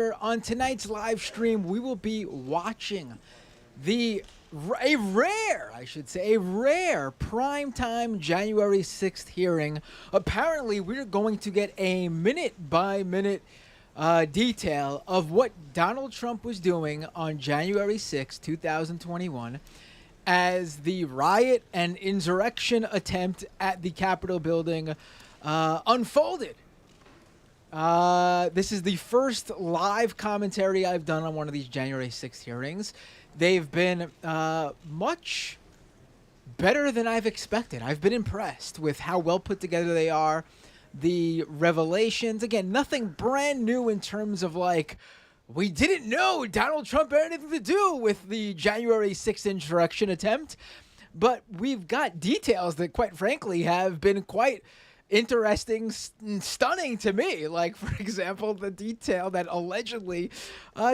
On tonight's live stream, we will be watching a rare primetime January 6th hearing. Apparently, we're going to get a minute-by-minute detail of what Donald Trump was doing on January 6th, 2021, as the riot and insurrection attempt at the Capitol building unfolded. This is the first live commentary I've done on one of these January 6th hearings. They've been much better than I've expected. I've been impressed with how well put together they are. The revelations, again, nothing brand new in terms of like, we didn't know Donald Trump had anything to do with the January 6th insurrection attempt, but we've got details that, quite frankly, have been quite interesting and stunning to me. Like, for example, the detail that allegedly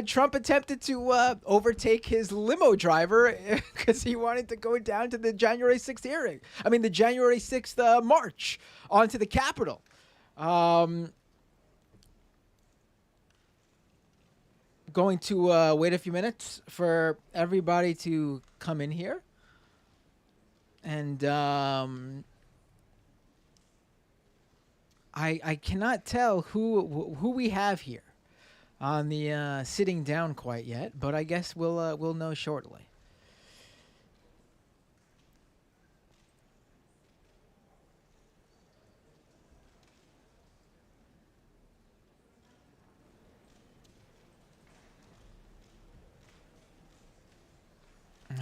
Trump attempted to overtake his limo driver because he wanted to go down to the January 6th hearing. I mean, the January 6th march onto the Capitol. Going to wait a few minutes for everybody to come in here. And I cannot tell who we have here on the sitting down quite yet, but I guess we'll know shortly.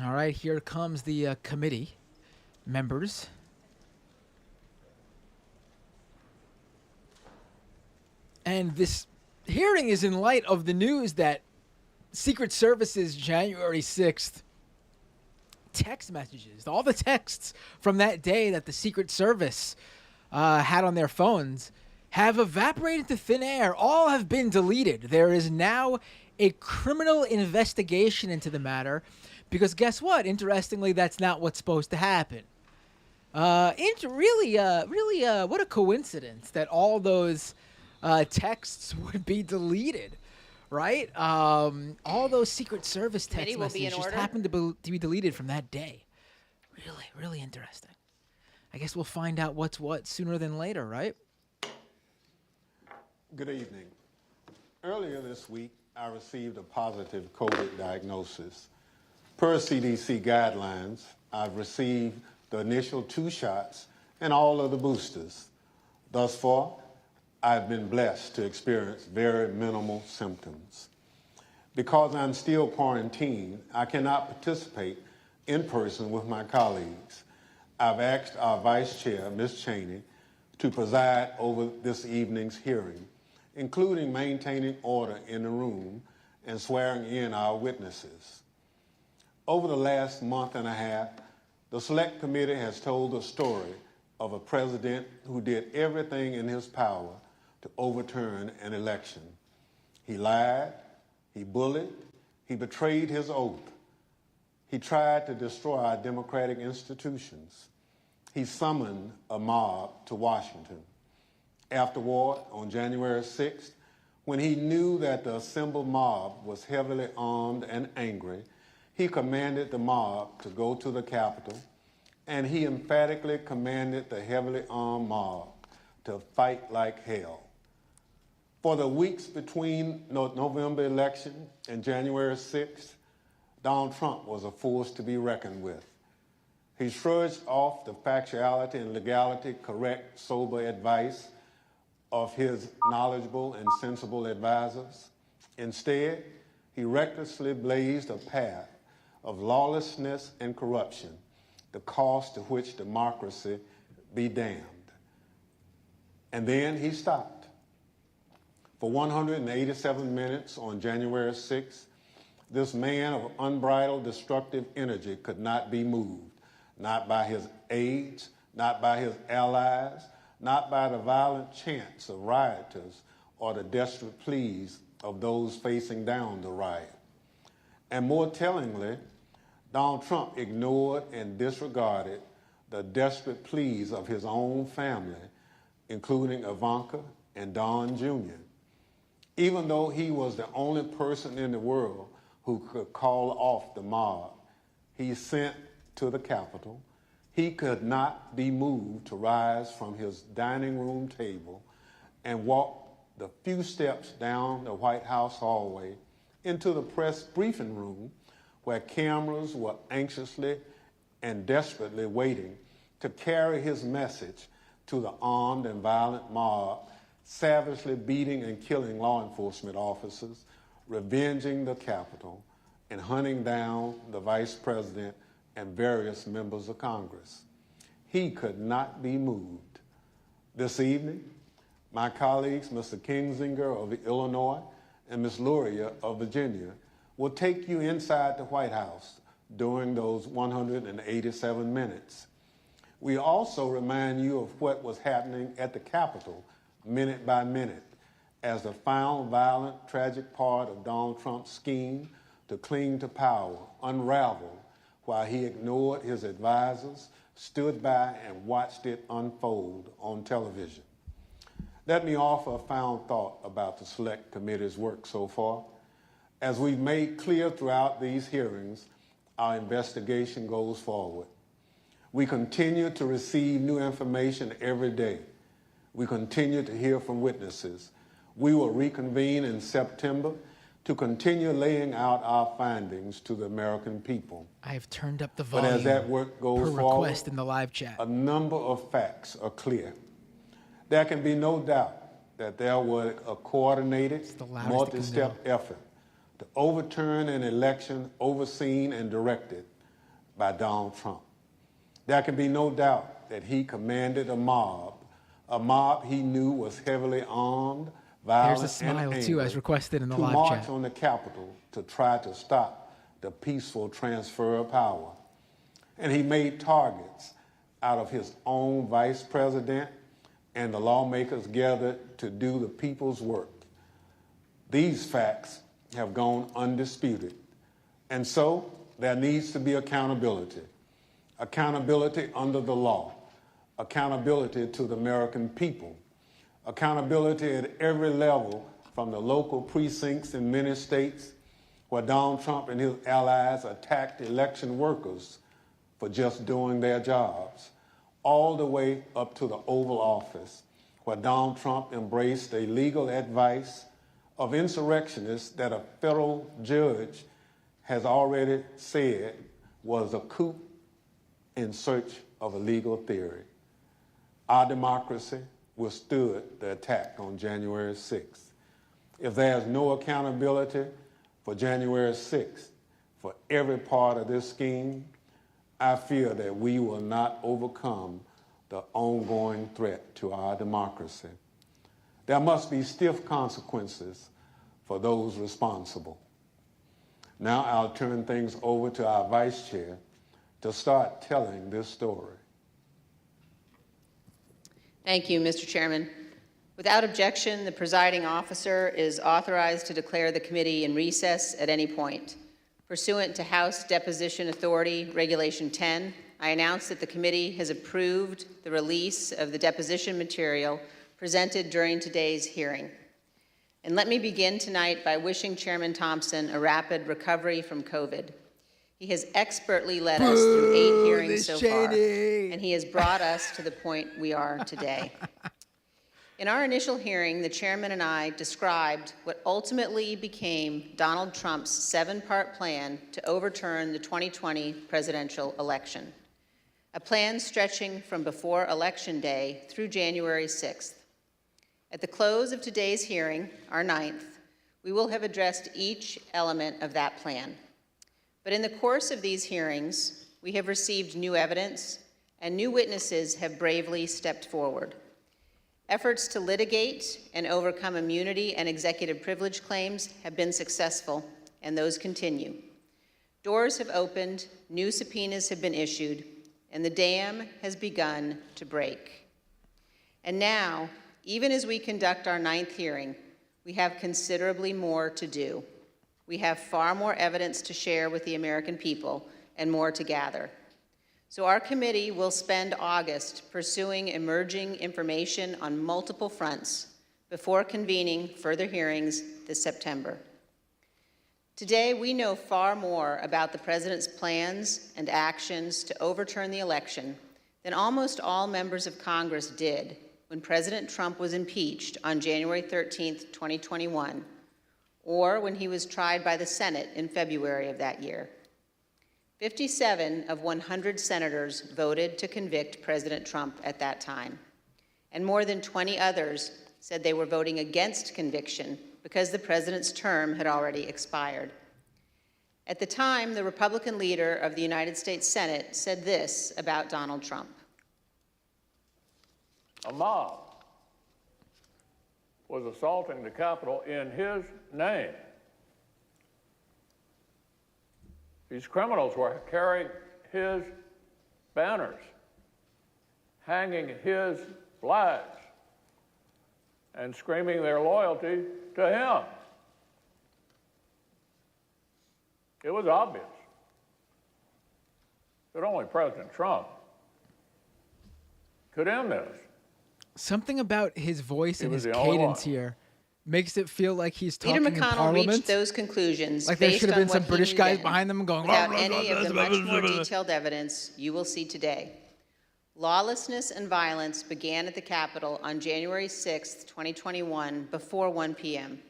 All right, here comes the committee members. And this hearing is in light of the news that Secret Service's January 6th text messages, all the texts from that day that the Secret Service had on their phones, have evaporated to thin air. All have been deleted. There is now a criminal investigation into the matter because guess what? Interestingly, that's not what's supposed to happen. Really, what a coincidence that all those texts would be deleted, right? All those Secret Service text messages just happened to be deleted from that day. Really, really interesting. I guess we'll find out what's what sooner than later, right? Good evening. Earlier this week, I received a positive COVID diagnosis. Per CDC guidelines, I've received the initial 2 shots and all of the boosters. Thus far, I've been blessed to experience very minimal symptoms. Because I'm still quarantined, I cannot participate in person with my colleagues. I've asked our Vice Chair, Ms. Cheney, to preside over this evening's hearing, including maintaining order in the room and swearing in our witnesses. Over the last month and a half, the Select Committee has told the story of a president who did everything in his power to overturn an election. He lied, he bullied, he betrayed his oath. He tried to destroy our democratic institutions. He summoned a mob to Washington. Afterward, on January 6th, when he knew that the assembled mob was heavily armed and angry, he commanded the mob to go to the Capitol, and he emphatically commanded the heavily armed mob to fight like hell. For the weeks between November election and January 6th, Donald Trump was a force to be reckoned with. He shrugged off the factuality and legality correct, sober advice of his knowledgeable and sensible advisors. Instead, he recklessly blazed a path of lawlessness and corruption, the cost to which democracy be damned. And then he stopped. For 187 minutes on January 6th, this man of unbridled destructive energy could not be moved, not by his aides, not by his allies, not by the violent chants of rioters or the desperate pleas of those facing down the riot. And more tellingly, Donald Trump ignored and disregarded the desperate pleas of his own family, including Ivanka and Don Jr. Even though he was the only person in the world who could call off the mob he sent to the Capitol, he could not be moved to rise from his dining room table and walk the few steps down the White House hallway into the press briefing room where cameras were anxiously and desperately waiting to carry his message to the armed and violent mob, savagely beating and killing law enforcement officers, revenging the Capitol, and hunting down the Vice President and various members of Congress. He could not be moved. This evening, my colleagues, Mr. Kinzinger of Illinois and Ms. Luria of Virginia, will take you inside the White House during those 187 minutes. We also remind you of what was happening at the Capitol minute by minute as the final violent, tragic part of Donald Trump's scheme to cling to power unraveled while he ignored his advisors, stood by and watched it unfold on television. Let me offer a final thought about the Select Committee's work so far. As we've made clear throughout these hearings, our investigation goes forward. We continue to receive new information every day. We continue to hear from witnesses. We will reconvene in September to continue laying out our findings to the American people. I have turned up the But volume as that work goes per forward, request in the live chat. a number of facts are clear. There can be no doubt that there was a coordinated, the loudest it can multi-step go. effort to overturn an election overseen and directed by Donald Trump. There can be no doubt that he commanded a mob he knew was heavily armed, violent, There's a smile, and too, angry, as requested in the to live march chat. on the Capitol to try to stop the peaceful transfer of power. And he made targets out of his own vice president and the lawmakers gathered to do the people's work. These facts have gone undisputed. And so there needs to be accountability. Accountability under the law. Accountability to the American people. Accountability at every level, from the local precincts in many states where Donald Trump and his allies attacked election workers for just doing their jobs, all the way up to the Oval Office, where Donald Trump embraced the legal advice of insurrectionists that a federal judge has already said was a coup in search of a legal theory. Our democracy withstood the attack on January 6th. If there's no accountability for January 6th, for every part of this scheme, I fear that we will not overcome the ongoing threat to our democracy. There must be stiff consequences for those responsible. Now I'll turn things over to our vice chair to start telling this story. Thank you, Mr. Chairman. Without objection, the presiding officer is authorized to declare the committee in recess at any point. Pursuant to House Deposition Authority Regulation 10, I announce that the committee has approved the release of the deposition material presented during today's hearing. And let me begin tonight by wishing Chairman Thompson a rapid recovery from COVID. He has expertly led us through 8 hearings so far, and he has brought us to the point we are today. In our initial hearing, the chairman and I described what ultimately became Donald Trump's 7-part plan to overturn the 2020 presidential election, a plan stretching from before Election Day through January 6th. At the close of today's hearing, our 9th, we will have addressed each element of that plan. But in the course of these hearings, we have received new evidence, and new witnesses have bravely stepped forward. Efforts to litigate and overcome immunity and executive privilege claims have been successful, and those continue. Doors have opened, new subpoenas have been issued, and the dam has begun to break. And now, even as we conduct our 9th hearing, we have considerably more to do. We have far more evidence to share with the American people and more to gather. So our committee will spend August pursuing emerging information on multiple fronts before convening further hearings this September. Today, we know far more about the President's plans and actions to overturn the election than almost all members of Congress did when President Trump was impeached on January 13th, 2021, or when he was tried by the Senate in February of that year. 57 of 100 senators voted to convict President Trump at that time, and more than 20 others said they were voting against conviction because the president's term had already expired. At the time, the Republican leader of the United States Senate said this about Donald Trump. A mob was assaulting the Capitol in his name. These criminals were carrying his banners, hanging his flags, and screaming their loyalty to him. It was obvious that only President Trump could end this. Something about his voice and was his the only cadence one. here makes it feel like he's talking Leader in McConnell Parliament. reached those conclusions Like there based should have on been some what he British knew guys then, behind them going, without any of the much more detailed evidence you will see today. Lawlessness and violence began at the Capitol on January 6th, 2021, before 1 p.m.,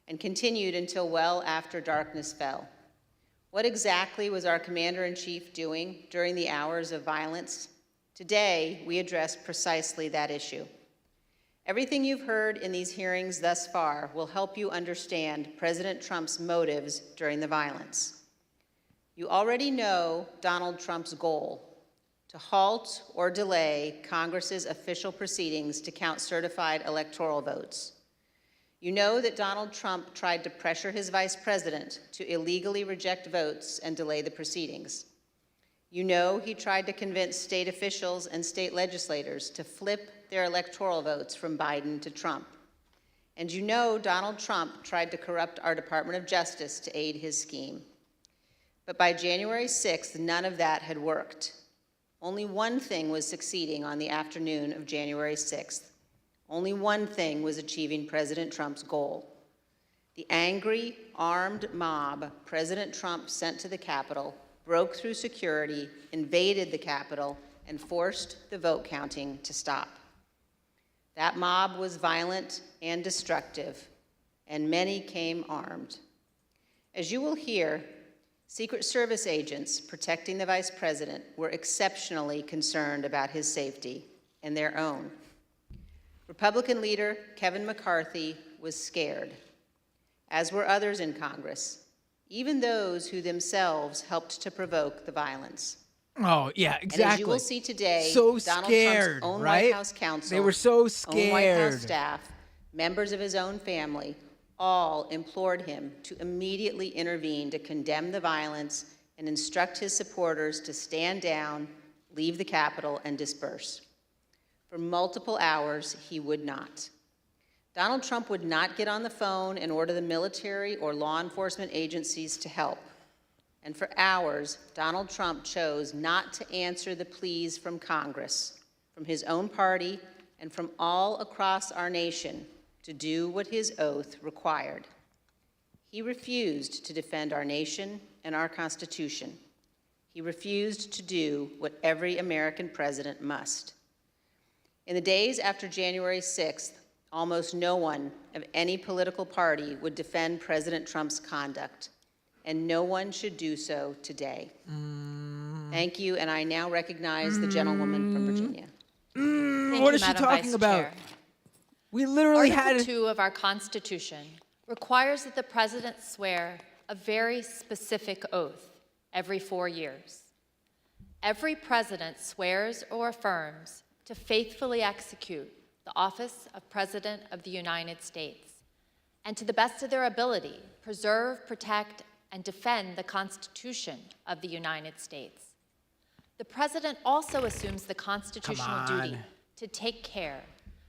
and continued until well after darkness fell. What exactly was our Commander-in-Chief doing during the hours of violence? Today, we address precisely that issue. Everything you've heard in these hearings thus far will help you understand President Trump's motives during the violence. You already know Donald Trump's goal: to halt or delay Congress's official proceedings to count certified electoral votes. You know that Donald Trump tried to pressure his vice president to illegally reject votes and delay the proceedings. You know he tried to convince state officials and state legislators to flip their electoral votes from Biden to Trump. And you know Donald Trump tried to corrupt our Department of Justice to aid his scheme. But by January 6th, none of that had worked. Only one thing was succeeding on the afternoon of January 6th. Only one thing was achieving President Trump's goal. The angry, armed mob President Trump sent to the Capitol broke through security, invaded the Capitol, and forced the vote counting to stop. That mob was violent and destructive, and many came armed. As you will hear, Secret Service agents protecting the vice president were exceptionally concerned about his safety and their own. Republican leader Kevin McCarthy was scared, as were others in Congress, even those who themselves helped to provoke the violence. Oh, yeah, exactly. And as you will see today, so Donald scared, Trump's own right? White House counsel, They were so own White scared. House staff, members of his own family, all implored him to immediately intervene to condemn the violence and instruct his supporters to stand down, leave the Capitol, and disperse. For multiple hours, he would not. Donald Trump would not get on the phone and order the military or law enforcement agencies to help. And for hours, Donald Trump chose not to answer the pleas from Congress, from his own party, and from all across our nation to do what his oath required. He refused to defend our nation and our Constitution. He refused to do what every American president must. In the days after January 6th, almost no one of any political party would defend President Trump's conduct, and no one should do so today. Thank you, and I now recognize the gentlewoman from Virginia. Thank What you, is she Madam talking Vice about? Chair. We literally Article had 2 of our Constitution requires that the President swear a very specific oath every 4 years. Every President swears or affirms to faithfully execute the office of President of the United States and to the best of their ability preserve, protect, and defend the Constitution of the United States. The President also assumes the constitutional duty to take care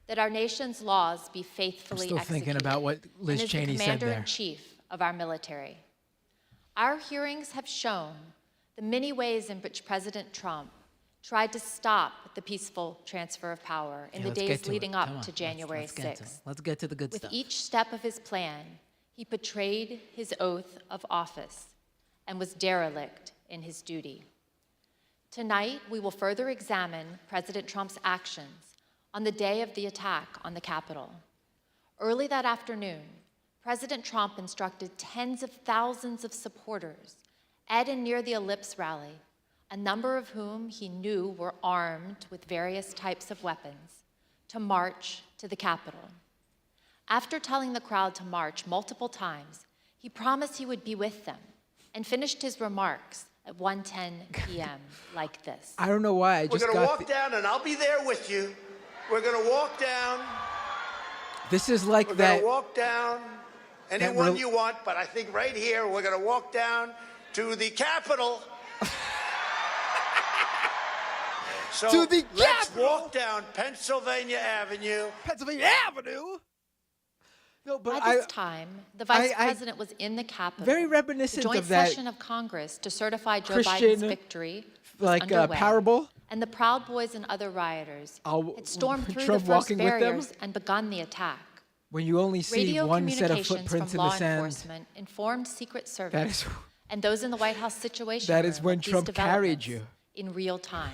that our nation's laws be faithfully still executed. thinking about what Liz and Cheney is the said there. Commander-in-Chief of our military. Our hearings have shown the many ways in which President Trump tried to stop the peaceful transfer of power in the let's get days to leading it. up Come on, to January let's get to it. 6th. Let's get to the good With stuff. each step of his plan, he betrayed his oath of office and was derelict in his duty. Tonight, we will further examine President Trump's actions on the day of the attack on the Capitol. Early that afternoon, President Trump instructed tens of thousands of supporters at and near the Ellipse rally, a number of whom he knew were armed with various types of weapons, to march to the Capitol. After telling the crowd to march multiple times, he promised he would be with them and finished his remarks at 1:10 p.m. like this. I don't know why I We're just going to got walk down, and I'll be there with you. We're going to walk down. This is like We're that. going to walk down anyone you want, but I think right here we're going to walk down to the Capitol. So To the let's Capitol. walk down Pennsylvania Avenue. Pennsylvania Avenue. No, but By this time, the vice I- president was in the Capitol. very The reminiscent joint of that session of Congress to certify Joe Christian, Biden's victory was like, underway, parable. and the Proud Boys and other rioters had stormed through Trump the first walking with them? barriers and begun the attack. when you only see Radio one set of communications footprints from in the law sand, enforcement informed Secret Service that is and those in the White House Situation that is Room when of these Trump carried developments you. in real time.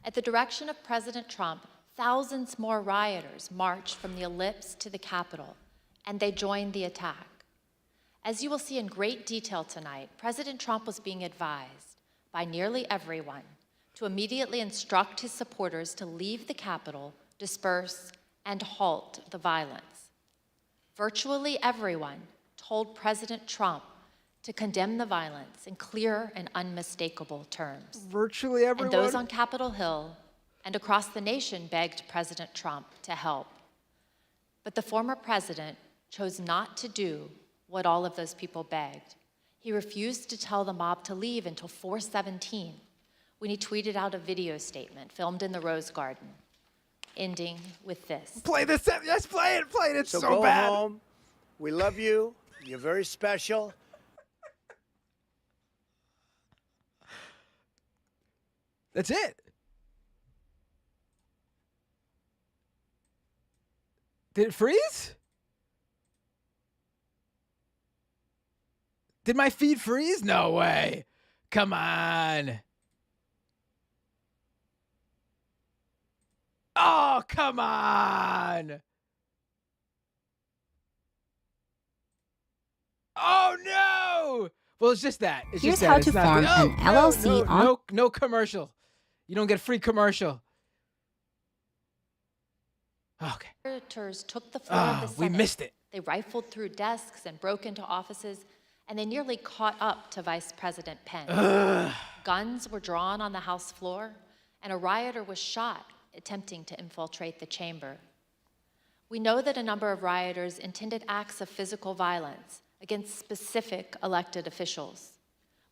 At the direction of President Trump, thousands more rioters marched from the Ellipse to the Capitol, and they joined the attack. As you will see in great detail tonight, President Trump was being advised by nearly everyone to immediately instruct his supporters to leave the Capitol, disperse, and halt the violence. Virtually everyone told President Trump to condemn the violence in clear and unmistakable terms. virtually everyone. And those on Capitol Hill and across the nation begged President Trump to help. But the former president chose not to do what all of those people begged. He refused to tell the mob to leave until 4:17, when he tweeted out a video statement filmed in the Rose Garden, ending with this. Play this. Yes, play it. Play it. It's So so go bad. home. We love you. You're very special. That's it. Did it freeze? Did my feed freeze? No way. Come on. Oh, come on. Oh, no. Well, it's just that. It's Here's just that. how It's to not form good. an LLC on- No commercial. You don't get free commercial. Okay. Rioters took the floor of the Senate. We missed it. They rifled through desks and broke into offices, and they nearly caught up to Vice President Pence. Guns were drawn on the House floor, and a rioter was shot attempting to infiltrate the chamber. We know that a number of rioters intended acts of physical violence against specific elected officials.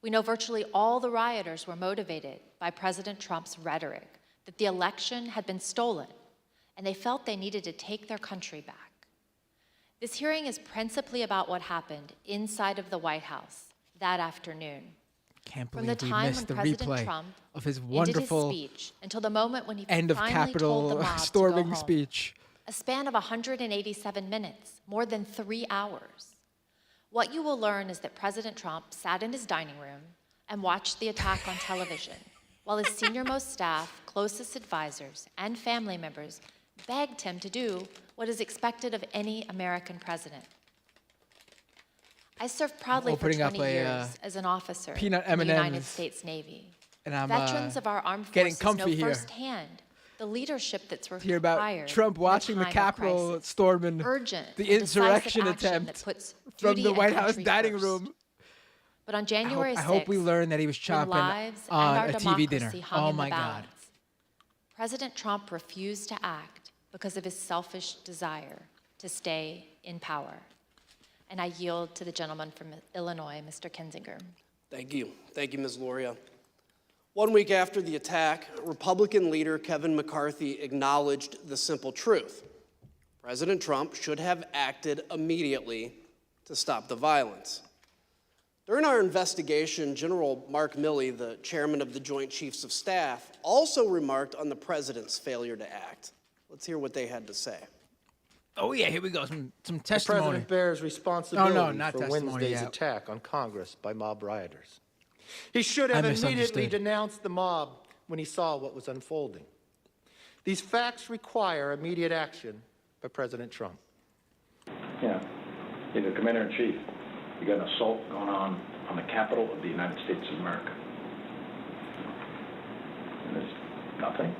We know virtually all the rioters were motivated by President Trump's rhetoric that the election had been stolen, and they felt they needed to take their country back. This hearing is principally about what happened inside of the White House that afternoon. Can't From the believe we time missed the when President replay Trump of his ended wonderful his speech until the moment when he end of finally told Capitol the mob to go storming home. speech. A span of 187 minutes, more than 3 hours. What you will learn is that President Trump sat in his dining room and watched the attack on television, while his senior-most staff, closest advisors, and family members begged him to do what is expected of any American president. I served proudly for opening up 20 a, years as an officer peanut in the United M&Ms. States Navy. And I'm Veterans of our armed getting forces know comfy here. firsthand the leadership that's required Hear about Trump in a watching the time of Capitol crisis. storming Urgent the and decisive insurrection action that attempt puts from duty the and White House country dining first. room. But on January 6th, I hope we learn that he was when chomping lives and on our a TV dinner. democracy hung Oh in my the God. balance, President Trump refused to act because of his selfish desire to stay in power. And I yield to the gentleman from Illinois, Mr. Kinzinger. Thank you. Thank you, Ms. Loria. 1 week after the attack, Republican leader Kevin McCarthy acknowledged the simple truth. President Trump should have acted immediately to stop the violence. During our investigation, General Mark Milley, the chairman of the Joint Chiefs of Staff, also remarked on the president's failure to act. Let's hear what they had to say. Oh yeah, here we go. Some The testimony. president bears responsibility not for testimony Wednesday's yet. attack on Congress by mob rioters. He should have I immediately misunderstood. denounced the mob when he saw what was unfolding. These facts require immediate action by President Trump. Yeah, you're the commander-in-chief. You got an assault going on the Capitol of the United States of America. And there's nothing.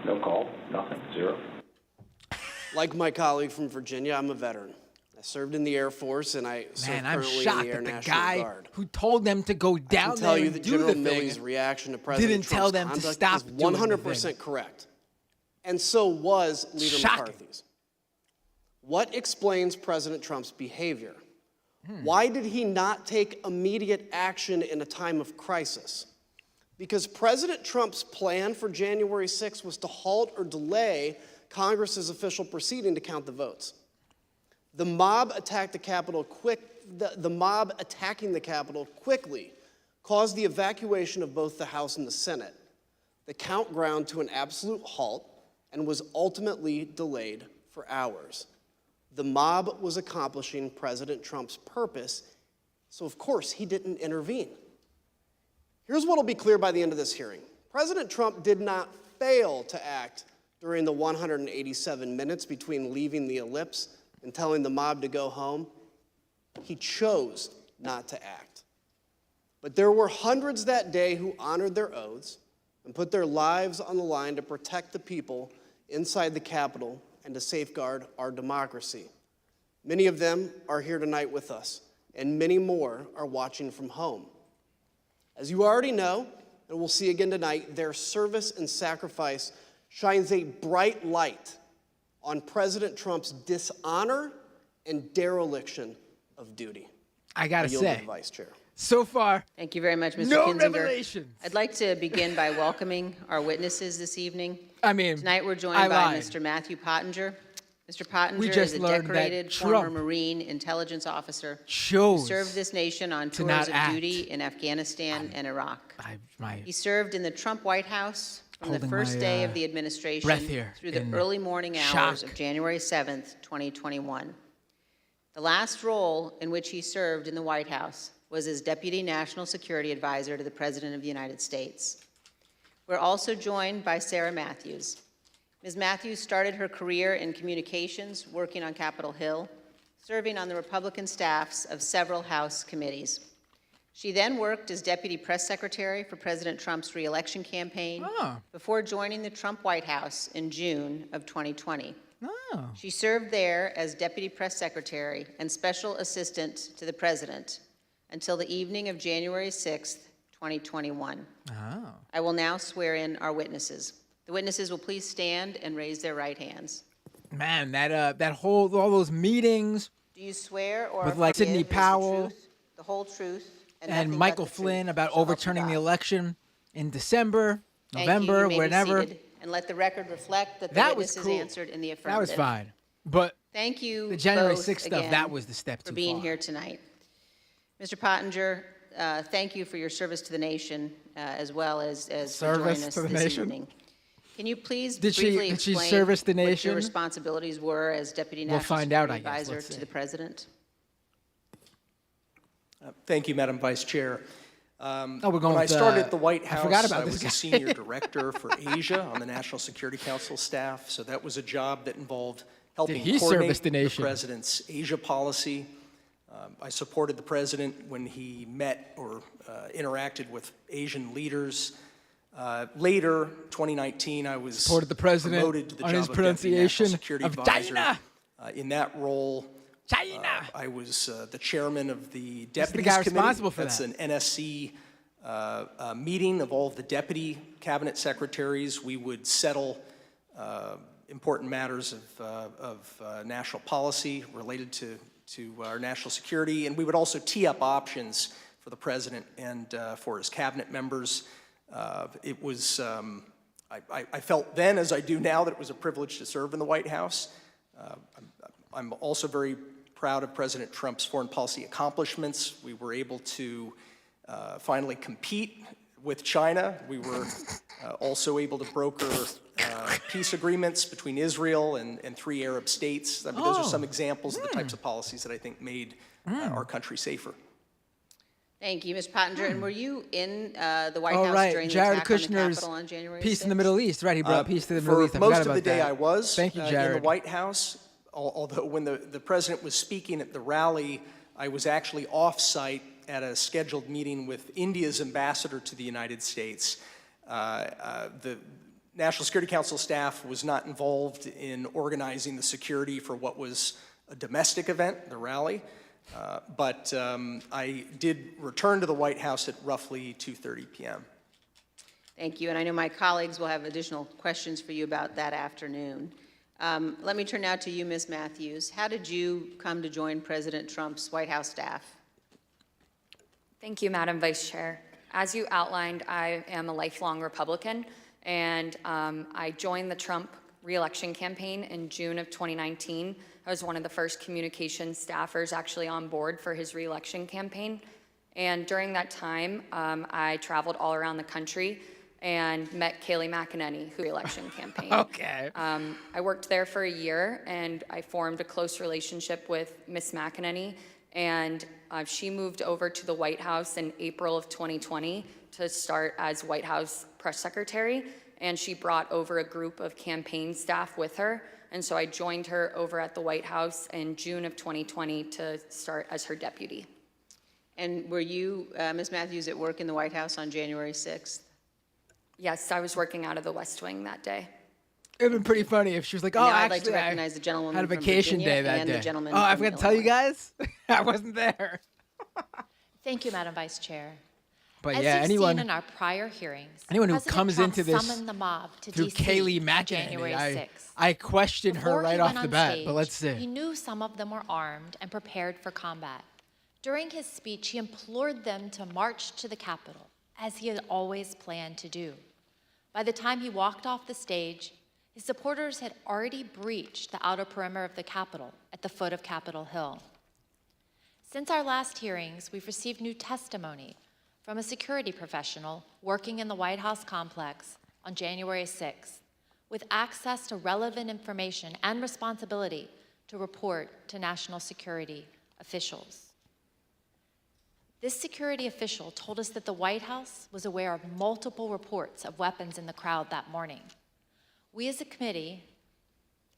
No call, nothing, zero. Like my colleague from Virginia, I'm a veteran. I served in the Air Force, and I serve Man, I'm currently in shocked the Air that the National guy Guard. who told them to go I down can tell there you and that do General the thing Milley's reaction to President didn't tell Trump's them to conduct stop is doing the 100% thing. correct. And so was Leader Shocking. McCarthy's. What explains President Trump's behavior? Why did he not take immediate action in a time of crisis? Because President Trump's plan for January 6th was to halt or delay Congress's official proceeding to count the votes. The mob attacked the Capitol the mob attacking the Capitol quickly caused the evacuation of both the House and the Senate. The count ground to an absolute halt and was ultimately delayed for hours. The mob was accomplishing President Trump's purpose, so of course he didn't intervene. Here's what will be clear by the end of this hearing. President Trump did not fail to act during the 187 minutes between leaving the ellipse and telling the mob to go home. He chose not to act. But there were hundreds that day who honored their oaths and put their lives on the line to protect the people inside the Capitol and to safeguard our democracy. Many of them are here tonight with us, and many more are watching from home. As you already know, and we'll see again tonight, their service and sacrifice shines a bright light on President Trump's dishonor and dereliction of duty. I gotta yield to say, the Vice Chair. so far, Thank you very much, Mr. no Kinzinger. revelations. I'd like to begin by welcoming our witnesses this evening. I mean, Tonight we're I joined by lied. Mr. Matthew Pottinger. Mr. Pottinger We just is a learned that decorated former Trump Marine intelligence officer. He chose served this nation on to tours not of act. duty in Afghanistan and Iraq. my He served in the Trump White House from the Holding first my, day of the administration breath here through the in early morning hours shock. of January 7th, 2021. The last role in which he served in the White House was as Deputy National Security Advisor to the President of the United States. We're also joined by Sarah Matthews. Ms. Matthews started her career in communications, working on Capitol Hill, serving on the Republican staffs of several House committees. She then worked as Deputy Press Secretary for President Trump's re-election campaign before joining the Trump White House in June of 2020. She served there as Deputy Press Secretary and Special Assistant to the President until the evening of January 6th, 2021. I will now swear in our witnesses. The witnesses will please stand and raise their right hands. Man, that all those meetings Do you swear or with like affirm Sidney is the Powell truth, the whole truth, and nothing but Michael the truth, Flynn about so help you overturning the God? election in December, Thank you. November, You may be whenever. seated, and let the record reflect that the That was witnesses cool. answered in the That affirmative. was fine. But Thank you the January both 6th stuff, again that was the step for too being far. here tonight. Mr. Pottinger, thank you for your service to the nation, as well as for Service joining us to the this nation? evening. Can you please Did she- briefly did she explain service the what your nation? responsibilities were as Deputy We'll National find out, Security I guess. Advisor Let's to see. the President? Thank you, Madam Vice Chair. we're going when I with, started at the White House, I forgot about this was guy. a senior director for Asia on the National Security Council staff. So that was a job that involved helping he coordinate service the nation? president's Asia policy. I supported the president when he met or interacted with Asian leaders. Later, 2019, I was Supported the president promoted to the on job his of Deputy National pronunciation Security of Advisor. China. In that role, China. I was the chairman of the the Deputies guy Committee. responsible for That's that. an NSC meeting of all of the deputy cabinet secretaries. We would settle important matters of national policy related to our national security, and we would also tee up options for the president and for his cabinet members. It was, I felt then, as I do now, that it was a privilege to serve in the White House. I'm also very proud of President Trump's foreign policy accomplishments. We were able to finally compete with China. We were also able to broker peace agreements between Israel and 3 Arab states. I mean, those are some examples of the types of policies that I think made our country safer. Thank you, Mr. Pottinger. And were you in the White Oh, House right. during Jared the attack on the Kushner's Capitol on January 6th? Peace in the Middle East, right? He brought peace to the Middle East. I For most forgot of about the day, that. I was Thank you, in Jared. the White House, although when the president was speaking at the rally, I was actually off-site at a scheduled meeting with India's ambassador to the United States. The National Security Council staff was not involved in organizing the security for what was a domestic event, the rally, but I did return to the White House at roughly 2:30 p.m. Thank you. And I know my colleagues will have additional questions for you about that afternoon. Let me turn now to you, Ms. Matthews. How did you come to join President Trump's White House staff? Thank you, Madam Vice Chair. As you outlined, I am a lifelong Republican, and I joined the Trump re-election campaign in June of 2019. I was one of the first communications staffers actually on board for his re-election campaign. And during that time, I traveled all around the country and met Kayleigh McEnany, who re-election campaign. Okay. I worked there for a year, and I formed a close relationship with Ms. McEnany, and she moved over to the White House in April of 2020 to start as White House press secretary, and she brought over a group of campaign staff with her, and so I joined her over at the White House in June of 2020 to start as her deputy. And were you, Ms. Matthews, at work in the White House on January 6th? Yes, I was working out of the West Wing that day. It would have been pretty funny if she was like, oh, Now actually, I'd like to recognize the gentleman had a from vacation Virginia day that and day. the gentleman Oh, I from forgot to tell you Illinois. guys. I wasn't there. Thank you, Madam Vice Chair. But As yeah, you've anyone seen in our prior hearings, anyone who President comes Trump into this summoned the mob to through DC Kayleigh on McEnany, January 6th. I question her Before right he off went the on bat, stage, but let's see. He knew some of them were armed and prepared for combat. During his speech, he implored them to march to the Capitol, as he had always planned to do. By the time he walked off the stage, his supporters had already breached the outer perimeter of the Capitol at the foot of Capitol Hill. Since our last hearings, we've received new testimony from a security professional working in the White House complex on January 6th, with access to relevant information and responsibility to report to national security officials. This security official told us that the White House was aware of multiple reports of weapons in the crowd that morning. We as a committee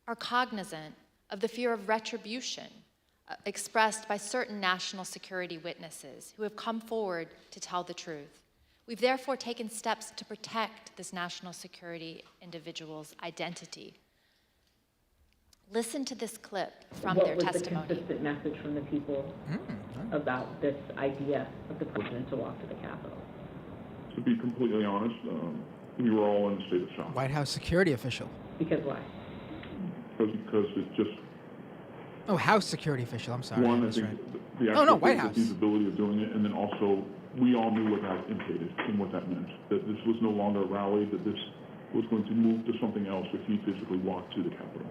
are cognizant of the fear of retribution expressed by certain national security witnesses who have come forward to tell the truth. We've therefore taken steps to protect this national security individual's identity. Listen to this clip from their testimony. What was the consistent message from the people about this idea of the president to walk to the Capitol? To be completely honest, we were all in a state of shock. White House security official. Because why? Because it's just... Oh, House security official. I'm sorry. One, I That's think right. the actual White House. feasibility of doing it, and then also we all knew what that implicated and what that meant. That this was no longer a rally, that this was going to move to something else if he physically walked to the Capitol.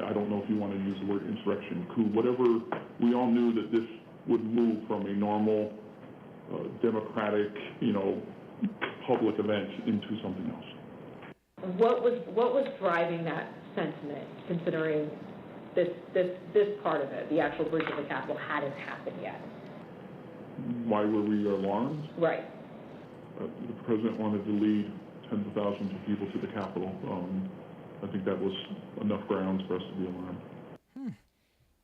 I don't know if you want to use the word insurrection, coup, whatever. We all knew that this would move from a normal, democratic, public event into something else. What was driving that sentiment, considering this part of it, the actual breach of the Capitol, hadn't happened yet? Why were we alarmed? Right. The president wanted to lead tens of thousands of people to the Capitol. I think that was enough grounds for us to be alarmed.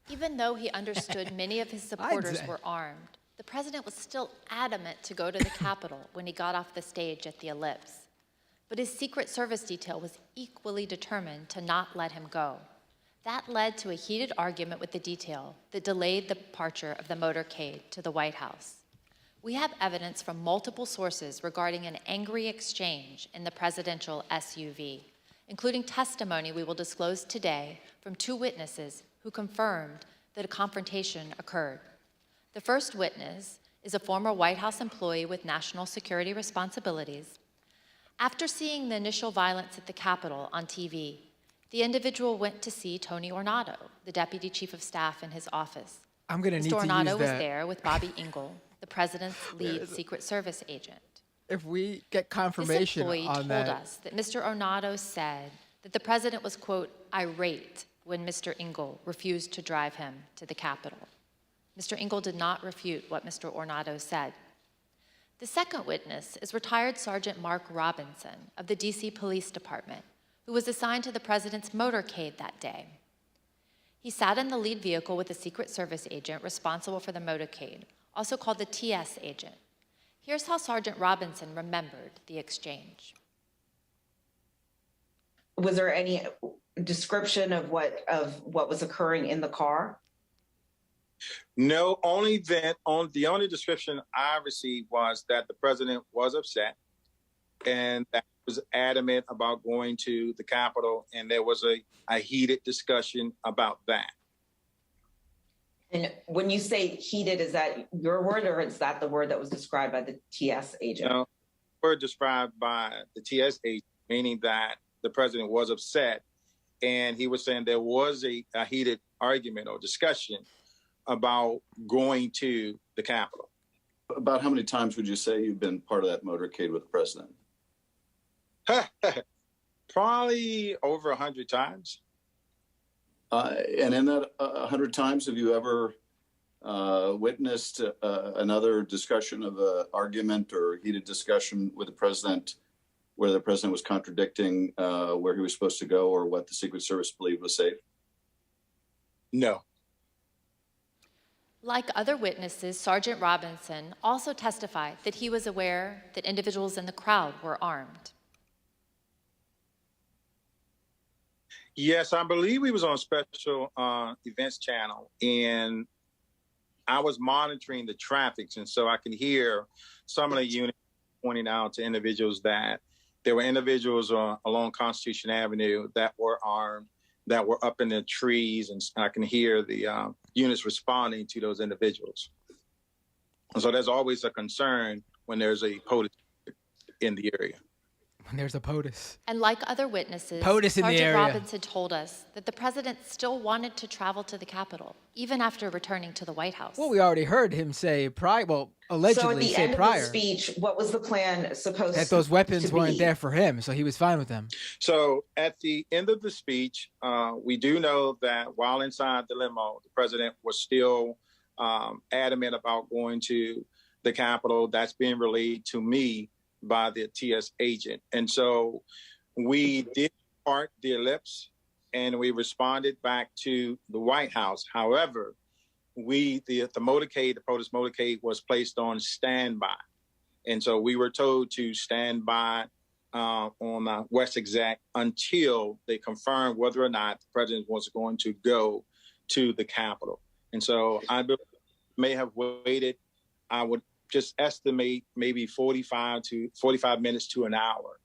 Even though he understood many of his supporters were armed, the president was still adamant to go to the Capitol when he got off the stage at the Ellipse. But his Secret Service detail was equally determined to not let him go. That led to a heated argument with the detail that delayed the departure of the motorcade to the White House. We have evidence from multiple sources regarding an angry exchange in the presidential SUV, including testimony we will disclose today from 2 witnesses who confirmed that a confrontation occurred. The first witness is a former White House employee with national security responsibilities. After seeing the initial violence at the Capitol on TV, the individual went to see Tony Ornato, the deputy chief of staff in his office. I'm going to need Mr. to Ornato use was that. there with Bobby Engel, the president's lead Secret Service agent. If we get This confirmation employee on told that. us that Mr. Ornato said that the president was, quote, irate when Mr. Engel refused to drive him to the Capitol. Mr. Engel did not refute what Mr. Ornato said. The second witness is retired Sergeant Mark Robinson of the DC Police Department, who was assigned to the president's motorcade that day. He sat in the lead vehicle with a Secret Service agent responsible for the motorcade, also called the TS agent. Here's how Sergeant Robinson remembered the exchange. Was there any description of what was occurring in the car? No, the only description I received was that the president was upset and that he was adamant about going to the Capitol, and there was a heated discussion about that. And when you say heated, is that your word or is that the word that was described by the TS agent? No, word described by the TS agent, meaning that the president was upset, and he was saying there was a heated argument or discussion about going to the Capitol. About how many times would you say you've been part of that motorcade with the president? Probably over 100 times. And in that 100 times, have you ever witnessed another discussion of an argument or heated discussion with the president where the president was contradicting where he was supposed to go or what the Secret Service believed was safe? No. Like other witnesses, Sergeant Robinson also testified that he was aware that individuals in the crowd were armed. Yes, I believe he was on special events channel, and I was monitoring the traffic, and so I can hear some of the units pointing out to individuals that there were individuals along Constitution Avenue that were armed, that were up in the trees, and I can hear the units responding to those individuals. And so there's always a concern when there's a POTUS in the area. When there's a POTUS. And like other witnesses, POTUS in the Sergeant area. Robinson told us that the president still wanted to travel to the Capitol, even after returning to the White House. Well, we already heard him say allegedly so at the say end prior of the speech, what was the plan supposed that those weapons to weren't be? there for him, so he was fine with them. So at the end of the speech, we do know that while inside the limo, the president was still adamant about going to the Capitol. That's being relayed to me by the TS agent. And so we did part the ellipse and we responded back to the White House. However, the motorcade, the POTUS motorcade was placed on standby. And so we were told to stand by on West Exec until they confirmed whether or not the president was going to go to the Capitol. And so I may have waited, I would just estimate maybe 45 minutes to an hour,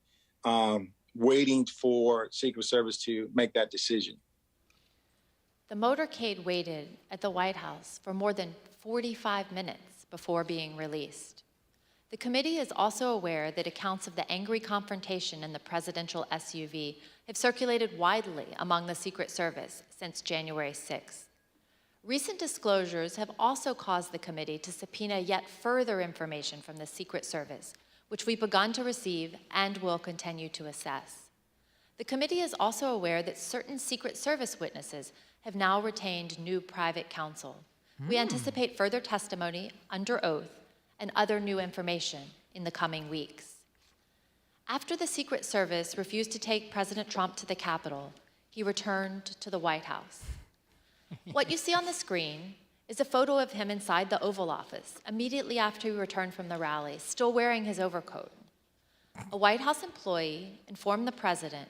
waiting for Secret Service to make that decision. The motorcade waited at the White House for more than 45 minutes before being released. The committee is also aware that accounts of the angry confrontation in the presidential SUV have circulated widely among the Secret Service since January 6th. Recent disclosures have also caused the committee to subpoena yet further information from the Secret Service, which we've begun to receive and will continue to assess. The committee is also aware that certain Secret Service witnesses have now retained new private counsel. We anticipate further testimony under oath and other new information in the coming weeks. After the Secret Service refused to take President Trump to the Capitol, he returned to the White House. What you see on the screen is a photo of him inside the Oval Office immediately after he returned from the rally, still wearing his overcoat. A White House employee informed the president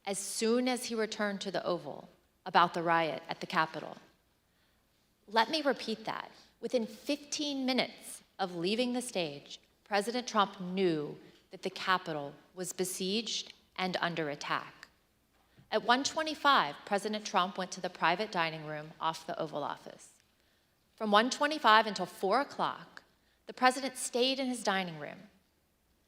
as soon as he returned to the Oval about the riot at the Capitol. Let me repeat that. Within 15 minutes of leaving the stage, President Trump knew that the Capitol was besieged and under attack. At 1:25, President Trump went to the private dining room off the Oval Office. From 1:25 until 4 o'clock, the president stayed in his dining room.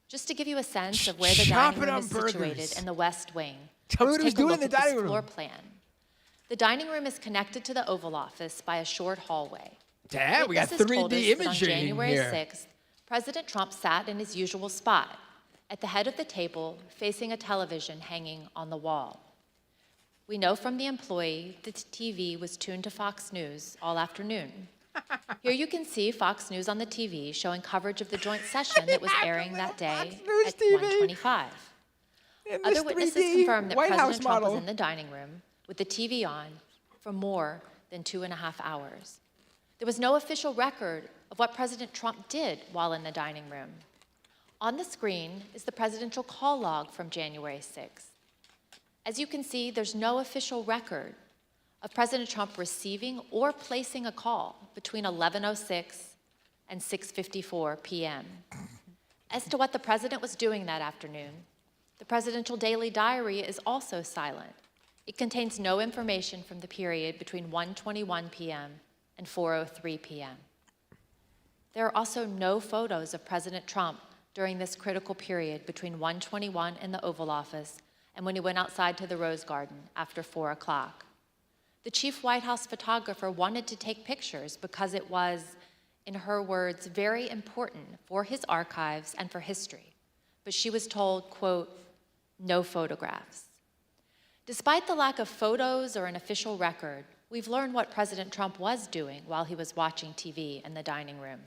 Just to give you a sense of where the Chopping dining room up is burgers. situated in the West Wing, Tell me let's what he was take a doing look in the at this dining room. floor plan. The dining room is connected to the Oval Office by a short hallway. Damn, we got Witnesses told 3D us that on imaging January here. 6th, President Trump sat in his usual spot, at the head of the table, facing a television hanging on the wall. We know from the employee that the TV was tuned to Fox News all afternoon. Here you can see Fox News on the TV showing coverage of the joint session that was airing that day at 1:25. Other witnesses confirmed that White House President Trump was model. in the dining room with the TV on for more than 2.5 hours. There was no official record of what President Trump did while in the dining room. On the screen is the presidential call log from January 6th. As you can see, there's no official record of President Trump receiving or placing a call between 11:06 and 6:54 p.m. As to what the president was doing that afternoon, the presidential daily diary is also silent. It contains no information from the period between 1:21 p.m. and 4:03 p.m. There are also no photos of President Trump during this critical period between 1:21 in the Oval Office and when he went outside to the Rose Garden after 4 o'clock. The chief White House photographer wanted to take pictures because it was, in her words, very important for his archives and for history. But she was told, quote, no photographs. Despite the lack of photos or an official record, we've learned what President Trump was doing while he was watching TV in the dining room.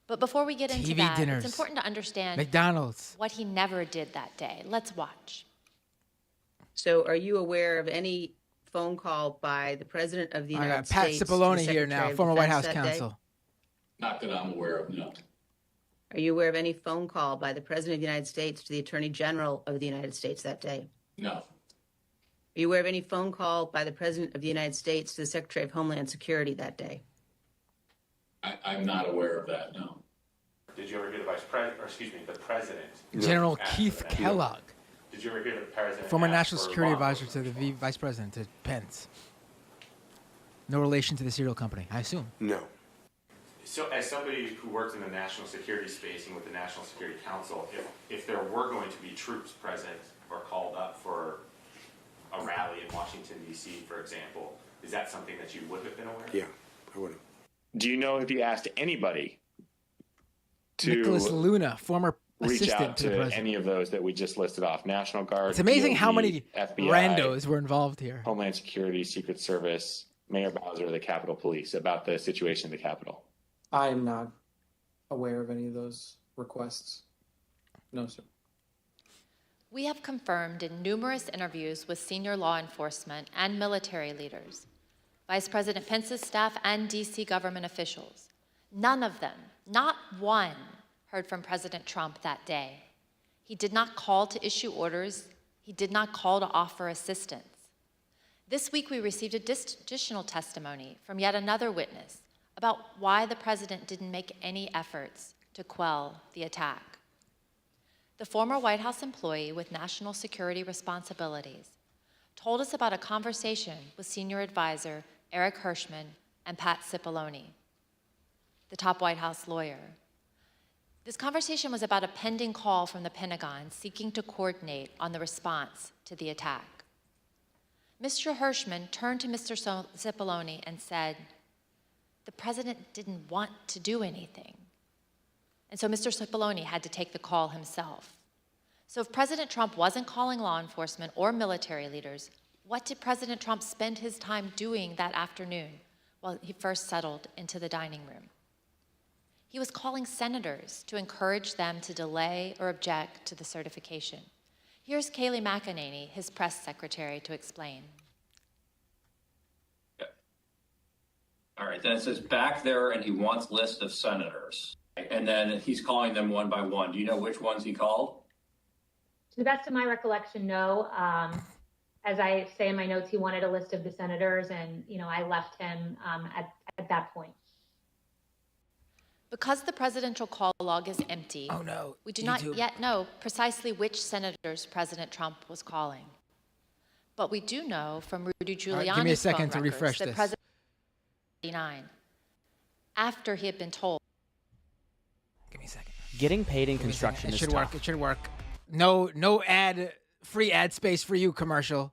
But before we get into TV that, dinners, it's important to understand McDonald's. what he never did that day. Let's watch. So are you aware of any phone call by the President of the I United got Pat States? to the Cipollone here Secretary now, of former White Defense House that day? counsel. Not that I'm aware of, no. Are you aware of any phone call by the President of the United States to the Attorney General of the United States that day? No. Are you aware of any phone call by the President of the United States to the Secretary of Homeland Security that day? I'm not aware of that, no. Did you ever hear the the President? General ask Keith for that? Kellogg, Did you ever hear the President? former ask National for Security law Advisor to the Vice President, to Pence. No relation to the cereal company, I assume. No. So, as somebody who works in the national security space and with the National Security Council, if there were going to be troops present or called up for a rally in Washington, D.C., for example, is that something that you would have been aware of? Yeah, I would have. Do you know if he asked anybody to Nicholas Luna, former reach assistant out to the to president. any of those that we just listed off? National Guard. It's amazing DOD, how many FBI, randos were involved here. Homeland Security, Secret Service, Mayor Bowser, the Capitol Police about the situation at the Capitol. I am not aware of any of those requests. No, sir. We have confirmed in numerous interviews with senior law enforcement and military leaders, Vice President Pence's staff and DC government officials. None of them, not one, heard from President Trump that day. He did not call to issue orders. He did not call to offer assistance. This week, we received additional testimony from yet another witness about why the president didn't make any efforts to quell the attack. The former White House employee with national security responsibilities told us about a conversation with senior advisor Eric Hirschman and Pat Cipollone, the top White House lawyer. This conversation was about a pending call from the Pentagon seeking to coordinate on the response to the attack. Mr. Hirschman turned to Mr. Cipollone and said, the president didn't want to do anything. And so Mr. Cipollone had to take the call himself. So if President Trump wasn't calling law enforcement or military leaders, what did President Trump spend his time doing that afternoon while he first settled into the dining room? He was calling senators to encourage them to delay or object to the certification. Here's Kayleigh McEnany, his press secretary, to explain. All right, then it says back there, and he wants list of senators. And then he's calling them one by one. Do you know which ones he called? To the best of my recollection, no. As I say in my notes, he wanted a list of the senators, and I left him at that point. Because the presidential call log is empty, we do not yet know precisely which senators President Trump was calling. But we do know from Rudy Giuliani's give me a second phone to records refresh that this. President 89, after he had been told. Give me a second. Getting paid in construction It is should tough. work. It should work. No free ad space for you, commercial.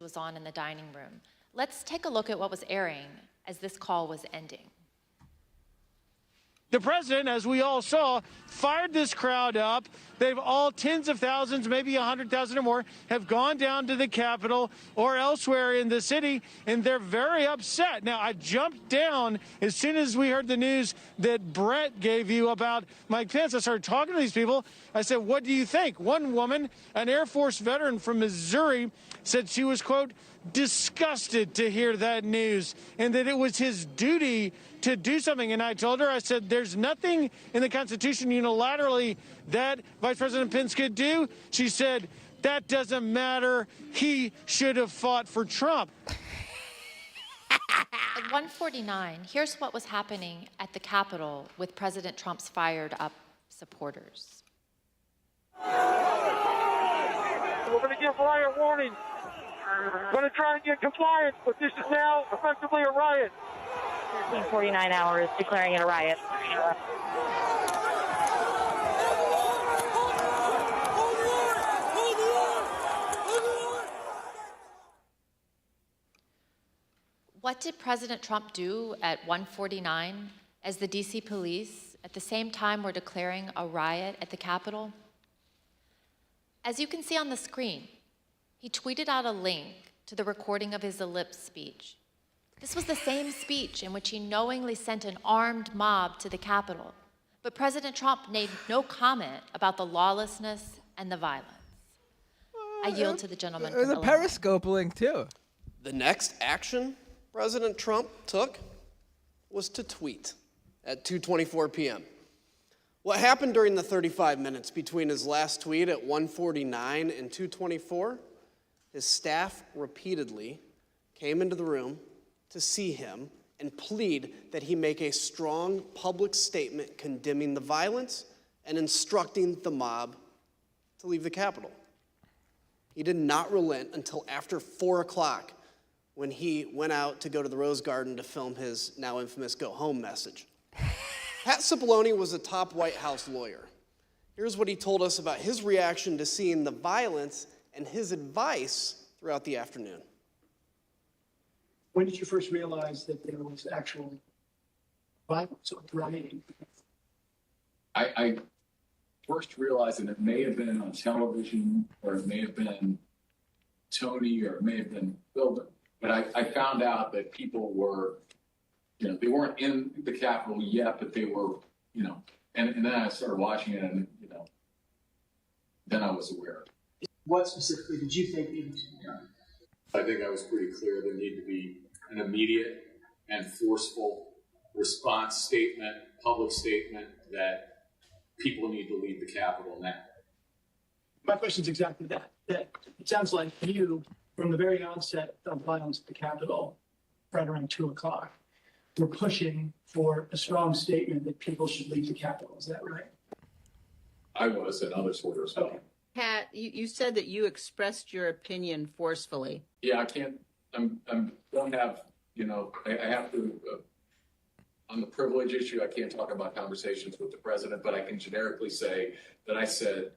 Was on in the dining room. Let's take a look at what was airing as this call was ending. The president, as we all saw, fired this crowd up. They've all, tens of thousands, maybe 100,000 or more, have gone down to the Capitol or elsewhere in the city, and they're very upset. Now, I jumped down as soon as we heard the news that Brett gave you about Mike Pence. I started talking to these people. I said, what do you think? One woman, an Air Force veteran from Missouri, said she was, quote, disgusted to hear that news and that it was his duty to do something. And I told her, I said, there's nothing in the Constitution unilaterally that Vice President Pence could do. She said, that doesn't matter. He should have fought for Trump. At 1:49, here's what was happening at the Capitol with President Trump's fired up supporters. We're going to give riot warning. We're going to try and get compliance, but this is now effectively a riot. 49 hours declaring it a riot. What did President Trump do at 1:49 as the DC police at the same time were declaring a riot at the Capitol? As you can see on the screen, he tweeted out a link to the recording of his ellipse speech. This was the same speech in which he knowingly sent an armed mob to the Capitol. But President Trump made no comment about the lawlessness and the violence. I yield to the gentleman from There's a Illinois. Periscope link, too. The next action President Trump took was to tweet at 2:24 p.m. What happened during the 35 minutes between his last tweet at 1:49 and 2:24? His staff repeatedly came into the room to see him and plead that he make a strong public statement condemning the violence and instructing the mob to leave the Capitol. He did not relent until after 4 o'clock when he went out to go to the Rose Garden to film his now infamous go home message. Pat Cipollone was a top White House lawyer. Here's what he told us about his reaction to seeing the violence and his advice throughout the afternoon. When did you first realize that there was actual violence or rioting? I first realized that it may have been on television, or it may have been Tony, or it may have been Bill, but I found out that people were, they weren't in the Capitol yet, but they were, and then I started watching it, and, then I was aware. What specifically did you think needed to be done? I think I was pretty clear there needed to be an immediate and forceful response statement, public statement, that people need to leave the Capitol now. My question is exactly that. That it sounds like you, from the very onset of violence at the Capitol, right around 2 o'clock, were pushing for a strong statement that people should leave the Capitol. Is that right? I was, and others were as well. Pat, you said that you expressed your opinion forcefully. Yeah, I can't, don't have, I have to, on the privilege issue, I can't talk about conversations with the president, but I can generically say that I said,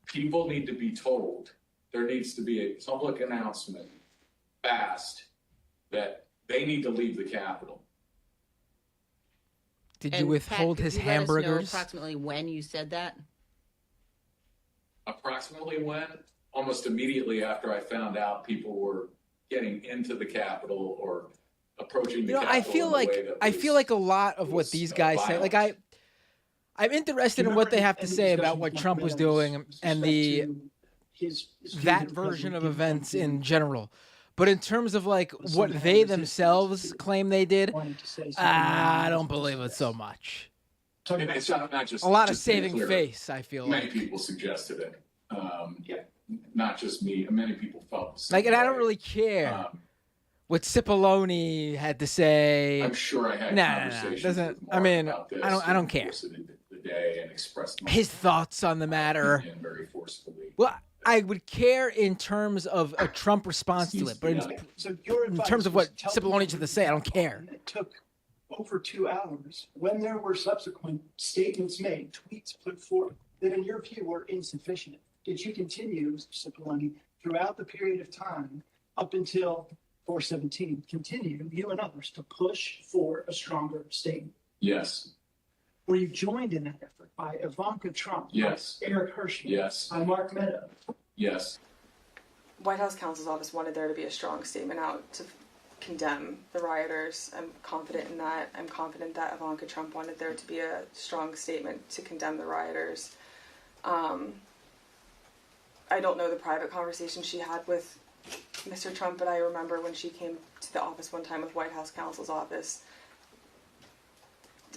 people need to be told, there needs to be a public announcement fast that they need to leave the Capitol. Did you withhold his hamburgers? Let us know approximately when you said that? Approximately when? Almost immediately after I found out people were getting into the Capitol or approaching the Capitol. I feel like a lot of what these guys say, like I'm interested in what they have to say about what Trump was doing and that version of events in general. But in terms of like what they themselves claim they did, I don't believe it so much. And it's not just a lot of just being saving clear, face, I feel many like. people suggested it. Not just me. Many people felt the same Like, and I don't way. really care what Cipollone had to say. I'm sure I had conversations with Mark about this I don't care. over the day and expressed my His thoughts on the matter. opinion very forcefully. Well, I would care in terms of a Trump response to it, but in terms of what Cipollone had to say, I don't care. It took over 2 hours when there were subsequent statements made, tweets put forth that in your view were insufficient? Did you continue, Mr. Cipollone, throughout the period of time up until 417, continue, you and others, to push for a stronger statement? Yes. Were you joined in that effort by Ivanka Trump? Yes. By Eric Hirschman? Yes. By Mark Meadows? Yes. White House counsel's office wanted there to be a strong statement out to condemn the rioters. I'm confident in that. I'm confident that Ivanka Trump wanted there to be a strong statement to condemn the rioters. I don't know the private conversation she had with Mr. Trump, but I remember when she came to the office one time with White House counsel's office,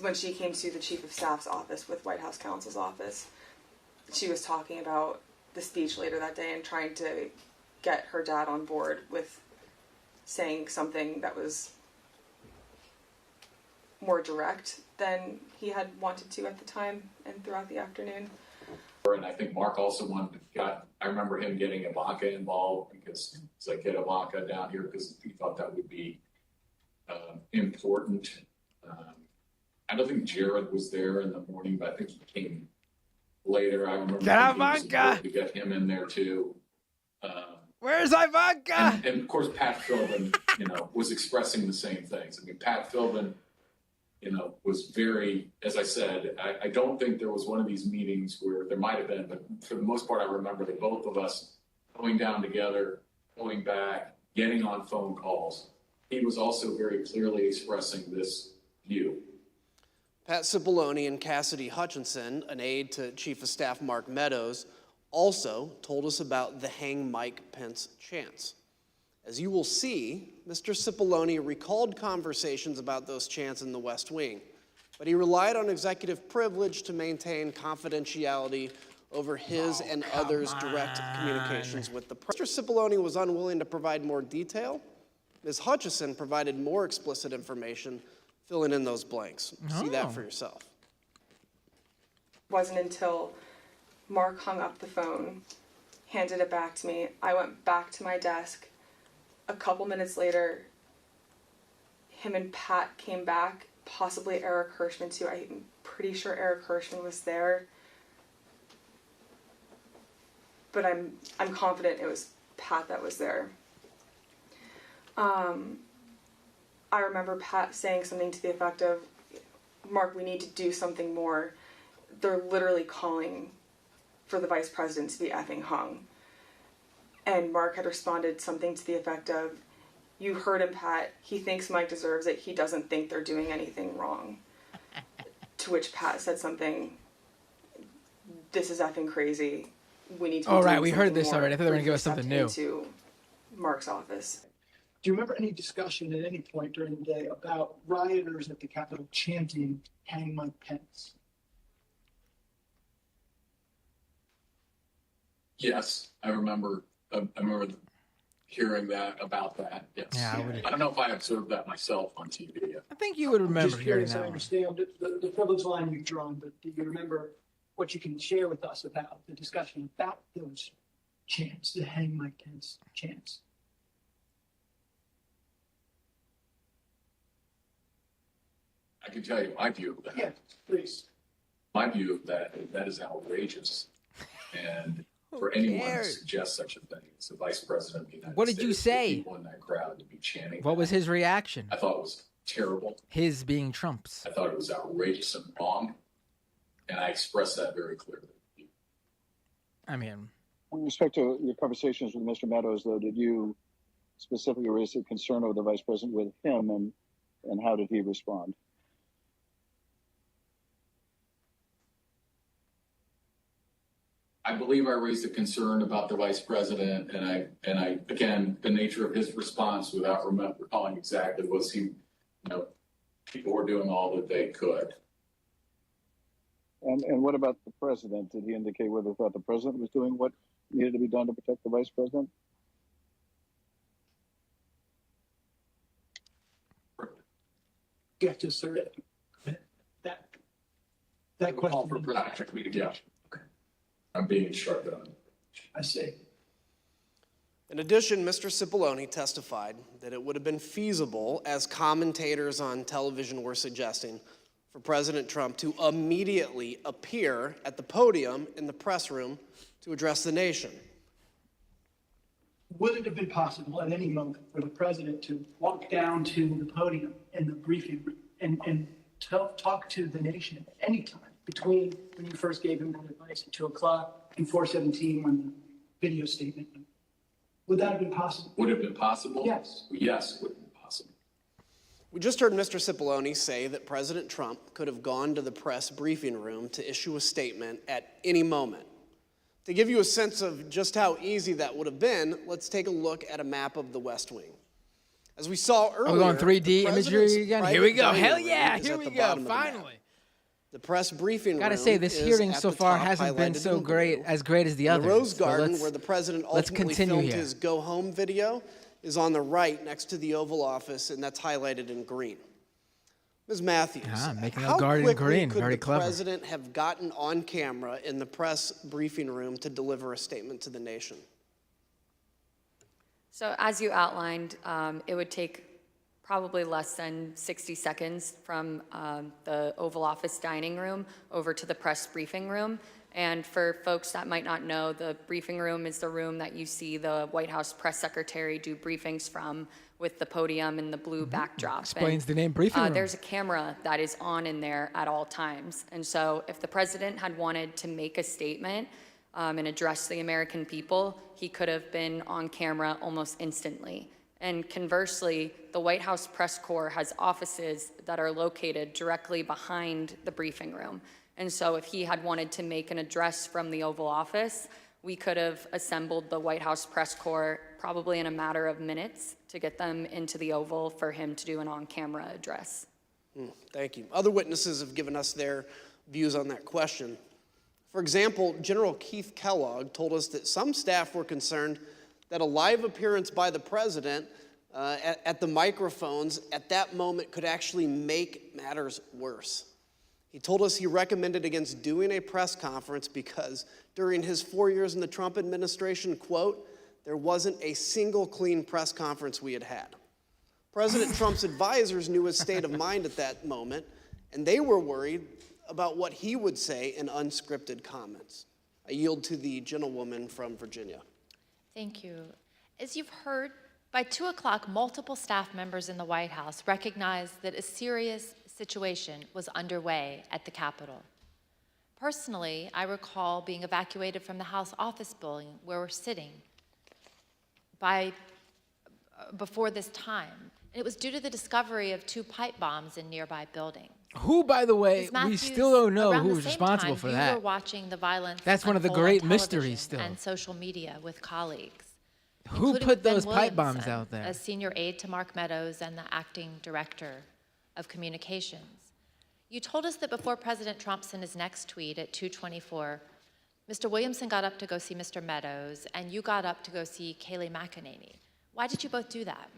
when she came to the chief of staff's office with White House counsel's office, she was talking about the speech later that day and trying to get her dad on board with saying something that was more direct than he had wanted to at the time and throughout the afternoon. And I think Mark also I remember him getting Ivanka involved because it's like, get Ivanka down here because he thought that would be important. I don't think Jared was there in the morning, but I think he came later. I remember to get him in there too. Where's Ivanka? And of course, Pat Philbin, was expressing the same things. I mean, Pat Philbin, was very, as I said, I don't think there was one of these meetings where there might have been, but for the most part, I remember the both of us going down together, going back, getting on phone calls. He was also very clearly expressing this view. Pat Cipollone and Cassidy Hutchinson, an aide to Chief of Staff Mark Meadows, also told us about the Hang Mike Pence chants. As you will see, Mr. Cipollone recalled conversations about those chants in the West Wing, but he relied on executive privilege to maintain confidentiality over his and others' direct communications with the press. Mr. Cipollone was unwilling to provide more detail. Ms. Hutchison provided more explicit information, filling in those blanks. See that for yourself. It wasn't until Mark hung up the phone, handed it back to me. I went back to my desk. A couple minutes later, him and Pat came back, possibly Eric Hirschman too. I'm pretty sure Eric Hirschman was there. But I'm confident it was Pat that was there. I remember Pat saying something to the effect of, Mark, we need to do something more. They're literally calling for the vice president to be effing hung. And Mark had responded something to the effect of, you heard him, Pat. He thinks Mike deserves it. He doesn't think they're doing anything wrong. To which Pat said something, this is effing crazy. We need to Oh, right. We heard this already. I thought they were going to give us something new. To Mark's office. Do you remember any discussion at any point during the day about rioters at the Capitol chanting, hang Mike Pence? Yes, I remember hearing about that. Yes. Yeah, I don't know if I observed that myself on TV. I think you would remember Just hearing curious, that I one. understand the privilege line you've drawn, but do you remember what you can share with us about the discussion about those chants, the hang Mike Pence chants? I can tell you my view of that. Yeah, please. My view of that is outrageous. And for anyone to suggest such a thing as the vice president of the United What did States, you say? people in that crowd to be chanting. What was his reaction? I thought it was terrible. His being Trump's. I thought it was outrageous and wrong. And I expressed that very clearly. I mean, With respect to your conversations with Mr. Meadows, though, did you specifically raise a concern over the vice president with him, and how did he respond? I believe I raised a concern about the vice president, and I again, the nature of his response, without recalling exactly, was he, people were doing all that they could. And what about the president? Did he indicate whether he thought the president was doing what needed to be done to protect the vice president? Get to sir. That question. Call for production communication. Okay. I'm being instructed on it. I see. In addition, Mr. Cipollone testified that it would have been feasible, as commentators on television were suggesting, for President Trump to immediately appear at the podium in the press room to address the nation. Would it have been possible at any moment for the president to walk down to the podium in the briefing room and talk to the nation at any time between when you first gave him that advice at 2 o'clock and 4:17 when the video statement? Would that have been possible? Would it have been possible? Yes. Yes, would have been possible. We just heard Mr. Cipollone say that President Trump could have gone to the press briefing room to issue a statement at any moment. To give you a sense of just how easy that would have been, let's take a look at a map of the West Wing. As we saw earlier, Are we going 3D imagery again? Here we go. private Hell dining yeah. room is Here at we the go. bottom of the map. Finally. The press briefing room. Gotta say, this is hearing at so the far top, hasn't been highlighted so in great, blue. as great as the And others. The Rose So Garden, let's- where the president let's ultimately continue filmed here. his go-home video, is on the right next to the Oval Office, and that's highlighted in green. Ms. Matthews, making how the garden quickly green. could Very the clever. president have gotten on camera in the press briefing room to deliver a statement to the nation? So as you outlined, it would take probably less than 60 seconds from the Oval Office dining room over to the press briefing room. And for folks that might not know, the briefing room is the room that you see the White House press secretary do briefings from, with the podium and the blue backdrop. Explains And, the name briefing room. There's a camera that is on in there at all times. And so if the president had wanted to make a statement and address the American people, he could have been on camera almost instantly. And conversely, the White House press corps has offices that are located directly behind the briefing room. And so if he had wanted to make an address from the Oval Office, we could have assembled the White House press corps probably in a matter of minutes to get them into the Oval for him to do an on-camera address. Thank you. Other witnesses have given us their views on that question. For example, General Keith Kellogg told us that some staff were concerned that a live appearance by the president at the microphones at that moment could actually make matters worse. He told us he recommended against doing a press conference because during his 4 years in the Trump administration, quote, there wasn't a single clean press conference we had had. President Trump's advisors knew his state of mind at that moment, and they were worried about what he would say in unscripted comments. I yield to the gentlewoman from Virginia. Thank you. As you've heard, by 2 o'clock, multiple staff members in the White House recognized that a serious situation was underway at the Capitol. Personally, I recall being evacuated from the House office building where we're sitting before this time. And it was due to the discovery of 2 pipe bombs in nearby buildings. Who, by the way, Ms. Matthews, we still don't know around who the was same responsible time, for you that. were watching the violence That's one of the unfold on great television mysteries still. and social media with colleagues. Who including put with Ben those pipe bombs Williamson, out there? A senior aide to Mark Meadows and the acting director of communications. You told us that before President Trump sent his next tweet at 2:24, Mr. Williamson got up to go see Mr. Meadows, and you got up to go see Kayleigh McEnany. Why did you both do that?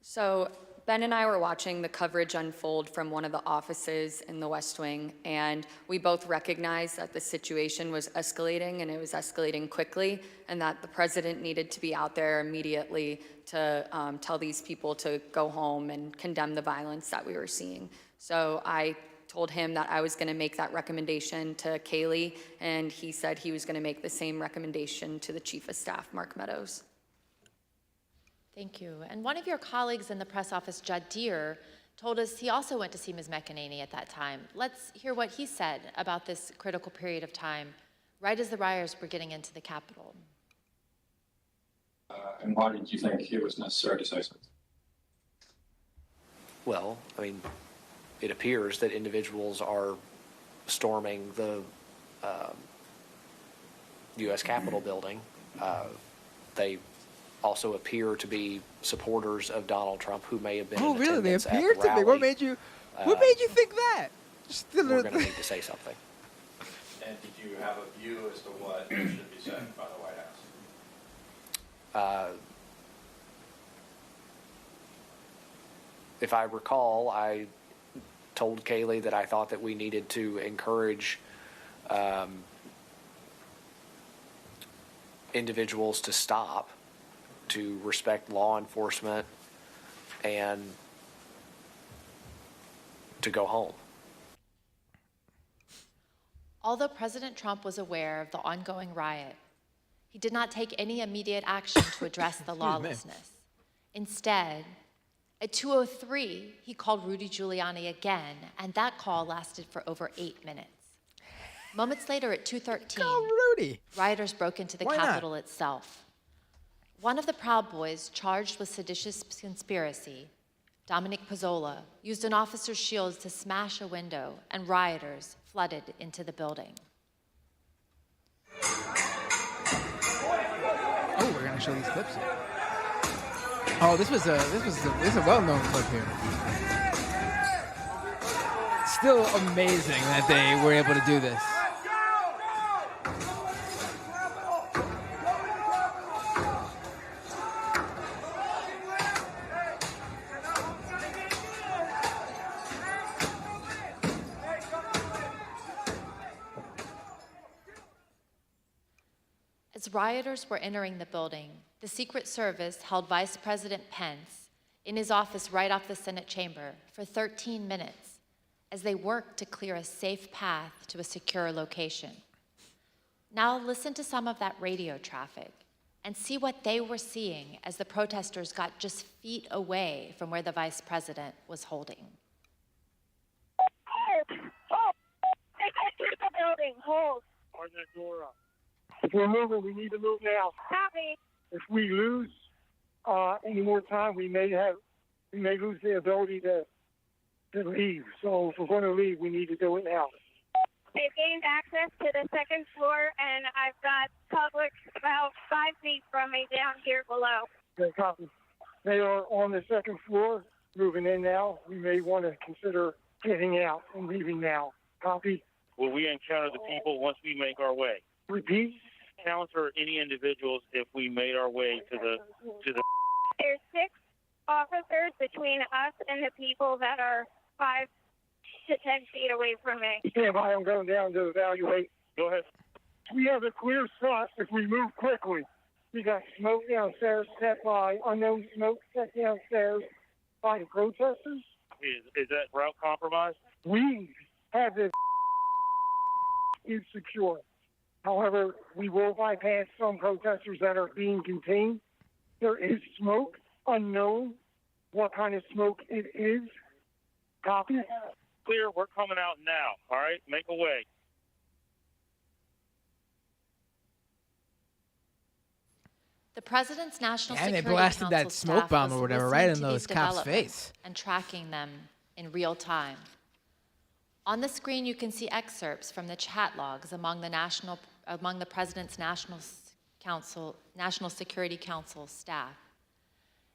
So Ben and I were watching the coverage unfold from one of the offices in the West Wing, and we both recognized that the situation was escalating, and it was escalating quickly, and that the president needed to be out there immediately to tell these people to go home and condemn the violence that we were seeing. So I told him that I was going to make that recommendation to Kayleigh, and he said he was going to make the same recommendation to the Chief of Staff, Mark Meadows. Thank you. And one of your colleagues in the press office, Judd Deere, told us he also went to see Ms. McEnany at that time. Let's hear what he said about this critical period of time, right as the rioters were getting into the Capitol. And why did you think it was necessary to say something? Well, I mean, it appears that individuals are storming the U.S. Capitol building. They also appear to be supporters of Donald Trump who may have been Oh, in really? They attendance at appeared the to be. What rally. made you think that? Just We're going to need to say something. And did you have a view as to what should be said by the White House? If I recall, I told Kayleigh that I thought that we needed to encourage individuals to stop, to respect law enforcement, and to go home. Although President Trump was aware of the ongoing riot, he did not take any immediate action to address the lawlessness. Instead, at 2:03, he called Rudy Giuliani again, and that call lasted for over 8 minutes. Moments later, at 2:13, rioters broke into the Capitol itself. One of the Proud Boys charged with seditious conspiracy, Dominic Pizzola, used an officer's shield to smash a window, and rioters flooded into the building. Oh, we're gonna show these clips here. Oh, this is a well-known clip here. Still amazing that they were able to do this. As rioters were entering the building, the Secret Service held Vice President Pence in his office right off the Senate chamber for 13 minutes as they worked to clear a safe path to a secure location. Now listen to some of that radio traffic and see what they were seeing as the protesters got just feet away from where the Vice President was holding. Hold! Hold! They got through the building! Hold! Open that door up. If we're moving, we need to move now. Copy. If we lose any more time, we may lose the ability to leave. So if we're going to leave, we need to do it now. They've gained access to the second floor, and I've got public about 5 feet from me down here below. Okay, copy. They are on the second floor, moving in now. We may want to consider getting out and leaving now. Copy. Will we encounter the people once we make our way? Repeat. Encounter any individuals if we made our way to the. There's 6 officers between us and the people that are 5 to 10 feet away from me. Stand by. I'm going down to evaluate. Go ahead. We have a clear shot if we move quickly. We got smoke downstairs set by unknown smoke set downstairs by the protesters. Is that route compromised? We have this is secure. However, we will bypass some protesters that are being contained. There is smoke, unknown what kind of smoke it is. Copy. Clear, we're coming out now, all right? Make a way. The President's National And they Security blasted Council that smoke staff bomb was or whatever listening right in to those these cops' developments face. and tracking them in real time. On the screen, you can see excerpts from the chat logs among the President's National Security Council staff.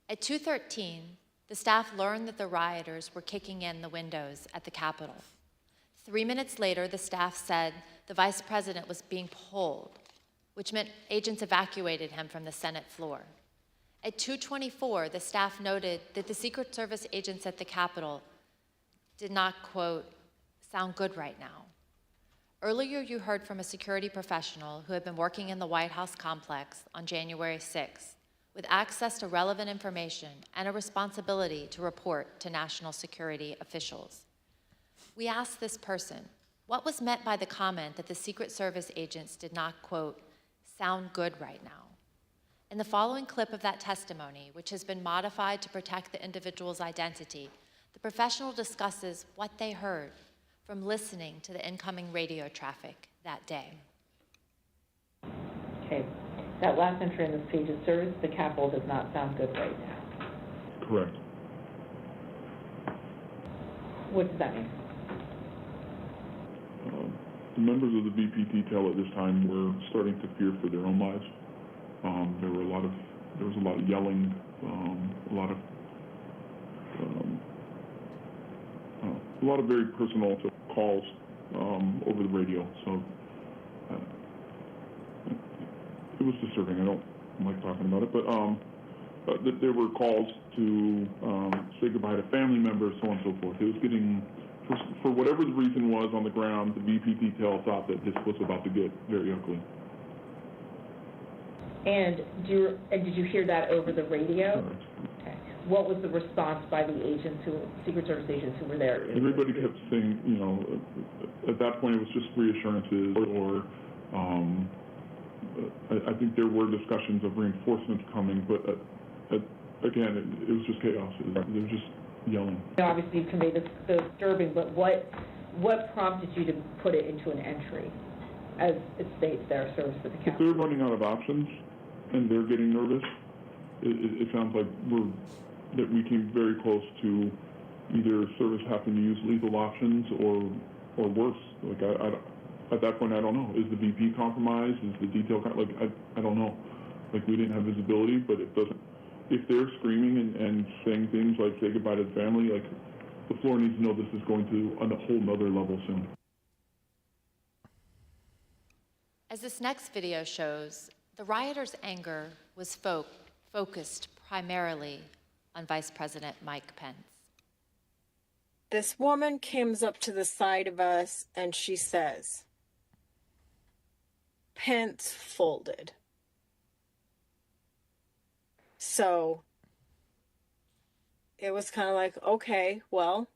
At 2:13, the staff learned that the rioters were kicking in the windows at the Capitol. 3 minutes later, the staff said the Vice President was being pulled, which meant agents evacuated him from the Senate floor. At 2:24, the staff noted that the Secret Service agents at the Capitol did not, quote, sound good right now. Earlier, you heard from a security professional who had been working in the White House complex on January 6th with access to relevant information and a responsibility to report to national security officials. We asked this person, what was meant by the comment that the Secret Service agents did not, quote, sound good right now? In the following clip of that testimony, which has been modified to protect the individual's identity, the professional discusses what they heard from listening to the incoming radio traffic that day. Okay, that last entry in this page is service to the Capitol does not sound good right now. Correct. What does that mean? The members of the VP detail at this time were starting to fear for their own lives. There was a lot of yelling, a lot of very personal calls over the radio. So it was disturbing. I don't like talking about it, but there were calls to say goodbye to family members, so on and so forth. It was getting, for whatever the reason was on the ground, the VP detail thought that this was about to get very ugly. And did you hear that over the radio? Okay. What was the response by the agents, Secret Service agents who were there? Everybody kept saying, you know, at that point it was just reassurances, or I think there were discussions of reinforcements coming, but again, it was just chaos. They were just yelling. Obviously, you conveyed the disturbing, but what prompted you to put it into an entry, as it states there, service for the If Council? they're running out of options and they're getting nervous, it sounds like that we came very close to either service having to use lethal options or worse. Like at that point, I don't know. Is the VP compromised? Is the detail I don't know. Like, we didn't have visibility, but it doesn't. If they're screaming and saying things like "say goodbye to the family," like, the floor needs to know this is going to a whole nother level soon. As this next video shows, the rioters' anger was focused primarily on Vice President Mike Pence. This woman comes up to the side of us and she says, "Pence folded." So it was kind of like, okay, well,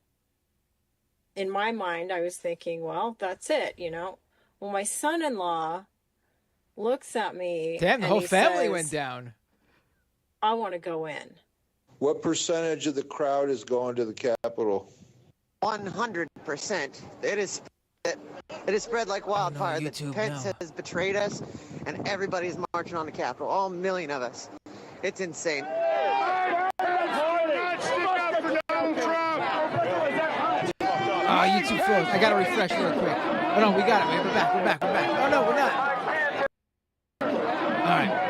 in my mind, I was thinking, well, that's it, you know. Well, my son-in-law looks at me. Damn, the and whole he family says, went down. "I want to go in." What percentage of the crowd is going to the Capitol? 100%. It is spread like wildfire. YouTube, Pence no. has betrayed us, and everybody's marching on the Capitol. All 1 million of us. It's insane. YouTube froze. I gotta refresh real quick. Oh no, we got it, man. We're back. Oh no, we're not. All right.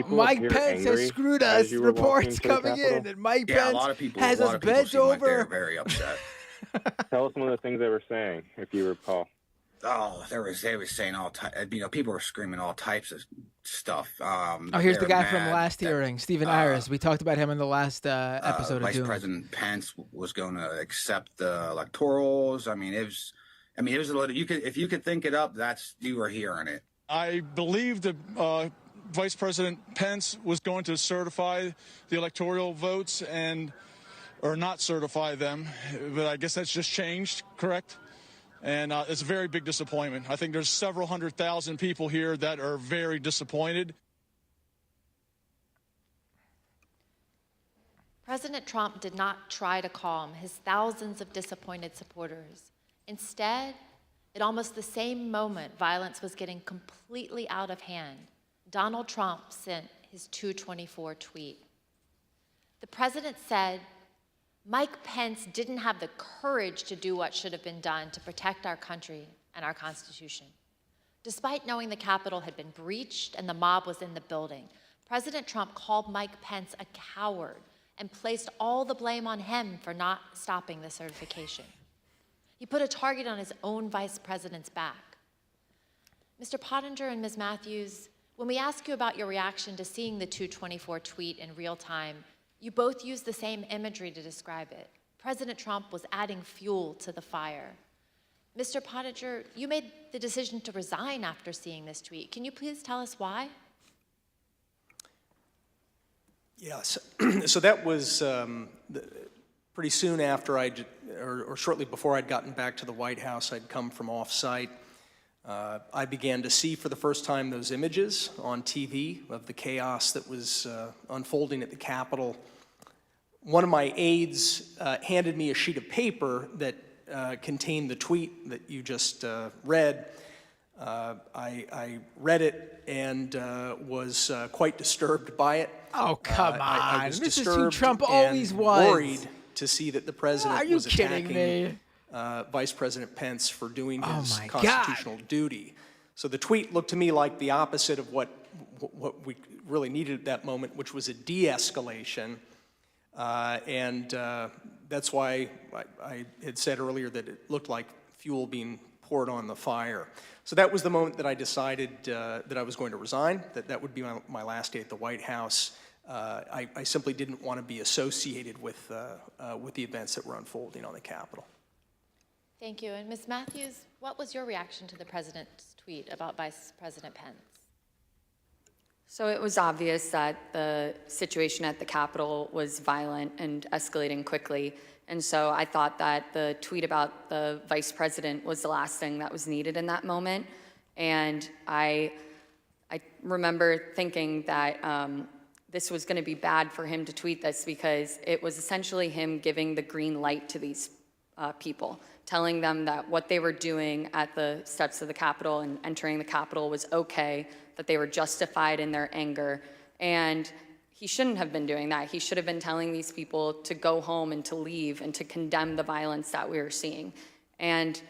Mike Pence has screwed us. Reports coming in, and Mike Pence has us bent over. Very upset. Tell us some of the things they were saying, if you recall. Oh, they were saying all types. You know, people were screaming all types of stuff. Here's the guy from last hearing, Stephen Iris. We talked about him in the last episode of Vice Doom. President Pence was going to accept the electorals. I mean, it was a little. If you could think it up, you were hearing it. I believe that Vice President Pence was going to certify the electoral votes or not certify them, but I guess that's just changed, correct? And it's a very big disappointment. I think there's several 100,000 people here that are very disappointed. President Trump did not try to calm his thousands of disappointed supporters. Instead, at almost the same moment violence was getting completely out of hand, Donald Trump sent his 224 tweet. The president said, Mike Pence didn't have the courage to do what should have been done to protect our country and our Constitution. Despite knowing the Capitol had been breached and the mob was in the building, President Trump called Mike Pence a coward and placed all the blame on him for not stopping the certification. He put a target on his own vice president's back. Mr. Pottinger and Ms. Matthews, when we ask you about your reaction to seeing the 224 tweet in real time, you both used the same imagery to describe it. President Trump was adding fuel to the fire. Mr. Pottinger, you made the decision to resign after seeing this tweet. Can you please tell us why? Yes. So that was pretty soon after or shortly before I'd gotten back to the White House. I'd come from off-site. I began to see for the first time those images on TV of the chaos that was unfolding at the Capitol. One of my aides handed me a sheet of paper that contained the tweet that you just read. I read it and was quite disturbed by it. Oh, come on. I was this disturbed is who Trump always was. Worried to see that the president was attacking Vice President Pence for doing his constitutional duty. So the tweet looked to me like the opposite of what we really needed at that moment, which was a de-escalation. And that's why I had said earlier that it looked like fuel being report on the fire. So that was the moment that I decided that I was going to resign, that would be my last day at the White House. I simply didn't want to be associated with the events that were unfolding on the Capitol. Thank you. And Ms. Matthews, what was your reaction to the president's tweet about Vice President Pence? So it was obvious that the situation at the Capitol was violent and escalating quickly. And so I thought that the tweet about the vice president was the last thing that was needed in that moment. And I remember thinking that this was going to be bad for him to tweet this because it was essentially him giving the green light to these people, telling them that what they were doing at the steps of the Capitol and entering the Capitol was okay, that they were justified in their anger. And he shouldn't have been doing that. He should have been telling these people to go home and to leave and to condemn the violence that we were seeing. And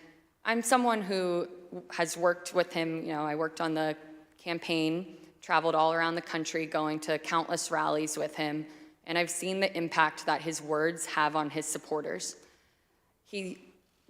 I'm someone who has worked with him. You know, I worked on the campaign, traveled all around the country, going to countless rallies with him, and I've seen the impact that his words have on his supporters.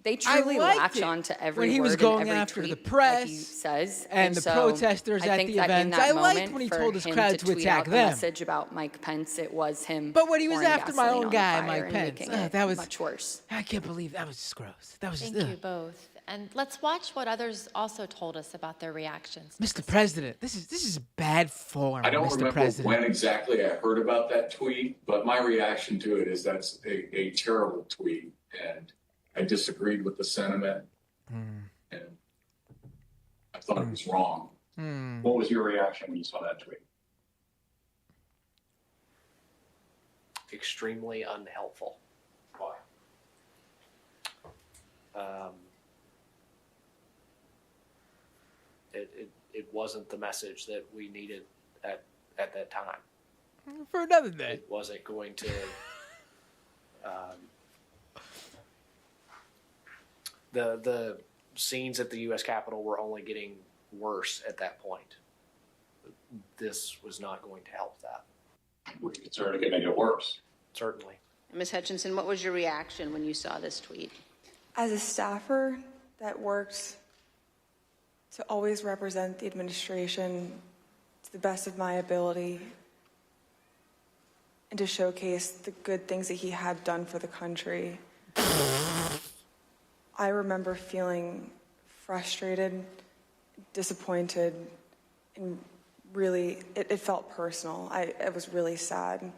They truly latch on to every when he word was going and every after tweet the press that he says. and the so protesters I at think the that in events. that I liked moment, when he for told his him crowd to tweet attack out the them. message about Mike Pence, it was him. But when he was pouring after my gasoline own on the guy, fire Mike and Pence, making it that was much worse. I can't believe that was just gross. That was Thank just, you both. And let's watch what others also told us about their reactions. Mr. President, this is bad form, I don't Mr. remember President. when exactly I heard about that tweet, but my reaction to it is that's a terrible tweet, and I disagreed with the sentiment, and I thought it was wrong. What was your reaction when you saw that tweet? Extremely unhelpful. Why? It wasn't the message that we needed at that time. For another day. It wasn't going to. The scenes at the U.S. Capitol were only getting worse at that point. This was not going to help that. Were you concerned it could make it worse? Certainly. Ms. Hutchinson, what was your reaction when you saw this tweet? As a staffer that worked to always represent the administration to the best of my ability and to showcase the good things that he had done for the country, I remember feeling frustrated, disappointed, and really, it felt personal. It was really sad.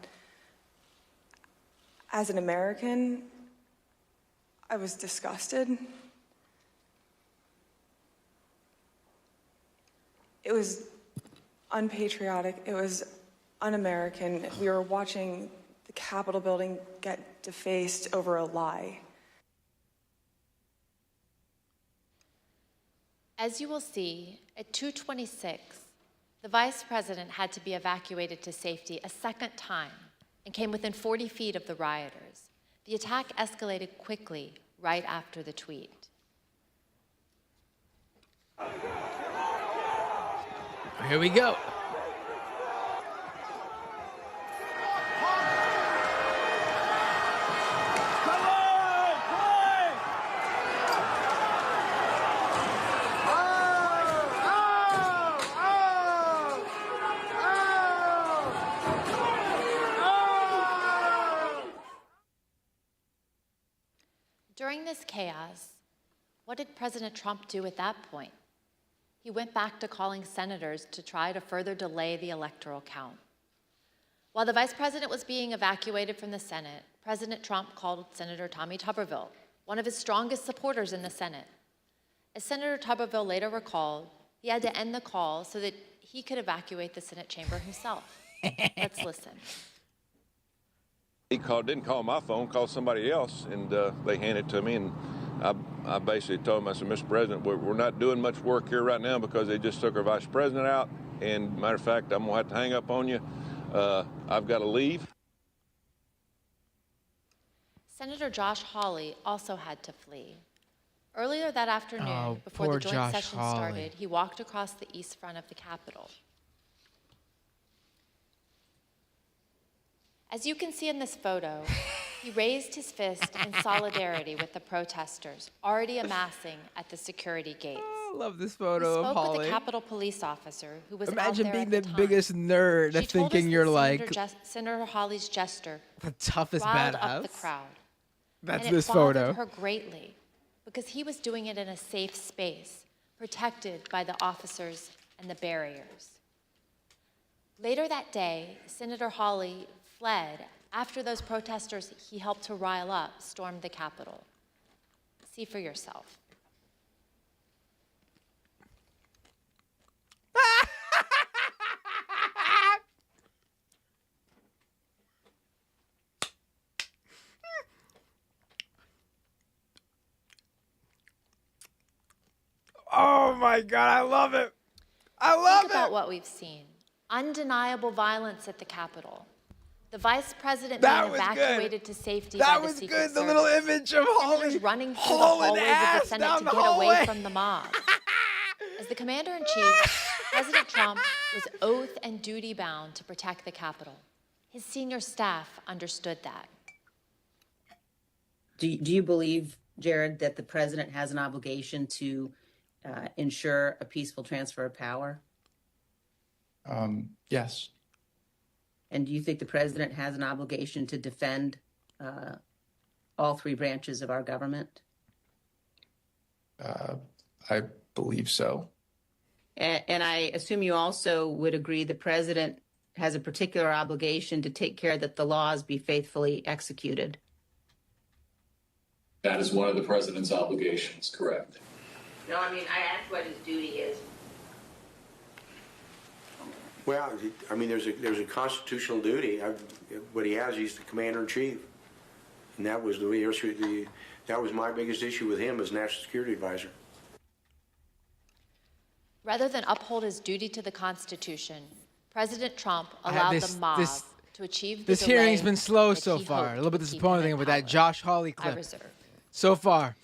As an American, I was disgusted. It was unpatriotic. It was un-American. We were watching the Capitol building get defaced over a lie. As you will see, at 2:26, the vice president had to be evacuated to safety a second time and came within 40 feet of the rioters. The attack escalated quickly right after the tweet. Here we go. During this chaos, what did President Trump do at that point? He went back to calling senators to try to further delay the electoral count. While the vice president was being evacuated from the Senate, President Trump called Senator Tommy Tuberville, one of his strongest supporters in the Senate. As Senator Tuberville later recalled, he had to end the call so that he could evacuate the Senate chamber himself. Let's listen. He didn't call my phone, called somebody else, and they handed it to me. And I basically told him, I said, Mr. President, we're not doing much work here right now because they just took our vice president out. And matter of fact, I'm going to have to hang up on you. I've got to leave. Senator Josh Hawley also had to flee. Earlier that afternoon, before the poor joint Josh session Hawley. started, he walked across the east front of the Capitol. As you can see in this photo, he raised his fist in solidarity with the protesters already amassing at the security gates. I love this He photo of spoke with Hawley. a Capitol Police officer who was Imagine out there being at the time. biggest nerd She told thinking us you're that like Senator Hawley's gesture the toughest riled up badass. the crowd. That's and this it bothered photo. her greatly because he was doing it in a safe space, protected by the officers and the barriers. Later that day, Senator Hawley fled after those protesters he helped to rile up stormed the Capitol. See for yourself. Oh my God, I love it. I love Think it. about what we've seen. Undeniable violence at the Capitol. The vice president That being was evacuated good. to safety That by the was Secret good. The Service. little image of Hawley Senators running through the hauling hallways of ass the Senate down to the get hallway. away from the mob. As the commander-in-chief, President Trump was oath and duty bound to protect the Capitol. His senior staff understood that. Do you believe, Jared, that the president has an obligation to ensure a peaceful transfer of power? Yes. And do you think the president has an obligation to defend all three branches of our government? I believe so. And I assume you also would agree the president has a particular obligation to take care that the laws be faithfully executed. That is one of the president's obligations, correct? No, I mean, I asked what his duty is. Well, I mean, there's a constitutional duty. What he has, he's the commander-in-chief. And that was that was my biggest issue with him as national security advisor. Rather than uphold his duty to the Constitution, President Trump allowed the mob to achieve the This hearing's delay been slow that so he far. hoped A little bit would keep disappointing him in with that power. Josh Hawley I clip. reserve. So far.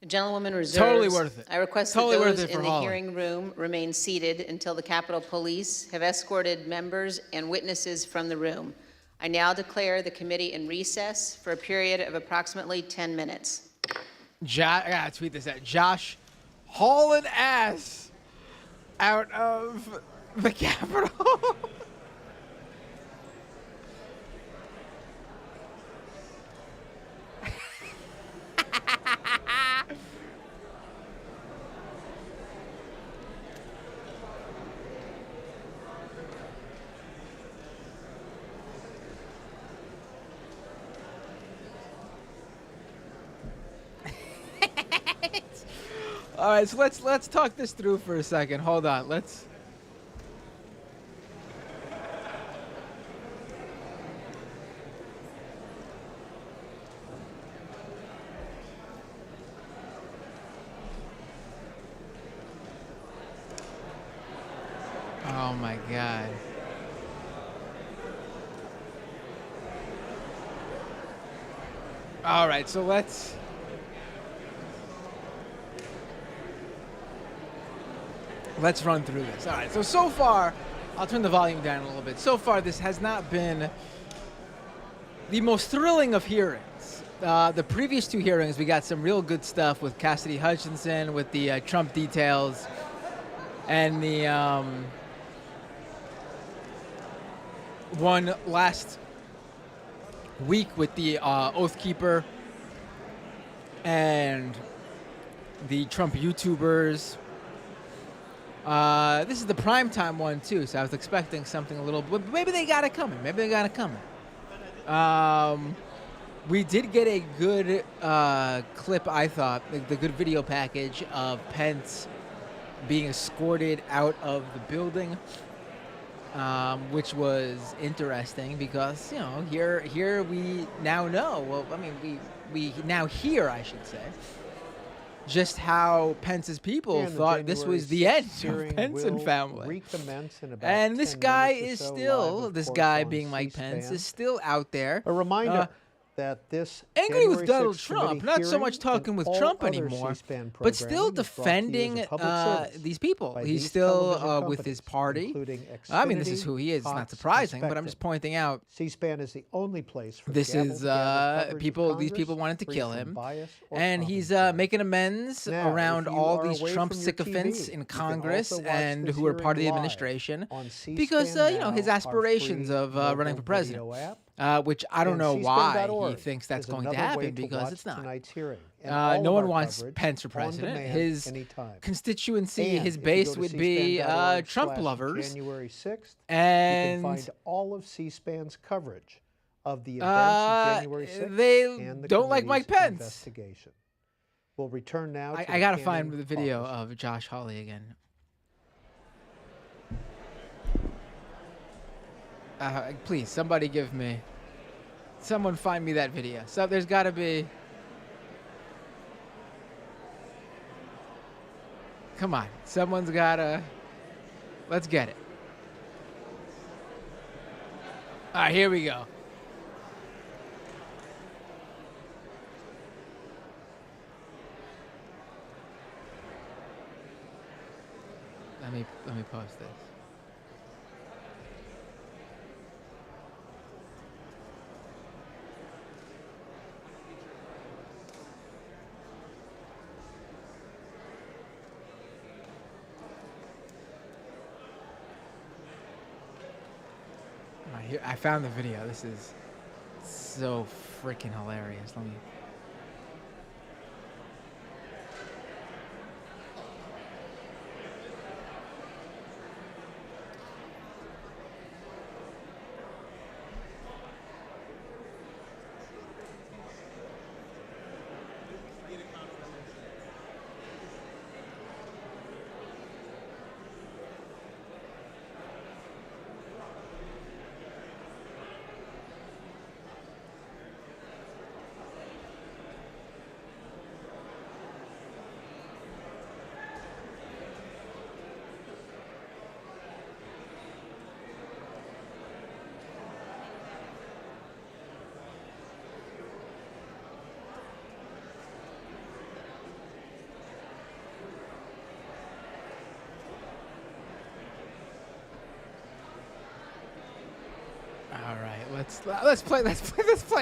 The gentlewoman reserves. Totally worth it. I request Totally that worth those it for in the Hawley. hearing room remain seated until the Capitol Police have escorted members and witnesses from the room. I now declare the committee in recess for a period of approximately 10 minutes. I gotta tweet this out. Josh hauling ass out of the Capitol. All right, so let's talk this through for a second. Hold on. Let's. Oh my God. All right, so let's run through this. All right, so far, I'll turn the volume down a little bit. So far, this has not been the most thrilling of hearings. The previous two hearings, we got some real good stuff with Cassidy Hutchinson, with the Trump details, and the one last week with the Oath Keeper and the Trump YouTubers. This is the Primetime one, too, so I was expecting something a little... But maybe they got it coming. We did get a good clip, I thought, the good video package of Pence being escorted out of the building, which was interesting because, you know, here we now know, well, I mean, we now hear, I should say, just how Pence's people thought this was the end of Pence and family. And this guy is still, this guy being Mike Pence, is still out there. A reminder, that this angry with January Donald 6th Trump, committee not so hearing much talking and with all Trump other anymore, C-SPAN but still programming is brought to you as a defending public service these people. by He's these still television with his companies, party. including I mean, this is Xfinity, who he is. It's not Cox, surprising, and but I'm just Spectrum. pointing out. C-SPAN is the only place for This is gavel-to-gavel coverage of people. These Congress, people wanted to free kill from him, bias or and he's making amends Now, around if you all are these away Trump from your sycophants TV, in you can Congress also watch and this who are part of the hearing live administration on C-SPAN because his Now, our aspirations free of running mobile for president, video app. which I don't And know why he cspan.org thinks that's is going to another way happen because watch it's not. tonight's hearing. And all No of one our wants coverage Pence for on president. demand His anytime. constituency, And his if you base go to would be Trump lovers. January 6th, and you can find all of C-SPAN's coverage of the events of January 6th they and the don't like Mike committee's Pence. investigation. We'll return now to I gotta the find Cannon the video caucus. of Josh Hawley again. Please, somebody someone find me that video. So there's got to be. Come on, someone's gotta. Let's get it. All right, here we go. Let me post this. All right, here I found the video. This is so freaking hilarious. Let me. All right, let's play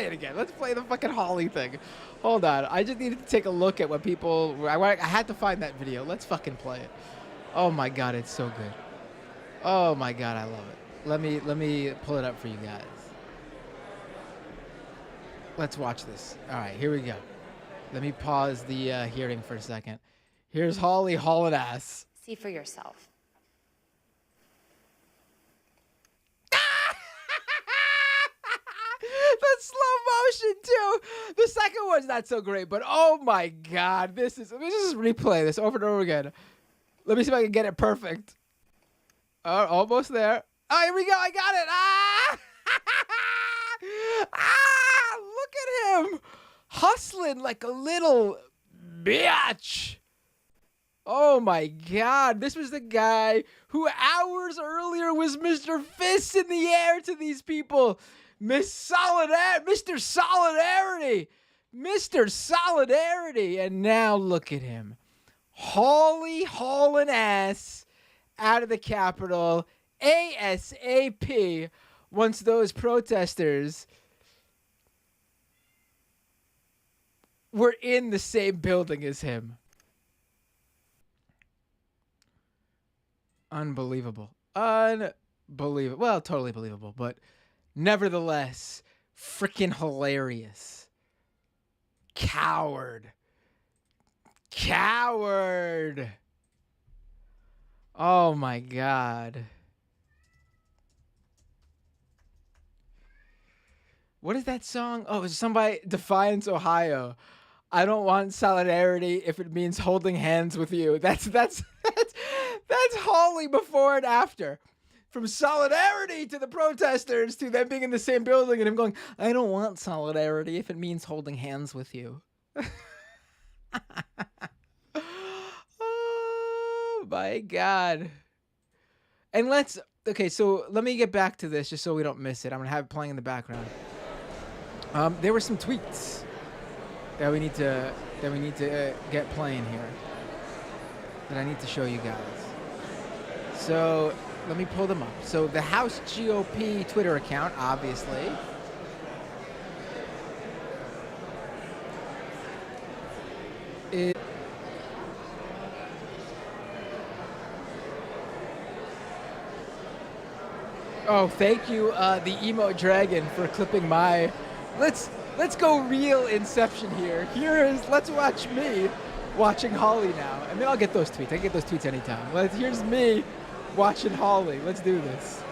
it again. Let's play the fucking Hawley thing. Hold on, I just needed to take a look at what people. I had to find that video. Let's fucking play it. Oh my god, it's so good. Oh my god, I love it. Let me pull it up for you guys. Let's watch this. All right, here we go. Let me pause the hearing for a second. Here's Hawley hauling ass. See for yourself. The slow motion too. The second one's not so great, but oh my god, let me just replay this over and over again. Let me see if I can get it perfect. Almost there. Oh, here we go. I got it. Look at him hustling like a little bitch. Oh my god, this was the guy who hours earlier was Mr. Fists in the air to these people. Mr. Solidarity. And now look at him. Hawley hauling ass out of the Capitol ASAP once those protesters were in the same building as him. Unbelievable. Well, totally believable, but nevertheless, freaking hilarious. Coward. Oh my god. What is that song? Oh, it's sung by Defiance, Ohio. I don't want solidarity if it means holding hands with you. That's Hawley before and after. From solidarity to the protesters to them being in the same building and him going, I don't want solidarity if it means holding hands with you. Oh my god. And so let me get back to this just so we don't miss it. I'm going to have it playing in the background. There were some tweets that we need to get playing here that I need to show you guys. So let me pull them up. So the House GOP Twitter account, obviously. Oh, thank you, the emo dragon, for clipping my. Let's go real Inception here. Let's watch me watching Hawley now, and then I'll get those tweets. I can get those tweets anytime. Here's me watching Hawley. Let's do this.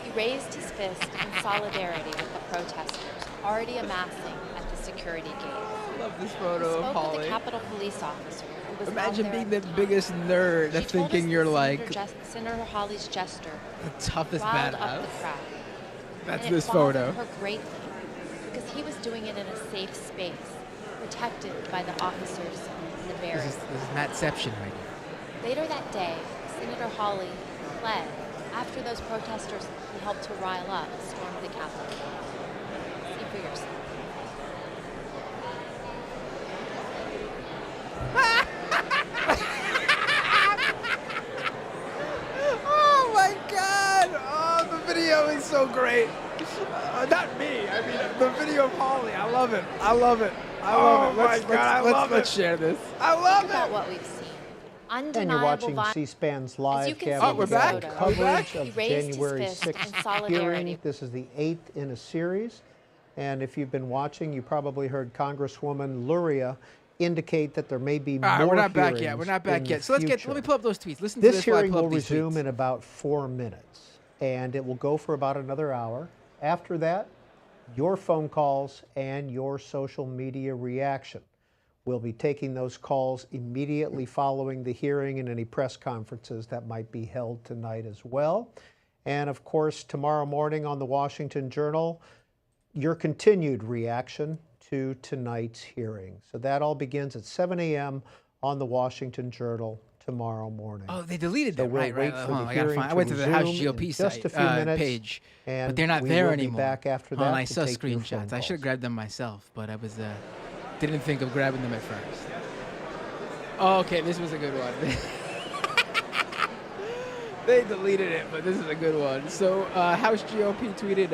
He raised his fist in solidarity with the protesters already amassing at the security gate. I love this photo of He spoke Hawley. with the Capitol Police officer who was Imagine out there being at the time. biggest nerd She told thinking us you're that like Senator Hawley's gesture the toughest riled badass. up the crowd. That's And this it bothered photo. her greatly because he was doing it in a safe space, protected by the officers in the barrier. This is Mattception right here. Later that day, Senator Hawley fled after those protesters he helped to rile up stormed the Capitol. See for yourself. Oh my God! Oh, the video is so great. Not me. I mean, the video of Hawley. I love it. I love it. I love it. Let's share this. I love Think about what we've seen. And you're Undeniable watching violence. C-SPAN's As live you can cam see of in the this photo, coverage he of raised his January fist in 6th solidarity. hearing. This is the 8th in a series. And if you've been watching, you probably heard Congresswoman Luria indicate that there may be more we're not back hearings yet. We're not in back the yet. So let future. me pull up those tweets. Listen to This this while I hearing pull will up these resume tweets. in about 4 minutes, and it will go for about another hour. After that, your phone calls and your social media reaction. We'll be taking those calls immediately following the hearing and any press conferences that might be held tonight as well. And of course, tomorrow morning on the Washington Journal, your continued reaction to tonight's hearing. So that all begins at 7 a.m. on the Washington Journal tomorrow morning. Oh, they deleted So that, we'll right? wait Right. for Hold on, the I gotta hearing find. I to went to the House resume GOP in site just a few minutes, page, and but they're not we there will anymore. be back after Hold on, that I to saw take your phone screenshots. I should have calls. grabbed them myself, but I was didn't think of grabbing them at first. Oh, okay, this was a good one. They deleted it, but this is a good one. So House GOP tweeted.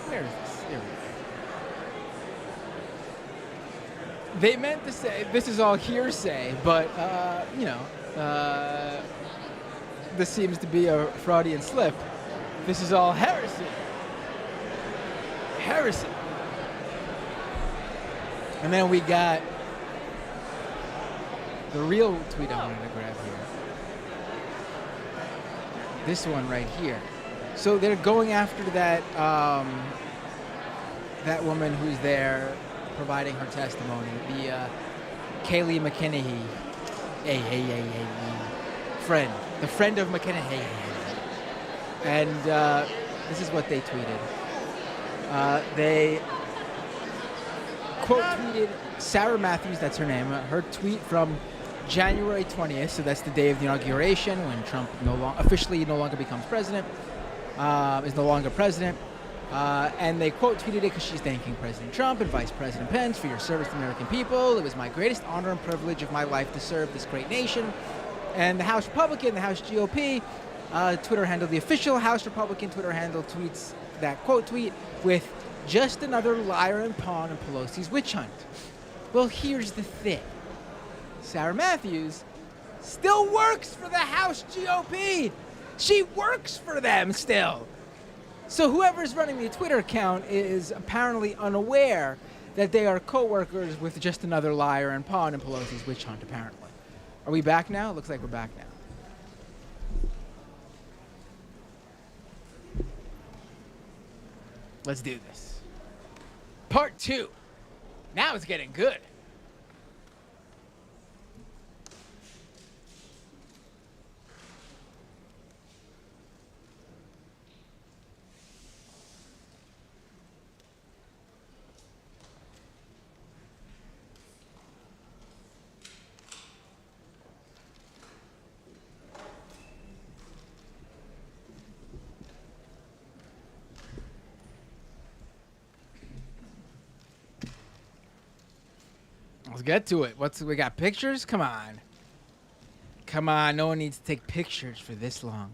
Where is this? Here we go. They meant to say this is all hearsay, but this seems to be a Freudian slip. This is all heresy. Heresy. And then we got the real tweet I wanted to grab here. This one right here. So they're going after that that woman who's there providing her testimony, the Kayleigh McEnany, friend, the friend of McEnany. And this is what they tweeted. They quote tweeted Sarah Matthews, that's her name, her tweet from January 20th, so that's the day of the inauguration when Trump officially no longer becomes president, is no longer president. And they quote tweeted it because she's thanking President Trump and Vice President Pence for your service to the American people. It was my greatest honor and privilege of my life to serve this great nation. And the House Republican, the House GOP, Twitter handle, the official House Republican Twitter handle tweets that quote tweet with just another liar and pawn in Pelosi's witch hunt. Well, here's the thing. Sarah Matthews still works for the House GOP. She works for them still. So whoever's running the Twitter account is apparently unaware that they are co-workers with just another liar and pawn in Pelosi's witch hunt, apparently. Are we back now? It looks like we're back now. Let's do this. Part 2. Now it's getting good. Let's get to it. We got pictures? Come on. Come on. No one needs to take pictures for this long.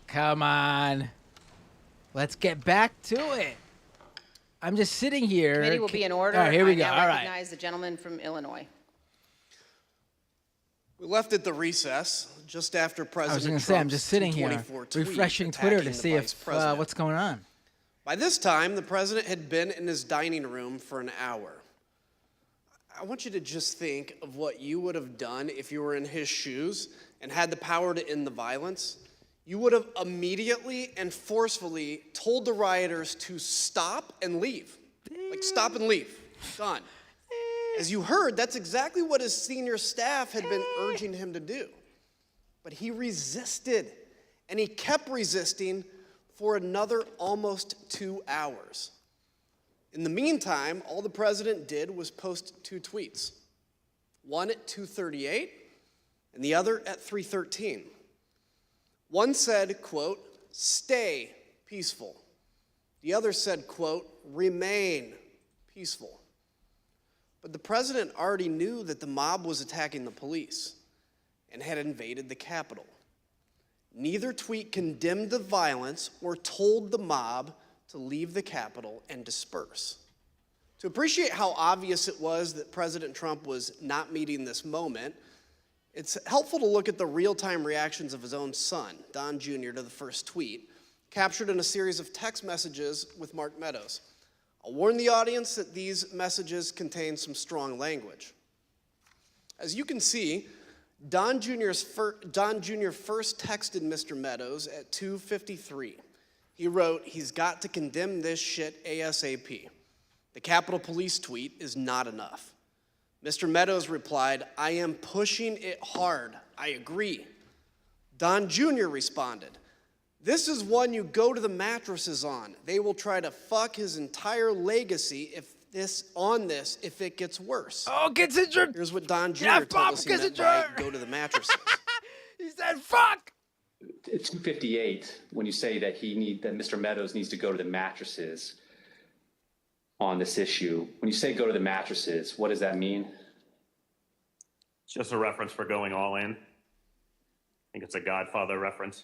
Come on. Let's get back to it. I'm just sitting here. Committee will be in order. All right, here we go. I All now right. recognize the gentleman from Illinois. We left at the recess just after President I was going to say, I'm just sitting here 224 tweet refreshing Twitter to attacking see the if vice president. what's going on. By this time, the president had been in his dining room for an hour. I want you to just think of what you would have done if you were in his shoes and had the power to end the violence. You would have immediately and forcefully told the rioters to stop and leave. Like, stop and leave. Done. As you heard, that's exactly what his senior staff had been urging him to do. But he resisted, and he kept resisting for another almost 2 hours. In the meantime, all the president did was post 2 tweets. One at 2:38 and the other at 3:13. One said, quote, "Stay peaceful." The other said, quote, "Remain peaceful." But the president already knew that the mob was attacking the police and had invaded the Capitol. Neither tweet condemned the violence or told the mob to leave the Capitol and disperse. To appreciate how obvious it was that President Trump was not meeting this moment, it's helpful to look at the real-time reactions of his own son, Don Jr., to the first tweet, captured in a series of text messages with Mark Meadows. I'll warn the audience that these messages contain some strong language. As you can see, Don Jr. first texted Mr. Meadows at 2:53. He wrote, "He's got to condemn this shit ASAP. The Capitol Police tweet is not enough." Mr. Meadows replied, "I am pushing it hard. I agree." Don Jr. responded, "This is one you go to the mattresses on. They will try to fuck his entire legacy if it gets worse." Oh, Kissinger! Here's what Don Jr. Yeah, told Bob us he meant Kissinger! by go to the mattresses. He said, "Fuck!" At 2:58, when you say that that Mr. Meadows needs to go to the mattresses on this issue, when you say go to the mattresses, what does that mean? It's just a reference for going all in. I think it's a Godfather reference.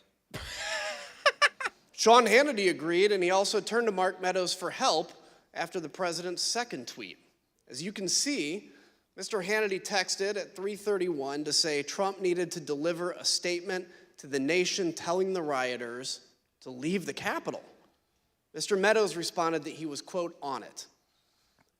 Sean Hannity agreed, and he also turned to Mark Meadows for help after the president's second tweet. As you can see, Mr. Hannity texted at 3:31 to say Trump needed to deliver a statement to the nation telling the rioters to leave the Capitol. Mr. Meadows responded that he was, quote, on it.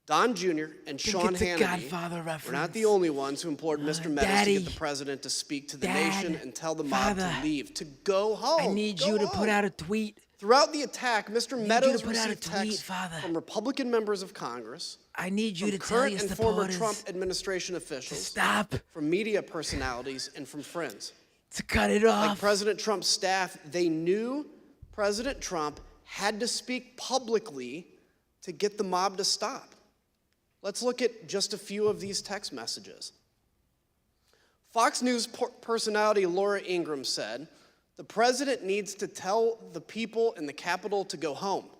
Don Jr. and Sean Hannity were not the only ones who implored Mr. Meadows to get the president to speak to the nation and tell the mob to leave, to go home. I need you to put out a tweet. Throughout the attack, Mr. Meadows received texts from Republican members of Congress, I need you from to tell current your and former supporters Trump administration officials, stop, from media personalities, and from friends. to cut it off. Like President Trump's staff, they knew President Trump had to speak publicly to get the mob to stop. Let's look at just a few of these text messages. Fox News personality Laura Ingraham said, "The president needs to tell the people in the Capitol to go home."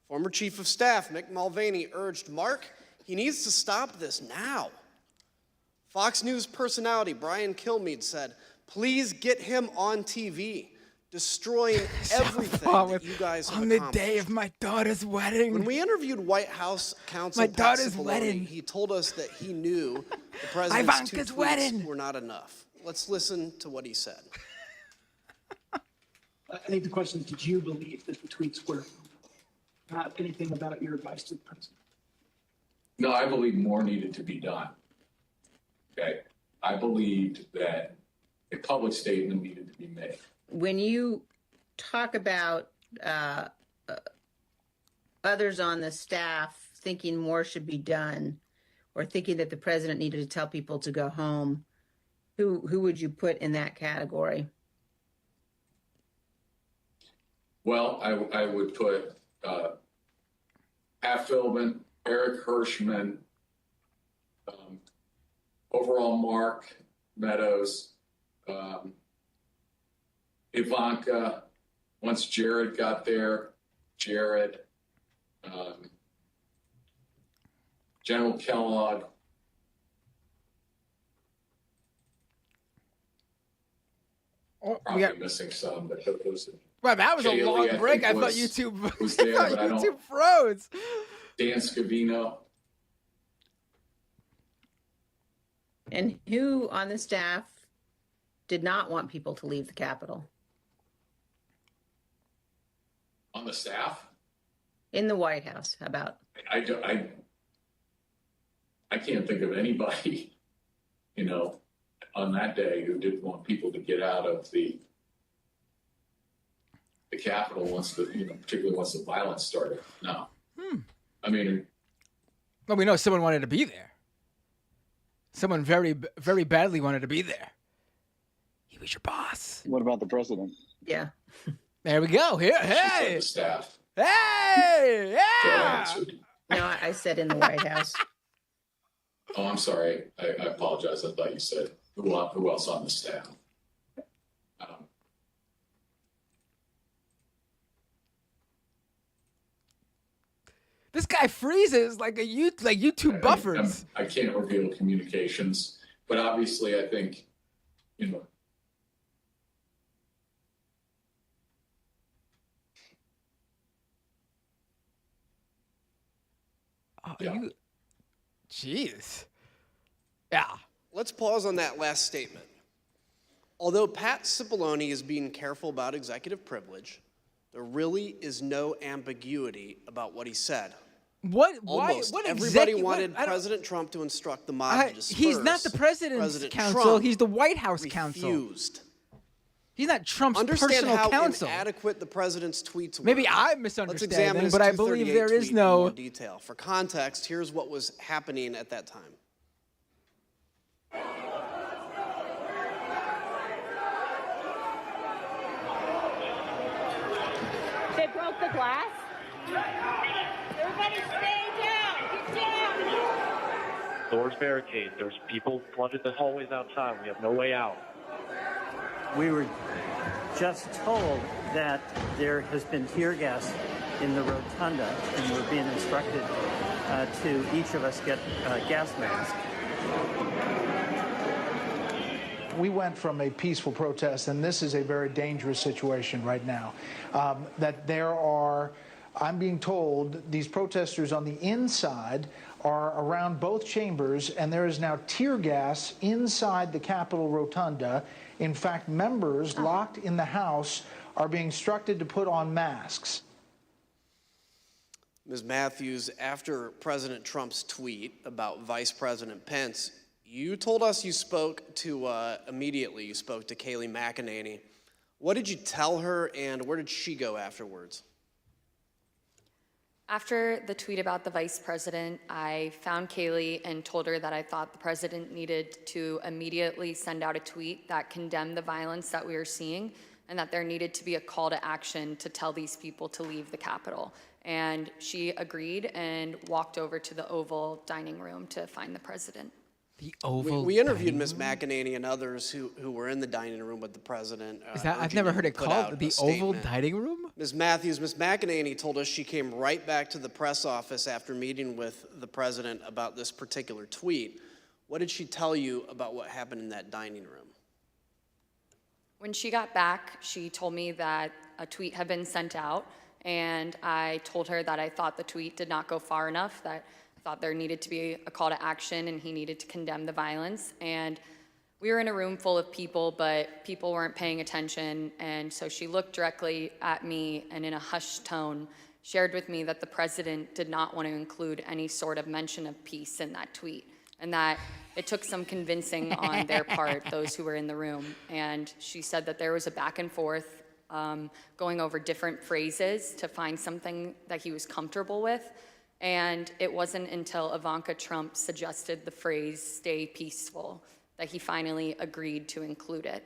Former Chief of Staff Mick Mulvaney urged Mark, he needs to stop this now. Fox News personality Brian Kilmeade said, "Please get him on TV. destroying everything that you guys have on the accomplished. day of my daughter's wedding. When we interviewed White House counsel My Pat daughter's Cipollone, wedding. he told us that he knew the president's Ivanka's 2 tweets wedding. were not enough. Let's listen to what he said. I think the question is, did you believe that the tweets were not anything about your advice to the president? No, I believe more needed to be done. Okay. I believed that a public statement needed to be made. When you talk about others on the staff thinking more should be done, or thinking that the president needed to tell people to go home, who would you put in that category? Well, I would put Pat Philbin, Eric Hirschman, overall Mark Meadows, Ivanka, once Jared got there, Jared, General Kellogg. Probably missing some, but those. Wow, that was a Kaylee, long I break. think, I thought was YouTube, there, I but I thought don't- YouTube froze. Dan Scavino. And who on the staff did not want people to leave the Capitol? On the staff? In the White House, how about? I can't think of anybody, on that day who didn't want people to get out of the Capitol particularly once the violence started. No. I mean, Well, we know someone wanted to be there. Someone very, very badly wanted to be there. He was your boss. What about the president? Yeah. There we go. Here, hey. the staff. Hey, yeah. No, I said in the White House. Oh, I'm sorry. I apologize. I thought you said who else on the staff. This guy freezes like YouTube buffers. I can't reveal communications, but obviously I think, Yeah. Jeez. Yeah. Let's pause on that last statement. Although Pat Cipollone is being careful about executive privilege, there really is no ambiguity about what he said. What? Almost Why? What everybody execu- wanted what- I don't- President Trump to instruct the mob to disperse. He's not the president's President counsel. Trump He's the White House counsel. refused. He's not Trump's Understand personal how counsel. inadequate the president's tweets were. Maybe I'm Let's misunderstanding, examine his but I believe 238 there is tweet in no. more detail. For context, here's what was happening at that time. They broke the glass. Everybody stay down. Get down. Doors barricaded. There's people flooded the hallways outside. We have no way out. We were just told that there has been tear gas in the rotunda, and we're being instructed to each of us get gas masks. We went from a peaceful protest, and this is a very dangerous situation right now. That there are, I'm being told, these protesters on the inside are around both chambers, and there is now tear gas inside the Capitol rotunda. In fact, members locked in the House are being instructed to put on masks. Ms. Matthews, after President Trump's tweet about Vice President Pence, you told us you spoke to, immediately, you spoke to Kaylee McEnany. What did you tell her, and where did she go afterwards? After the tweet about the vice president, I found Kaylee and told her that I thought the president needed to immediately send out a tweet that condemned the violence that we were seeing, and that there needed to be a call to action to tell these people to leave the Capitol. And she agreed and walked over to the Oval dining room to find the president. The Oval. We interviewed Ms. McEnany and others who were in the dining room with the president. Is that, I've urging never him heard to it put called out the a Oval statement. dining room. Ms. Matthews, Ms. McEnany told us she came right back to the press office after meeting with the president about this particular tweet. What did she tell you about what happened in that dining room? When she got back, she told me that a tweet had been sent out, and I told her that I thought the tweet did not go far enough, that I thought there needed to be a call to action and he needed to condemn the violence. And we were in a room full of people, but people weren't paying attention, and so she looked directly at me and in a hushed tone shared with me that the president did not want to include any sort of mention of peace in that tweet, and that it took some convincing on their part, those who were in the room. And she said that there was a back and forth going over different phrases to find something that he was comfortable with. And it wasn't until Ivanka Trump suggested the phrase, "stay peaceful," that he finally agreed to include it.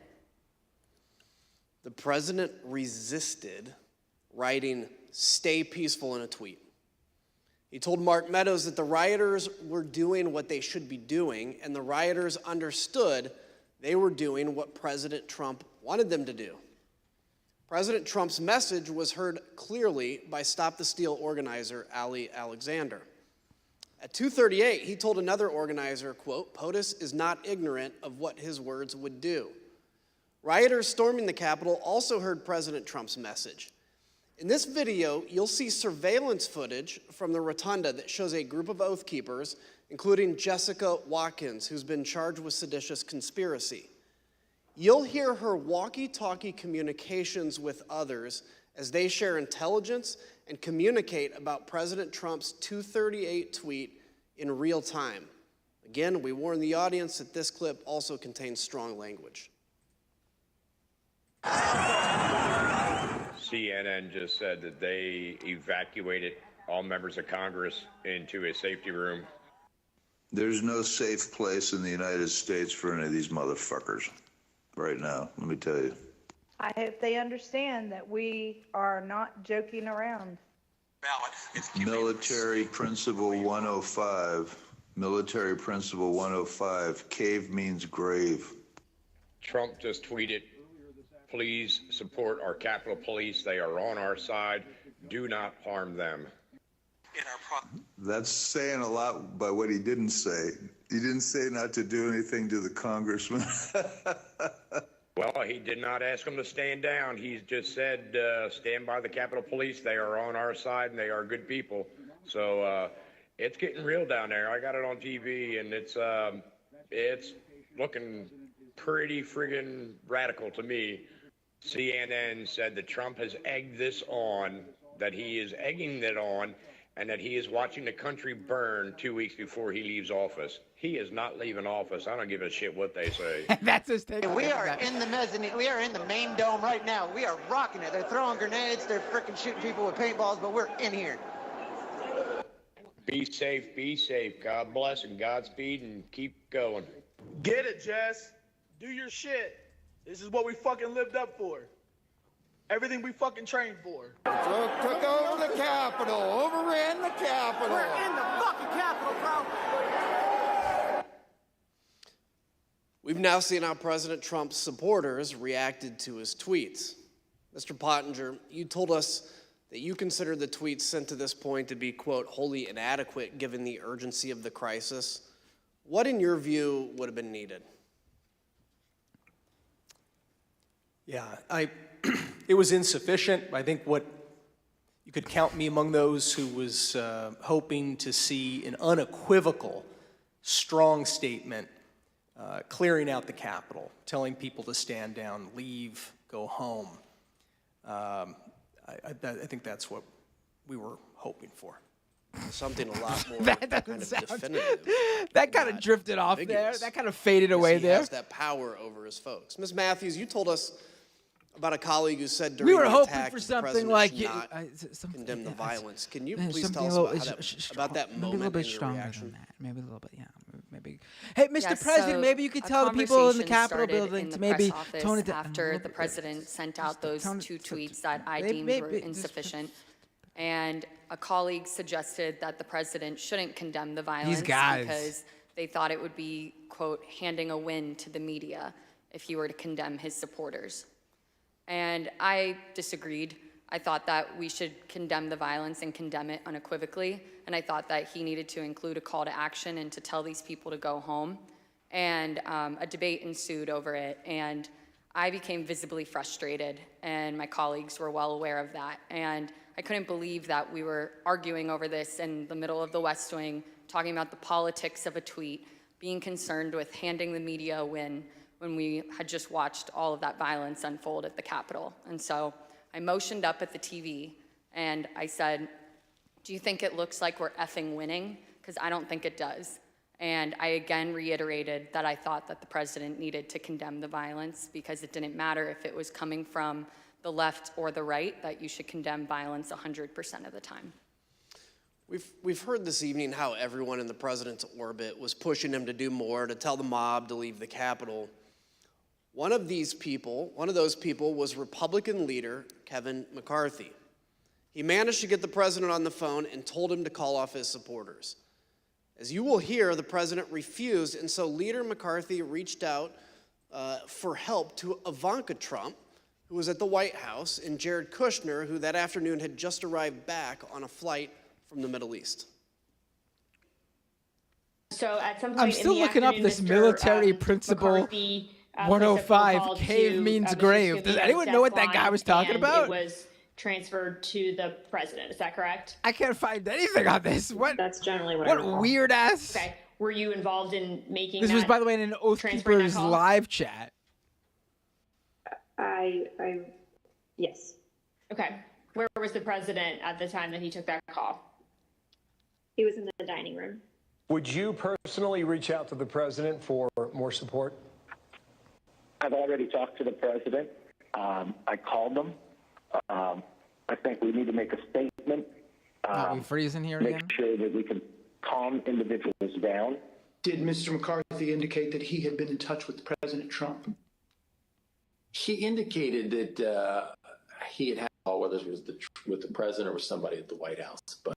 The president resisted writing "stay peaceful" in a tweet. He told Mark Meadows that the rioters were doing what they should be doing, and the rioters understood they were doing what President Trump wanted them to do. President Trump's message was heard clearly by Stop the Steal organizer Ali Alexander. At 2:38, he told another organizer, quote, "POTUS is not ignorant of what his words would do." Rioters storming the Capitol also heard President Trump's message. In this video, you'll see surveillance footage from the rotunda that shows a group of Oath Keepers, including Jessica Watkins, who's been charged with seditious conspiracy. You'll hear her walkie-talkie communications with others as they share intelligence and communicate about President Trump's 2:38 tweet in real time. Again, we warn the audience that this clip also contains strong language. CNN just said that they evacuated all members of Congress into a safety room. There's no safe place in the United States for any of these motherfuckers right now, let me tell you. I hope they understand that we are not joking around. Military Principle 105. Military Principle 105. Cave means grave. Trump just tweeted, "Please support our Capitol Police. They are on our side. Do not harm them." That's saying a lot by what he didn't say. He didn't say not to do anything to the congressman. Well, he did not ask them to stand down. He just said, stand by the Capitol Police. They are on our side, and they are good people. So it's getting real down there. I got it on TV, and it's looking pretty friggin' radical to me. CNN said that Trump has egged this on, that he is egging it on, and that he is watching the country burn 2 weeks before he leaves office. He is not leaving office. I don't give a shit what they say. That's his take. We are in the mezzanine. We are in the main dome right now. We are rocking it. They're throwing grenades. They're freaking shooting people with paintballs, but we're in here. Be safe, be safe. God bless and Godspeed, and keep going. Get it, Jess. Do your shit. This is what we fucking lived up for. Everything we fucking trained for. Took over the Capitol, overran the Capitol. We're in the fucking Capitol, bro. We've now seen how President Trump's supporters reacted to his tweets. Mr. Pottinger, you told us that you consider the tweets sent to this point to be, quote, wholly inadequate given the urgency of the crisis. What, in your view, would have been needed? Yeah, it was insufficient. I think what you could count me among those who was hoping to see an unequivocal, strong statement clearing out the Capitol, telling people to stand down, leave, go home. I think that's what we were hoping for. Something a lot more that kind of definitive. That kind of drifted off there. That kind of faded away there. He has that power over his folks. Ms. Matthews, you told us about a colleague who said during we were the hoping attack for the something president like should not condemn the violence. Can you please tell something us about that maybe moment a little bit in your stronger reaction? than that. Maybe a little bit, yeah. Maybe. Hey, Mr. Yes, President, so maybe you could a tell the people in the conversation Capitol started building in to the maybe press office tone it down. after the president sent out those two tweets that I maybe- deemed were maybe- insufficient. And a colleague suggested that the president shouldn't condemn the violence guys. because they thought it would be, quote, handing a win to the media if he were to condemn his supporters. And I disagreed. I thought that we should condemn the violence and condemn it unequivocally. And I thought that he needed to include a call to action and to tell these people to go home. And a debate ensued over it. And I became visibly frustrated, and my colleagues were well aware of that. And I couldn't believe that we were arguing over this in the middle of the West Wing, talking about the politics of a tweet, being concerned with handing the media a win when we had just watched all of that violence unfold at the Capitol. And so I motioned up at the TV and I said, do you think it looks like we're effing winning? Because I don't think it does. And I again reiterated that I thought that the president needed to condemn the violence because it didn't matter if it was coming from the left or the right, that you should condemn violence 100% of the time. We've heard this evening how everyone in the president's orbit was pushing him to do more, to tell the mob to leave the Capitol. One of those people was Republican leader Kevin McCarthy. He managed to get the president on the phone and told him to call off his supporters. As you will hear, the president refused, and so Leader McCarthy reached out for help to Ivanka Trump, who was at the White House, and Jared Kushner, who that afternoon had just arrived back on a flight from the Middle East. So at some point I'm still looking up this military principle McCarthy, 105, cave means grave. Does anyone know what that guy was talking about? It was transferred to the president. Is that correct? I can't find anything on this. What? That's generally what I recall. What weird ass. Okay. Were you involved in making This was, by the way, in an Oath Keepers live chat. Yes. Okay. Where was the president at the time that he took that call? He was in the dining room. Would you personally reach out to the president for more support? I've already talked to the president. I called him. I think we need to make a statement. Are we freezing here make again? sure that we can calm individuals down. Did Mr. McCarthy indicate that he had been in touch with President Trump? He indicated that he had had a call, whether it was with the president or with somebody at the White House. But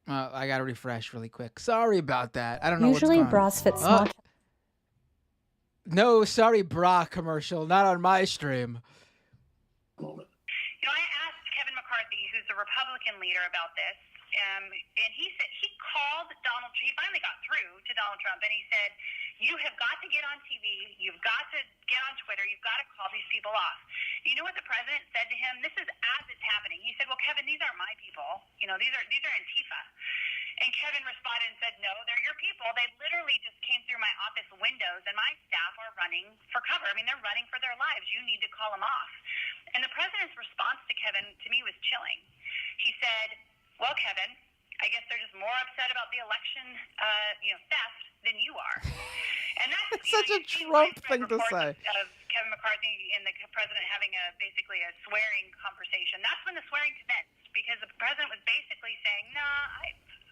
I got to refresh really quick. Sorry about that. I don't know Usually what's going on. bras fit small. No, sorry, bra commercial. Not on my stream. You know, I asked Kevin McCarthy, who's the Republican leader, about this, and he said he called Donald Trump. He finally got through to Donald Trump, and he said, you have got to get on TV. You've got to get on Twitter. You've got to call these people off. You know what the president said to him? This is as it's happening. He said, well, Kevin, these aren't my people. You know, these are Antifa. And Kevin responded and said, no, they're your people. They literally just came through my office windows, and my staff are running for cover. I mean, they're running for their lives. You need to call them off. And the president's response to Kevin, to me, was chilling. He said, well, Kevin, I guess they're just more upset about the election, theft than you are. And that's such a Trump thing to say. Of Kevin McCarthy and the president having basically a swearing conversation. That's when the swearing commenced, because the president was basically saying,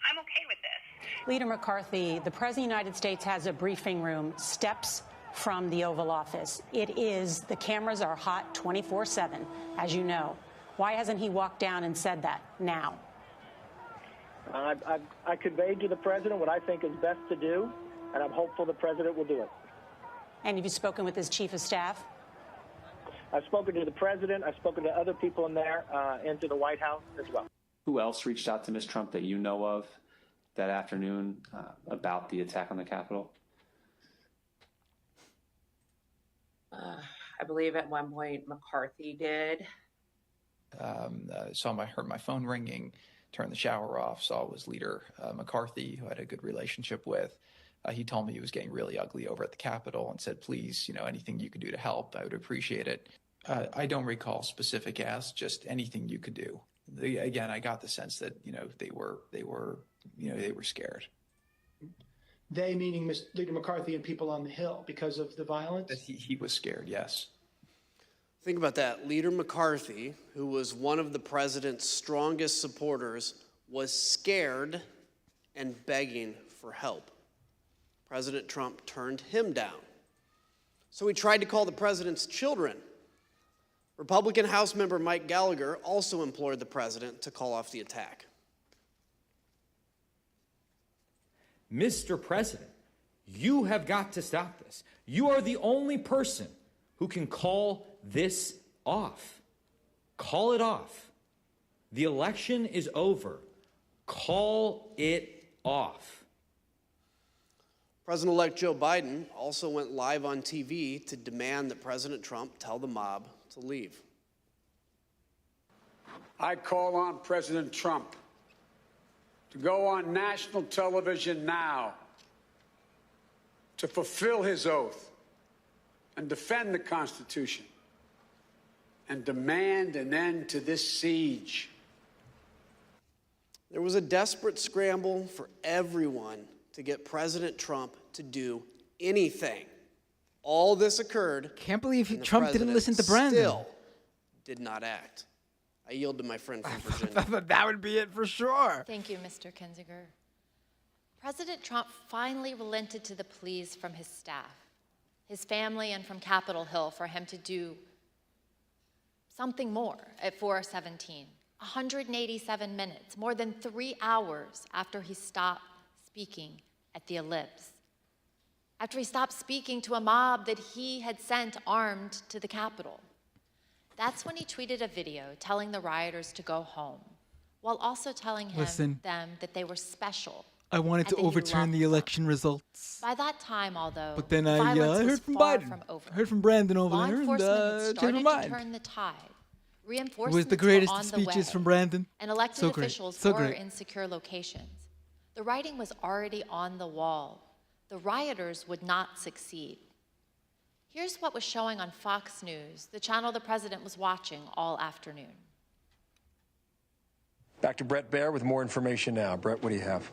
I'm okay with this. Leader McCarthy, the President of the United States has a briefing room steps from the Oval Office. The cameras are hot 24/7, as you know. Why hasn't he walked down and said that now? I conveyed to the president what I think is best to do, and I'm hopeful the president will do it. And have you spoken with his chief of staff? I've spoken to the president. I've spoken to other people in there and to the White House as well. Who else reached out to Ms. Trump that you know of that afternoon about the attack on the Capitol? I believe at one point McCarthy did. Heard my phone ringing, turned the shower off, saw it was Leader McCarthy, who I had a good relationship with. He told me he was getting really ugly over at the Capitol and said, please, anything you could do to help, I would appreciate it. I don't recall specific asks, just anything you could do. Again, I got the sense that, they were scared. They meaning Leader McCarthy and people on the Hill because of the violence? That he was scared, yes. Think about that. Leader McCarthy, who was one of the president's strongest supporters, was scared and begging for help. President Trump turned him down. So he tried to call the president's children. Republican House member Mike Gallagher also implored the president to call off the attack. Mr. President, you have got to stop this. You are the only person who can call this off. Call it off. The election is over. Call it off. President-elect Joe Biden also went live on TV to demand that President Trump tell the mob to leave. I call on President Trump to go on national television now to fulfill his oath and defend the Constitution and demand an end to this siege. There was a desperate scramble for everyone to get President Trump to do anything. All this occurred. Can't believe and the Trump didn't president listen to Brandon. Still did not act. I yield to my friend from Virginia. That would be it for sure. Thank you, Mr. Kinzinger. President Trump finally relented to the pleas from his staff, his family, and from Capitol Hill for him to do something more at 4:17. 187 minutes, more than 3 hours after he stopped speaking at the ellipse. After he stopped speaking to a mob that he had sent armed to the Capitol. That's when he tweeted a video telling the rioters to go home, while also telling them that they were special. I wanted to overturn the election results. By that time, although, But then the I violence was heard from far Biden. from over. I heard from Brandon over Law there, enforcement had and changed started my to mind. turn the tide. It Reinforcements was the greatest were of on speeches the way, from Brandon. and elected So great. officials So were great. in secure locations. The writing was already on the wall. The rioters would not succeed. Here's what was showing on Fox News, the channel the president was watching all afternoon. Back to Brett Baer with more information now. Brett, what do you have?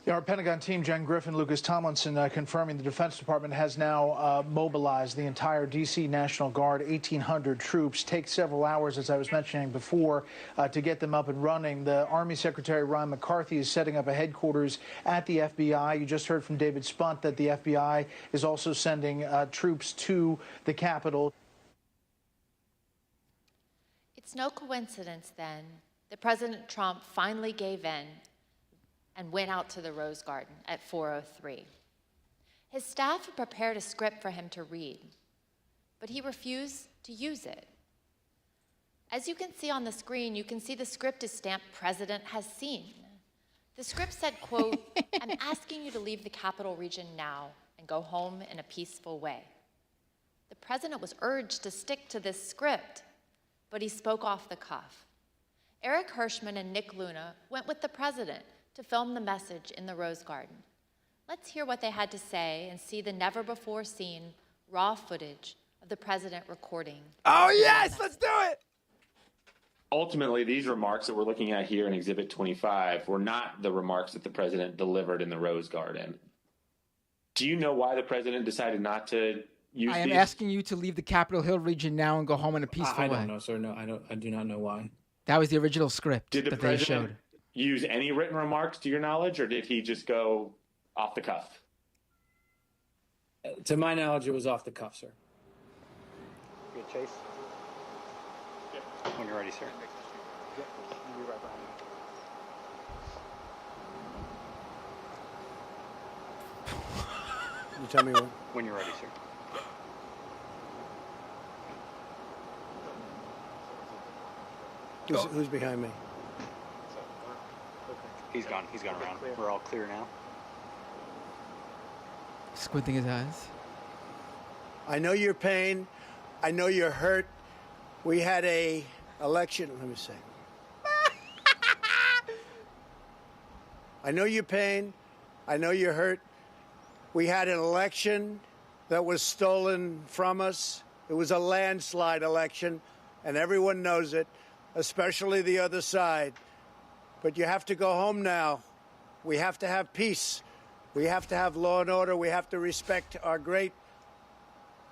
Yeah, our Pentagon team, Jen Griffin, Lucas Tomlinson, confirming the Defense Department has now mobilized the entire D.C. National Guard, 1,800 troops. Takes several hours, as I was mentioning before, to get them up and running. The Army Secretary Ron McCarthy is setting up a headquarters at the FBI. You just heard from David Spunt that the FBI is also sending troops to the Capitol. It's no coincidence, then, that President Trump finally gave in and went out to the Rose Garden at 4:03. His staff had prepared a script for him to read, but he refused to use it. As you can see on the screen, you can see the script is stamped "President has seen." The script said, quote, "I'm asking you to leave the Capital Region now and go home in a peaceful way." The president was urged to stick to this script, but he spoke off the cuff. Eric Hirschman and Nick Luna went with the president to film the message in the Rose Garden. Let's hear what they had to say and see the never-before-seen raw footage of the president recording. Oh, yes, let's do it! Ultimately, these remarks that we're looking at here in Exhibit 25 were not the remarks that the president delivered in the Rose Garden. Do you know why the president decided not to use I am asking you to leave the Capitol Hill region now and go home in a peaceful way. I don't know, sir. No, I do not know why. That was the original script Did the that they president showed. use any written remarks to your knowledge, or did he just go off the cuff? To my knowledge, it was off the cuff, sir. Good, Chase. When you're ready, sir. You tell me when you're ready, sir. Who's behind me? He's gone around. We're all clear now. Squinting his eyes. I know your pain. I know you're hurt. We had a election. Let me see. I know your pain. I know you're hurt. We had an election that was stolen from us. It was a landslide election, and everyone knows it, especially the other side. But you have to go home now. We have to have peace. We have to have law and order. We have to respect our great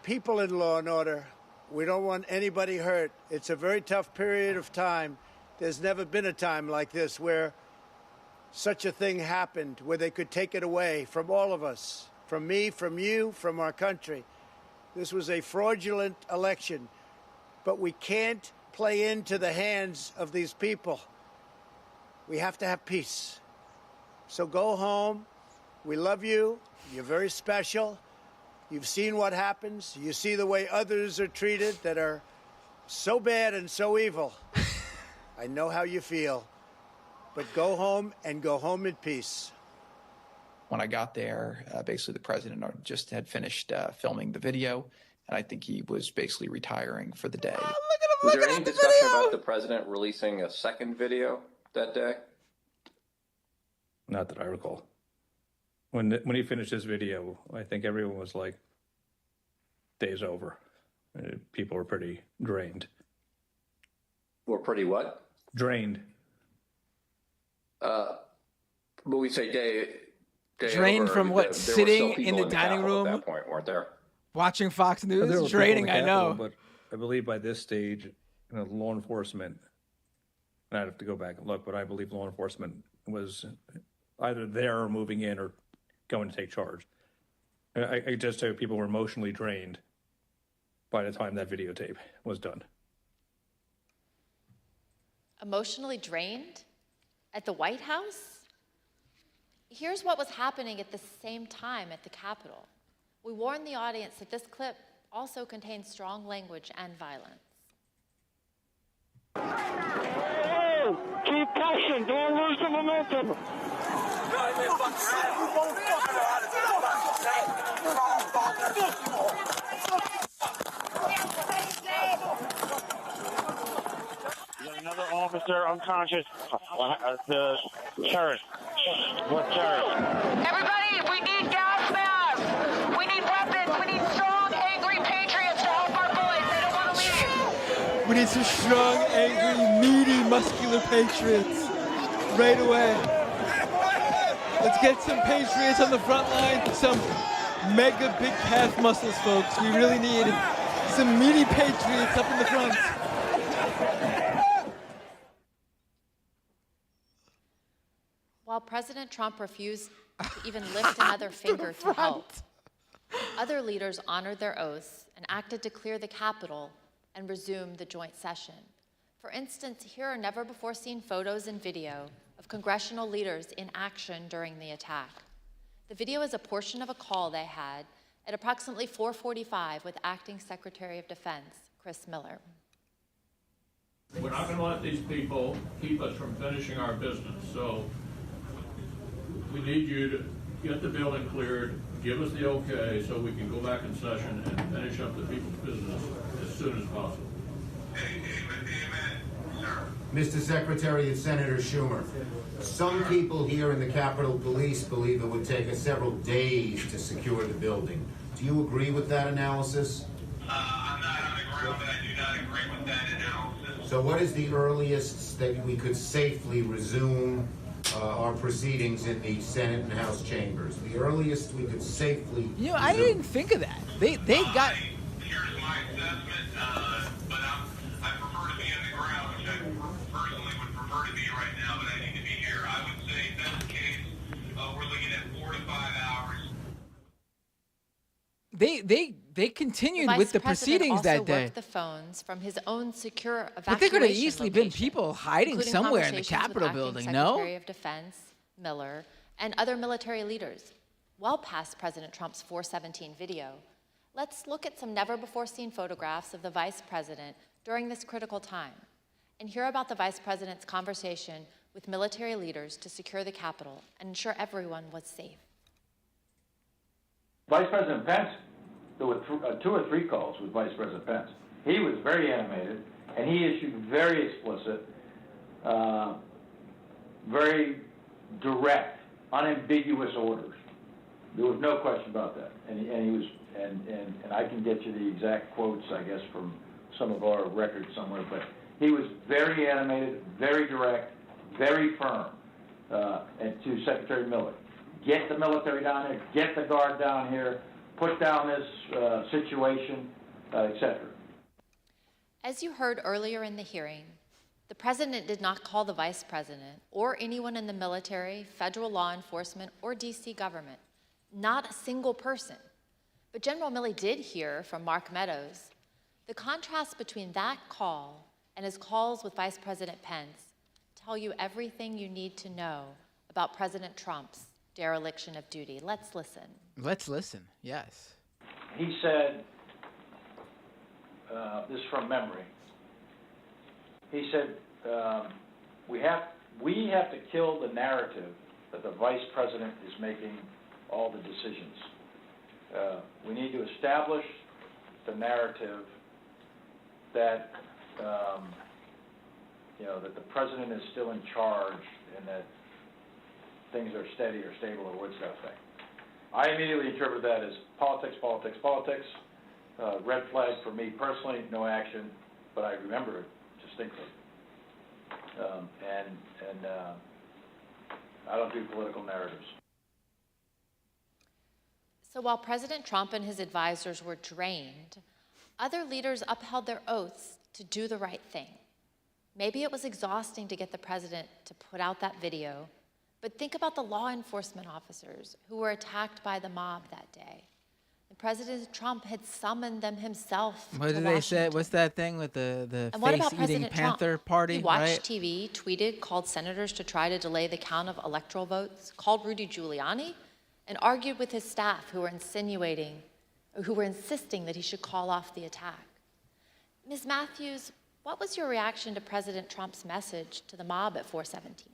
people in law and order. We don't want anybody hurt. It's a very tough period of time. There's never been a time like this where such a thing happened, where they could take it away from all of us, from me, from you, from our country. This was a fraudulent election, but we can't play into the hands of these people. We have to have peace. So go home. We love you. You're very special. You've seen what happens. You see the way others are treated that are so bad and so evil. I know how you feel. But go home and go home in peace. When I got there, basically the president just had finished filming the video, and I think he was basically retiring for the day. Was there any discussion about the president releasing a second video that day? Not that I recall. When he finished his video, I think everyone was like, day's over. People were pretty drained. Were pretty what? Drained. But we say day Drained over, from what? there Sitting were still in the people dining Capitol room? at that point, weren't there? Watching Fox There were News? people Draining, in the I know. Capitol, but I believe by this stage, law enforcement, and I'd have to go back and look, but I believe law enforcement was either there or moving in or going to take charge. I just tell you, people were emotionally drained by the time that videotape was done. Emotionally drained? At the White House? Here's what was happening at the same time at the Capitol. We warned the audience that this clip also contains strong language and violence. Hey, keep pushing, don't lose the momentum. Another officer unconscious. The sheriff. What sheriff? Everybody, we need gas masks. We need weapons. We need strong, angry patriots to help our boys. They don't want to leave. We need some strong, angry, meaty, muscular patriots right away. Let's get some patriots on the front line, some mega big calf muscles, folks. We really need some meaty patriots up in the front. While President Trump refused to even lift another finger to help, other leaders honored their oaths and acted to clear the Capitol and resume the joint session. For instance, here are never-before-seen photos and video of congressional leaders in action during the attack. The video is a portion of a call they had at approximately 4:45 with Acting Secretary of Defense, Chris Miller. We're not going to let these people keep us from finishing our business. So we need you to get the building cleared, give us the okay so we can go back in session and finish up the people's business as soon as possible. Mr. Secretary and Senator Schumer, some people here in the Capitol Police believe it would take us several days to secure the building. Do you agree with that analysis? I'm not on the ground, but I do not agree with that analysis. So what is the earliest that we could safely resume our proceedings in the Senate and House chambers? The earliest we could safely You know, I didn't think of that. They got... Here's my assessment, but I prefer to be on the ground, which I personally would prefer to be right now, but I need to be here. I would say, in that case, we're looking at 4 to 5 hours. They continued with the proceedings that day. Worked the phones from his own secure evacuation But there could have easily been people hiding including somewhere in the conversations with Capitol Acting building, Secretary no? of Defense Miller and other military leaders, well past President Trump's 417 video. Let's look at some never-before-seen photographs of the Vice President during this critical time and hear about the Vice President's conversation with military leaders to secure the Capitol and ensure everyone was safe. Vice President Pence, there were 2 or 3 calls with Vice President Pence. He was very animated, and he issued very explicit, very direct, unambiguous orders. There was no question about that. And he was, and I can get you the exact quotes, I guess, from some of our records somewhere, but he was very animated, very direct, very firm, and to Secretary Miller. Get the military down here, get the guard down here, put down this situation, etc. As you heard earlier in the hearing, the president did not call the vice president or anyone in the military, federal law enforcement, or DC government. Not a single person. But General Milley did hear from Mark Meadows. The contrast between that call and his calls with Vice President Pence tell you everything you need to know about President Trump's dereliction of duty. Let's listen. Let's listen, yes. He said, this is from memory, he said, we have to kill the narrative that the vice president is making all the decisions. We need to establish the narrative that, that the president is still in charge and that things are steady or stable or what's that thing. I immediately interpret that as politics, politics, politics. Red flag for me personally, no action, but I remember it distinctly. I don't do political narratives. So while President Trump and his advisors were drained, other leaders upheld their oaths to do the right thing. Maybe it was exhausting to get the president to put out that video, but think about the law enforcement officers who were attacked by the mob that day. And President Trump had summoned them himself What to did they Washington. say? What's that thing with the And what about face-eating President panther Trump? party? He watched right? TV, tweeted, called senators to try to delay the count of electoral votes, called Rudy Giuliani, and argued with his staff who were insisting that he should call off the attack. Ms. Matthews, what was your reaction to President Trump's message to the mob at 417?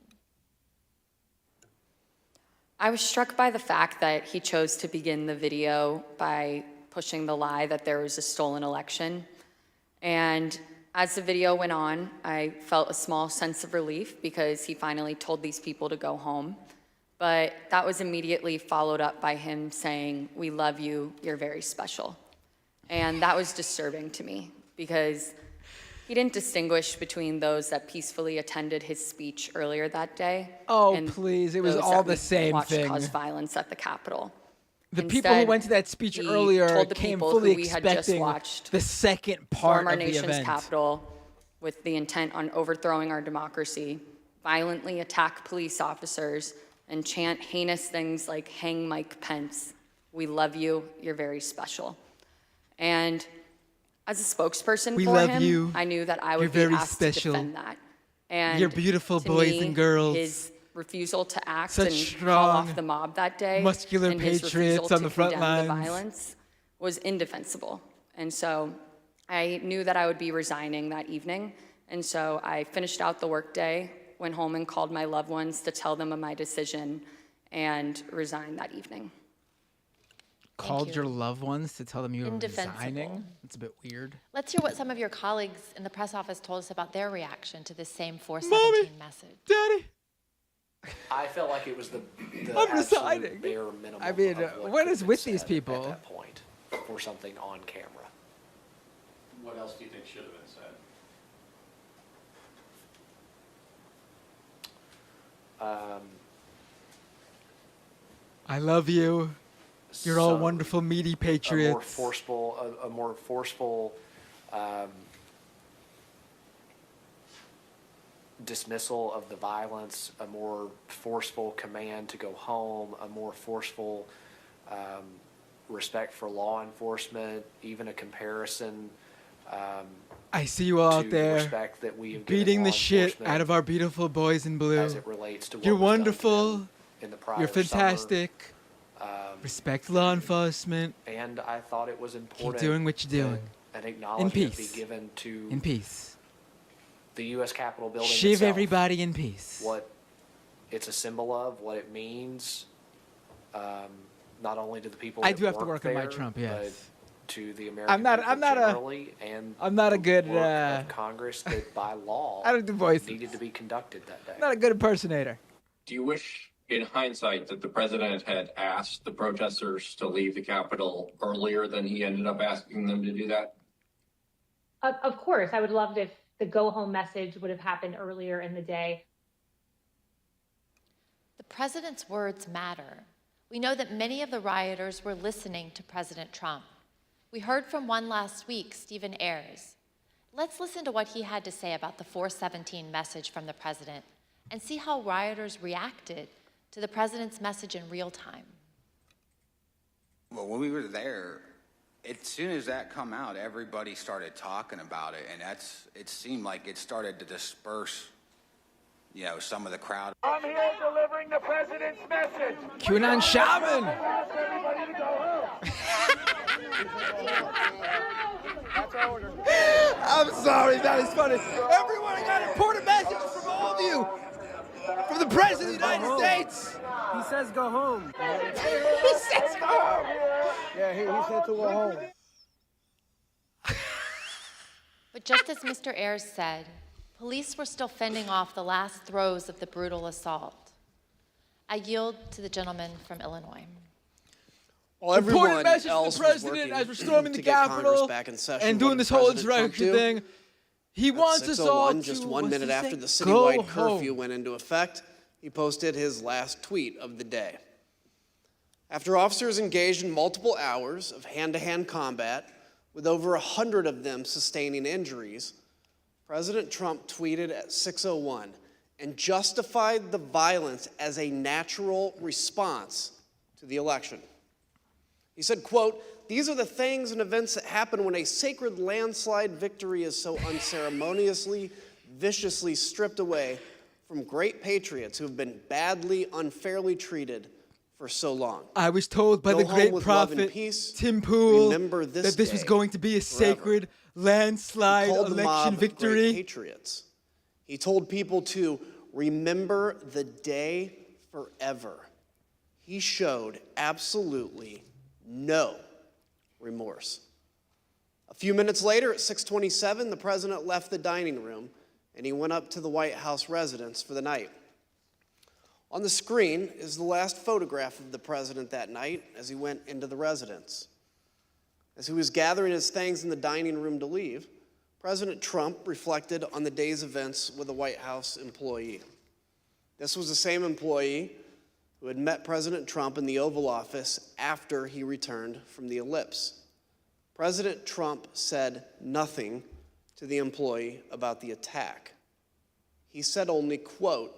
I was struck by the fact that he chose to begin the video by pushing the lie that there was a stolen election. And as the video went on, I felt a small sense of relief because he finally told these people to go home. But that was immediately followed up by him saying, "We love you, you're very special." And that was disturbing to me because he didn't distinguish between those that peacefully attended his speech earlier that day. Oh, and please, it was those all that the we same watched thing. cause violence at the Capitol. The people who Instead, went to that speech he earlier told the came people fully who we had just expecting watched the second part storm our of the nation's event. Capitol with the intent on overthrowing our democracy, violently attack police officers, and chant heinous things like "Hang Mike Pence, we love you, you're very special." And as a spokesperson We for love him, you. I knew that I You're would be very asked special. to defend that. And You're beautiful to boys me, and girls. His refusal to act Such and strong, call off the mob that day, muscular and his patriots refusal on the to front condemn lines. the violence was indefensible. And so I knew that I would be resigning that evening. And so I finished out the workday, went home and called my loved ones to tell them of my decision, and resigned that evening. Called you. your loved ones to tell them you were Indefensible. resigning? That's a bit weird. Let's hear what some of your colleagues in the press office told us about their reaction to the same 417 message. Daddy! I felt like it was the I'm absolute resigning. bare minimum. I mean, of what could is have with been these said people? At that point for something on camera. What else do you think should have been said? I love you. You're all So, wonderful, meaty A more patriots. forceful dismissal of the violence, a more forceful command to go home, a more forceful respect for law enforcement, even a comparison. I see you all to out there respect that we have given beating the law shit enforcement out of our beautiful boys in blue. as it relates to what You're was done to wonderful. them in the prior You're summer. fantastic. Respect law enforcement. And I thought it was important. Keep doing what you're doing. An In acknowledgement peace. be given to In peace. the U.S. Capitol building Shiv itself, everybody in peace. what it's a symbol of, what it means, not only to the people I that do have to work work on my there, Trump, but yes. to the American I'm not people a generally, and I'm not a the good work uh of Congress that by law I don't do voices. needed to be conducted that day. I'm not a good impersonator. Do you wish, in hindsight, that the president had asked the protesters to leave the Capitol earlier than he ended up asking them to do that? Of course, I would love if the go home message would have happened earlier in the day. The president's words matter. We know that many of the rioters were listening to President Trump. We heard from one last week, Stephen Ayers. Let's listen to what he had to say about the 417 message from the president and see how rioters reacted to the president's message in real time. Well, when we were there, as soon as that come out, everybody started talking about it, and it seemed like it started to disperse, some of the crowd. I'm here delivering the president's message. QAnon shaman. Everybody to go home. I'm sorry, that is funny. Everyone, I got important messages from all of you. From the President of the United States! He says go home. He says go home! Yeah, he said to go home. But just as Mr. Ayers said, police were still fending off the last throes of the brutal assault. I yield to the gentleman from Illinois. Well, Important everyone message else to the was President working as we're storming the to get Congress Capitol back in session. and What doing did this whole President Trump insurrection do? thing. He At wants us all 6:01, just 1 what's minute he after say? the Go citywide curfew home. went into effect, he posted his last tweet of the day. After officers engaged in multiple hours of hand-to-hand combat, with over 100 of them sustaining injuries, President Trump tweeted at 6:01 and justified the violence as a natural response to the election. He said, quote, "These are the things and events that happen when a sacred landslide victory is so unceremoniously, viciously stripped away from great patriots who have been badly, unfairly treated for so long. I was told by Go the home great with love and prophet peace. Tim Pool Remember this that this was day going to be a forever." sacred landslide He called the mob election victory. great patriots. He told people to remember the day forever. He showed absolutely no remorse. A few minutes later, at 6:27, the president left the dining room and he went up to the White House residence for the night. On the screen is the last photograph of the president that night as he went into the residence. As he was gathering his things in the dining room to leave, President Trump reflected on the day's events with a White House employee. This was the same employee who had met President Trump in the Oval Office after he returned from the ellipse. President Trump said nothing to the employee about the attack. He said only, quote,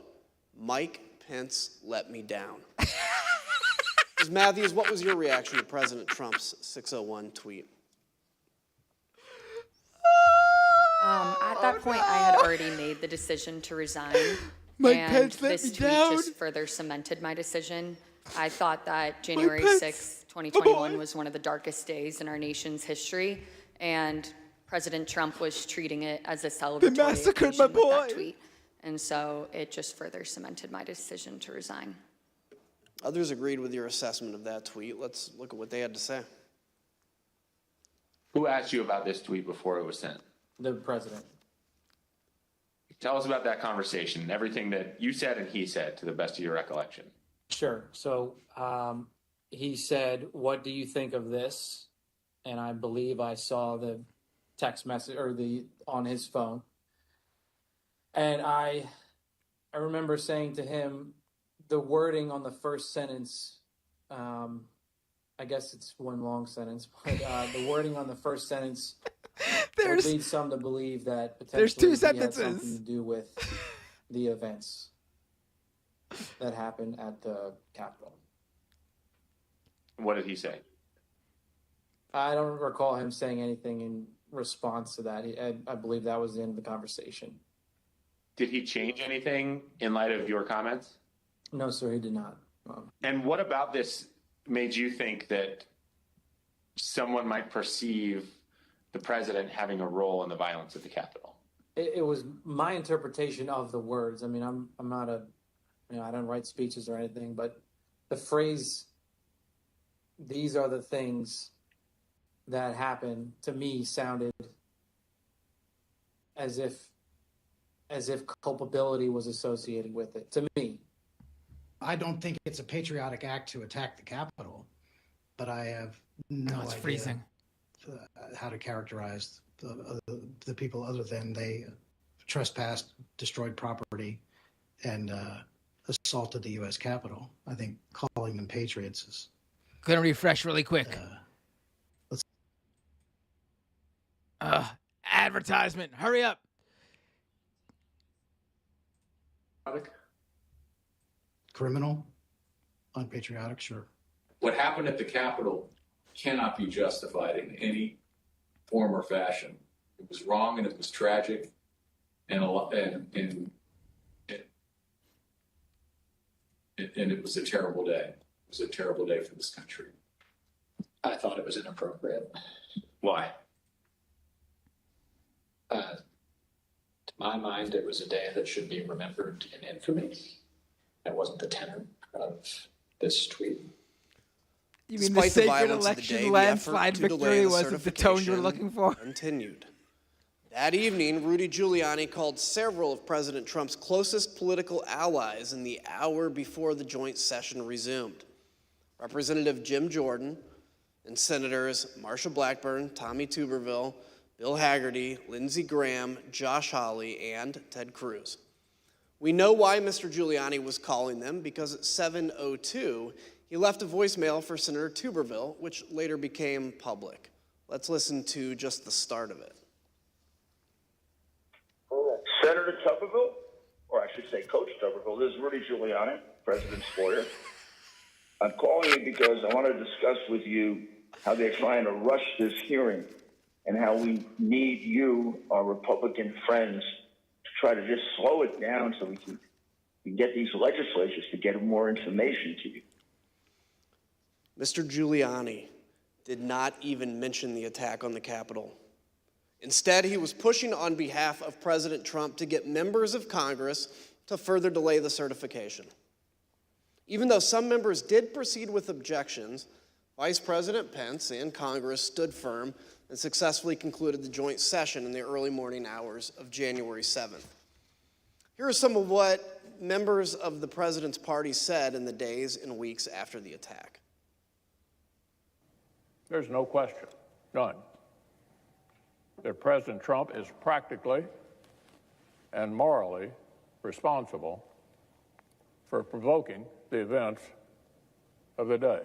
"Mike Pence let me down." Ms. Matthews, what was your reaction to President Trump's 6:01 tweet? At that point, I had already made the decision to resign. Mike and Pence let this me tweet down. just further cemented my decision. I thought that January Pence, 6, 2021 was one of the darkest days in our nation's history, and President Trump was treating it as a celebratory massacred my occasion with that boy. tweet. And so it just further cemented my decision to resign. Others agreed with your assessment of that tweet. Let's look at what they had to say. Who asked you about this tweet before it was sent? The president. Tell us about that conversation and everything that you said and he said to the best of your recollection. Sure. So he said, "What do you think of this?" And I believe I saw the text message or on his phone. And I remember saying to him, the wording on the first sentence, I guess it's one long sentence, but the wording on the first sentence would lead some to believe that There's potentially two he had something to sentences. do with the events that happened at the Capitol. What did he say? I don't recall him saying anything in response to that. I believe that was the end of the conversation. Did he change anything in light of your comments? No, sir, he did not. And what about this made you think that someone might perceive the president having a role in the violence at the Capitol? It was my interpretation of the words. I mean, I'm not I don't write speeches or anything, but the phrase, "These are the things that happened," to me sounded as if culpability was associated with it, to me. I don't think it's a patriotic act to attack the Capitol, but I have no it's idea freezing. How to characterize the people other than they trespassed, destroyed property, and assaulted the U.S. Capitol. I think calling them patriots is... Gonna refresh really quick. Advertisement. Hurry up. Criminal, unpatriotic, sure. What happened at the Capitol cannot be justified in any form or fashion. It was wrong and it was tragic, and it was a terrible day. It was a terrible day for this country. I thought it was inappropriate. Why? To my mind, it was a day that should be remembered in infamy. That wasn't the tenor of this tweet. You mean the Despite sacred violence of the election day, the landslide effort to delay victory the wasn't the tone you were certification looking for? Continued. That evening, Rudy Giuliani called several of President Trump's closest political allies in the hour before the joint session resumed. Representative Jim Jordan and Senators Marsha Blackburn, Tommy Tuberville, Bill Hagerty, Lindsey Graham, Josh Hawley, and Ted Cruz. We know why Mr. Giuliani was calling them, because at 7:02, he left a voicemail for Senator Tuberville, which later became public. Let's listen to just the start of it. Senator Tuberville, or I should say Coach Tuberville, this is Rudy Giuliani, President's lawyer. I'm calling you because I want to discuss with you how they're trying to rush this hearing and how we need you, our Republican friends, to try to just slow it down so we can get these legislatures to get more information to you. Mr. Giuliani did not even mention the attack on the Capitol. Instead, he was pushing on behalf of President Trump to get members of Congress to further delay the certification. Even though some members did proceed with objections, Vice President Pence and Congress stood firm and successfully concluded the joint session in the early morning hours of January 7th. Here are some of what members of the president's party said in the days and weeks after the attack. There's no question, none, that President Trump is practically and morally responsible for provoking the events of the day.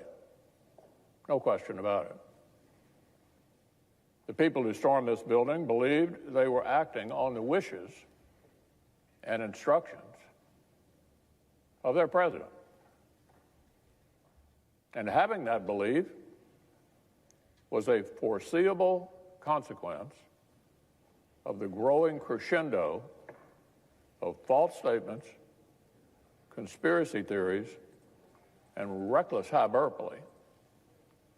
No question about it. The people who stormed this building believed they were acting on the wishes and instructions of their president. And having that belief was a foreseeable consequence of the growing crescendo of false statements, conspiracy theories, and reckless hyperbole,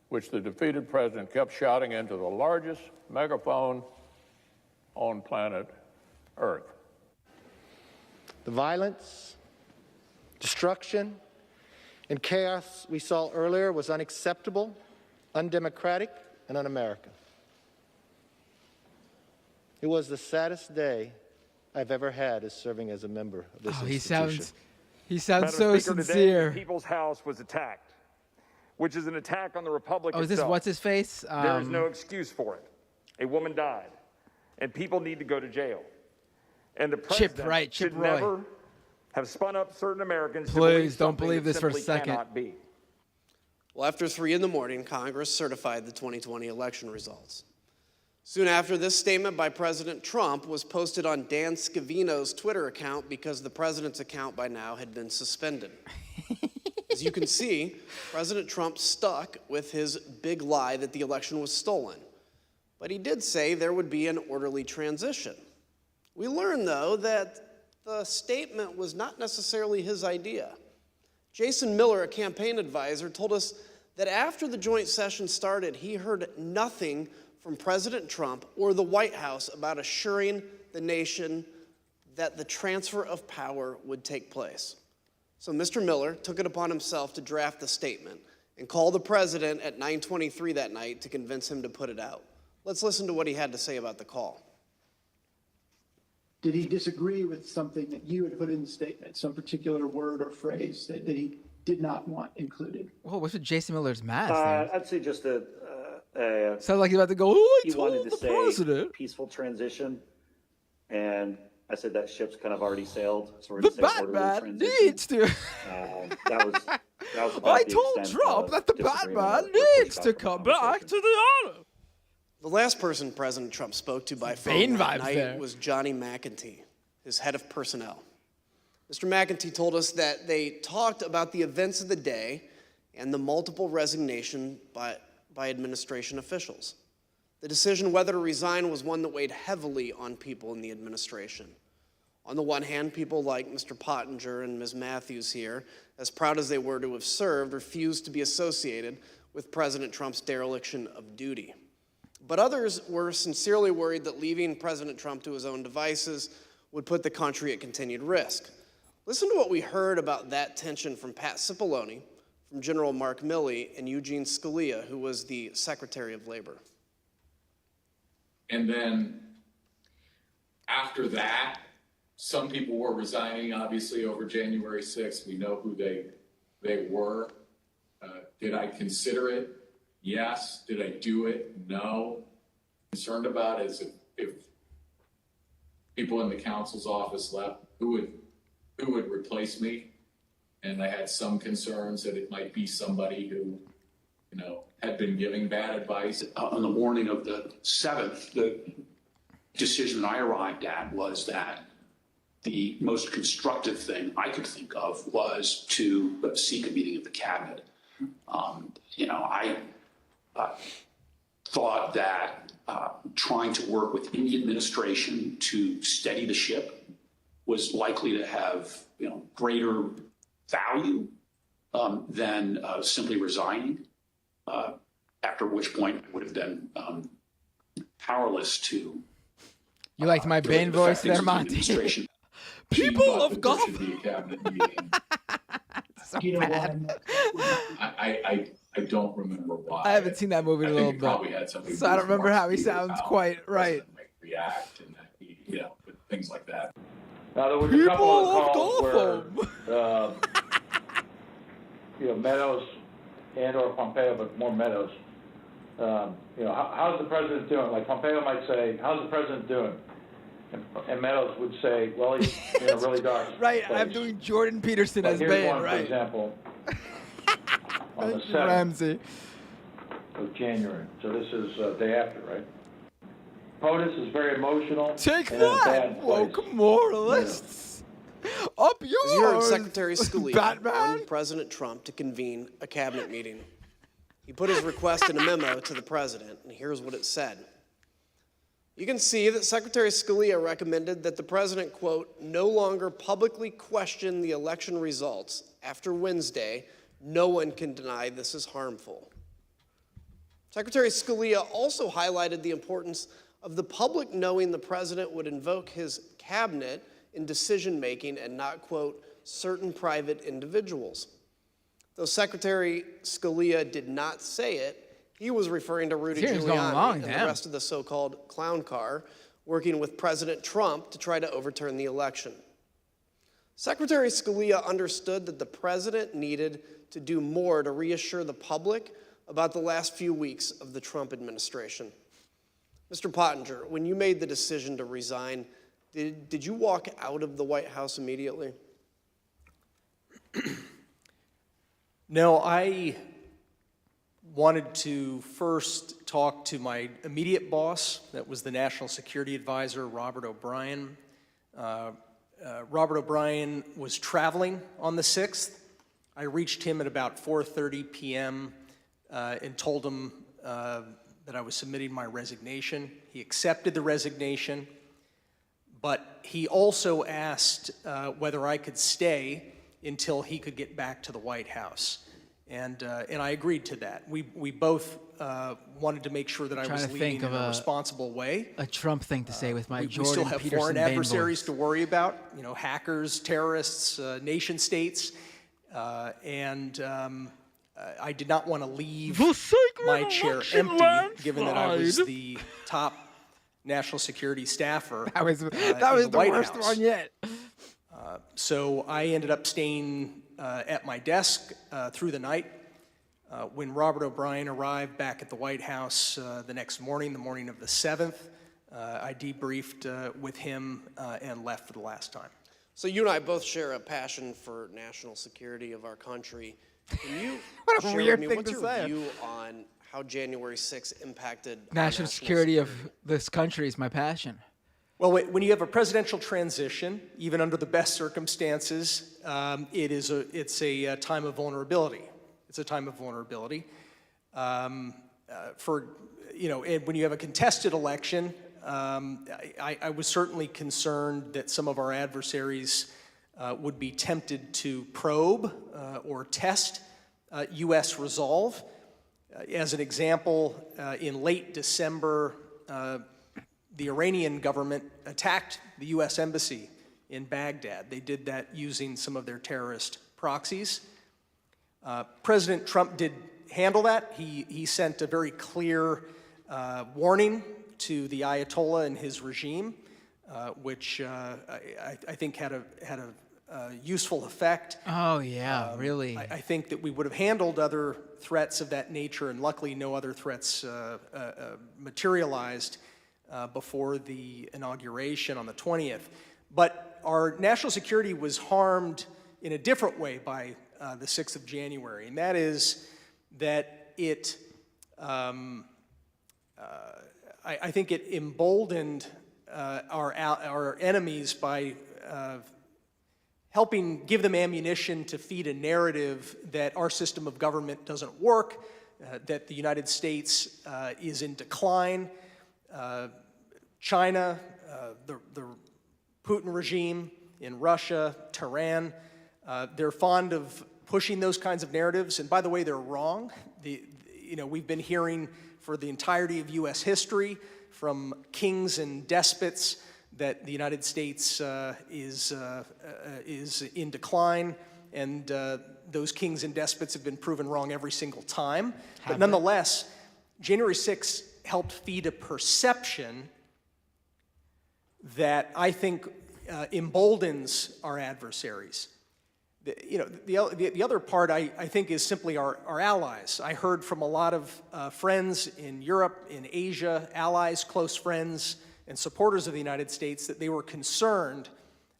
which the defeated president kept shouting into the largest megaphone on planet Earth. The violence, destruction, and chaos we saw earlier was unacceptable, undemocratic, and un-American. It was the saddest day I've ever had as serving as a member of this institution. He sounds Madam so Speaker, sincere. Today, the People's House was attacked, which is an attack on the Republic Oh, is this itself. what's his face? There is no excuse for it. A woman died, and people need to go to jail. And the president should never have spun up certain Americans to believe Please don't something believe that this for a simply second. cannot be. Well, after 3 a.m, Congress certified the 2020 election results. Soon after, this statement by President Trump was posted on Dan Scavino's Twitter account because the president's account by now had been suspended. As you can see, President Trump stuck with his big lie that the election was stolen. But he did say there would be an orderly transition. We learned, though, that the statement was not necessarily his idea. Jason Miller, a campaign advisor, told us that after the joint session started, he heard nothing from President Trump or the White House about assuring the nation that the transfer of power would take place. So Mr. Miller took it upon himself to draft the statement and call the president at 9:23 that night to convince him to put it out. Let's listen to what he had to say about the call. Did he disagree with something that you had put in the statement, some particular word or phrase that he did not want included? Whoa, what's with Jason Miller's mask? I'd say just a Sounds like he's about to go, oh, I he told wanted to the say president. peaceful transition, and I said that ship's kind of already sailed. So we're The gonna say orderly Batman transition. needs to. That was about I the told extent Trump of that the disagreement Batman or needs to come back to the honor. The last person President Trump spoke to by phone Bane that vibes night there. was Johnny McEntee, his head of personnel. Mr. McEntee told us that they talked about the events of the day and the multiple resignation by administration officials. The decision whether to resign was one that weighed heavily on people in the administration. On the one hand, people like Mr. Pottinger and Ms. Matthews here, as proud as they were to have served, refused to be associated with President Trump's dereliction of duty. But others were sincerely worried that leaving President Trump to his own devices would put the country at continued risk. Listen to what we heard about that tension from Pat Cipollone, from General Mark Milley, and Eugene Scalia, who was the Secretary of Labor. And then after that, some people were resigning, obviously, over January 6th. We know who they were. Did I consider it? Yes. Did I do it? No. Concerned about is if people in the counsel's office left, who would replace me? And I had some concerns that it might be somebody who, had been giving bad advice. On the morning of the 7th, the decision I arrived at was that the most constructive thing I could think of was to seek a meeting of the cabinet. I thought that trying to work within the administration to steady the ship was likely to have greater value than simply resigning. After which point I would have been powerless to. You liked my Bane voice there, Monty. People of Gotham. So bad. I don't remember why. I haven't seen that movie in a little probably bit, had something so I don't remember how he sounds quite right. React and but things like that. Now there was a couple of calls where, Meadows and/or Pompeo, but more Meadows. How's the president doing? Like Pompeo might say, "How's the president doing?" And Meadows would say, "Well, he's in a really dark Right, place." I'm doing Jordan Peterson as Here's Bane, one, right? For example, on the 7th Ramsey. of January. So this is day after, right? POTUS is very emotional. Take and in a that, bad place. woke moralists. Up yours, As you heard Secretary Scalia Batman. warn President Trump to convene a cabinet meeting. He put his request in a memo to the president, and here's what it said. You can see that Secretary Scalia recommended that the president, quote, no longer publicly question the election results. After Wednesday, no one can deny this is harmful. Secretary Scalia also highlighted the importance of the public knowing the president would invoke his cabinet in decision-making and not, quote, certain private individuals. Though Secretary Scalia did not say it, he was referring to Rudy Giuliani and the rest of the so-called clown car working with President Trump to try to overturn the election. Secretary Scalia understood that the president needed to do more to reassure the public about the last few weeks of the Trump administration. Mr. Pottinger, when you made the decision to resign, did you walk out of the White House immediately? No, I wanted to first talk to my immediate boss, that was the National Security Advisor, Robert O'Brien. Robert O'Brien was traveling on the 6th. I reached him at about 4:30 p.m. And told him that I was submitting my resignation. He accepted the resignation, but he also asked whether I could stay until he could get back to the White House. And I agreed to that. We both wanted to make sure that I was leading in a responsible way. A Trump thing to say with my Jordan We still have Peterson foreign Bane adversaries voice. to worry about, hackers, terrorists, nation states, I did not want to leave my chair empty, given that I was the top national security staffer. That was the White worst House. one yet. So I ended up staying at my desk through the night. When Robert O'Brien arrived back at the White House the next morning, the morning of the 7th, I debriefed with him and left for the last time. So you and I both share a passion for national security of our country. Can you What a share weird with me, thing what's to your say. view on how January 6th impacted our National security of this country is my passion. Well, when you have a presidential transition, even under the best circumstances, it's a time of vulnerability. It's a time of vulnerability. And when you have a contested election, I was certainly concerned that some of our adversaries would be tempted to probe or test U.S. resolve. As an example, in late December, the Iranian government attacked the U.S. Embassy in Baghdad. They did that using some of their terrorist proxies. President Trump did handle that. He sent a very clear warning to the Ayatollah and his regime, which I think had a useful effect. Oh, yeah, really. I think that we would have handled other threats of that nature, and luckily no other threats materialized before the inauguration on the 20th. But our national security was harmed in a different way by the 6th of January, and that is that it, I think it emboldened our enemies by helping give them ammunition to feed a narrative that our system of government doesn't work, that the United States is in decline. China, the Putin regime in Russia, Tehran, they're fond of pushing those kinds of narratives. And by the way, they're wrong. We've been hearing for the entirety of U.S. history from kings and despots that the United States is in decline, and those kings and despots have been proven wrong every single time. But nonetheless, January 6th helped feed a perception that I think emboldens our adversaries. The other part I think is simply our allies. I heard from a lot of friends in Europe, in Asia, allies, close friends, and supporters of the United States that they were concerned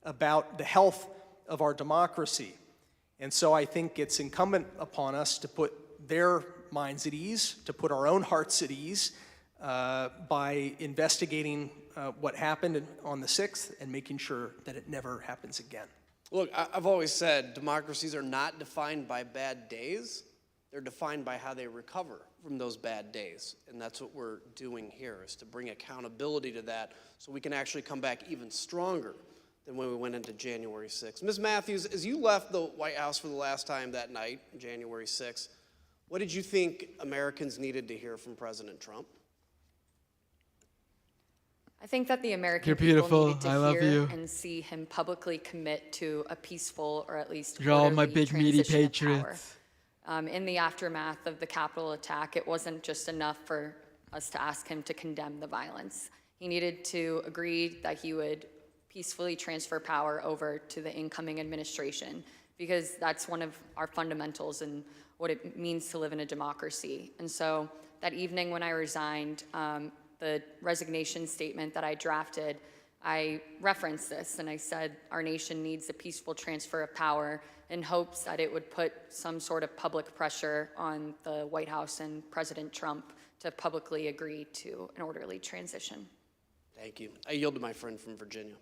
about the health of our democracy. And so I think it's incumbent upon us to put their minds at ease, to put our own hearts at ease by investigating what happened on the 6th and making sure that it never happens again. Look, I've always said democracies are not defined by bad days. They're defined by how they recover from those bad days. And that's what we're doing here, is to bring accountability to that so we can actually come back even stronger than when we went into January 6th. Ms. Matthews, as you left the White House for the last time that night, January 6th, what did you think Americans needed to hear from President Trump? I think that the American You're people beautiful. needed to I love hear you. and see him publicly commit to a peaceful, or at least You're all my orderly big meaty transition of power. patriots. In the aftermath of the Capitol attack, it wasn't just enough for us to ask him to condemn the violence. He needed to agree that he would peacefully transfer power over to the incoming administration, because that's one of our fundamentals and what it means to live in a democracy. And so that evening when I resigned, the resignation statement that I drafted, I referenced this and I said our nation needs a peaceful transfer of power, in hopes that it would put some sort of public pressure on the White House and President Trump to publicly agree to an orderly transition. Thank you. I yield to my friend from Virginia.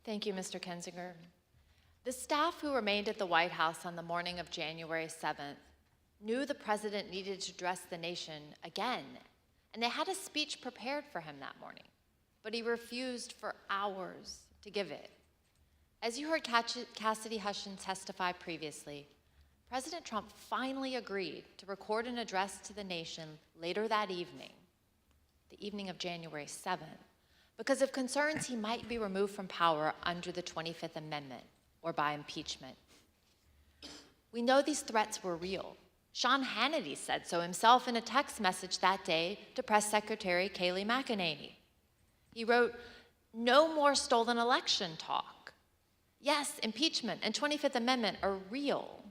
Thank you, Mr. Kinzinger. The staff who remained at the White House on the morning of January 7th knew the president needed to address the nation again, and they had a speech prepared for him that morning, but he refused for hours to give it. As you heard Cassidy Hushin testify previously, President Trump finally agreed to record an address to the nation later that evening, the evening of January 7th, because of concerns he might be removed from power under the 25th Amendment or by impeachment. We know these threats were real. Sean Hannity said so himself in a text message that day to Press Secretary Kayleigh McEnany. He wrote, "No more stolen election talk. Yes, impeachment and 25th Amendment are real."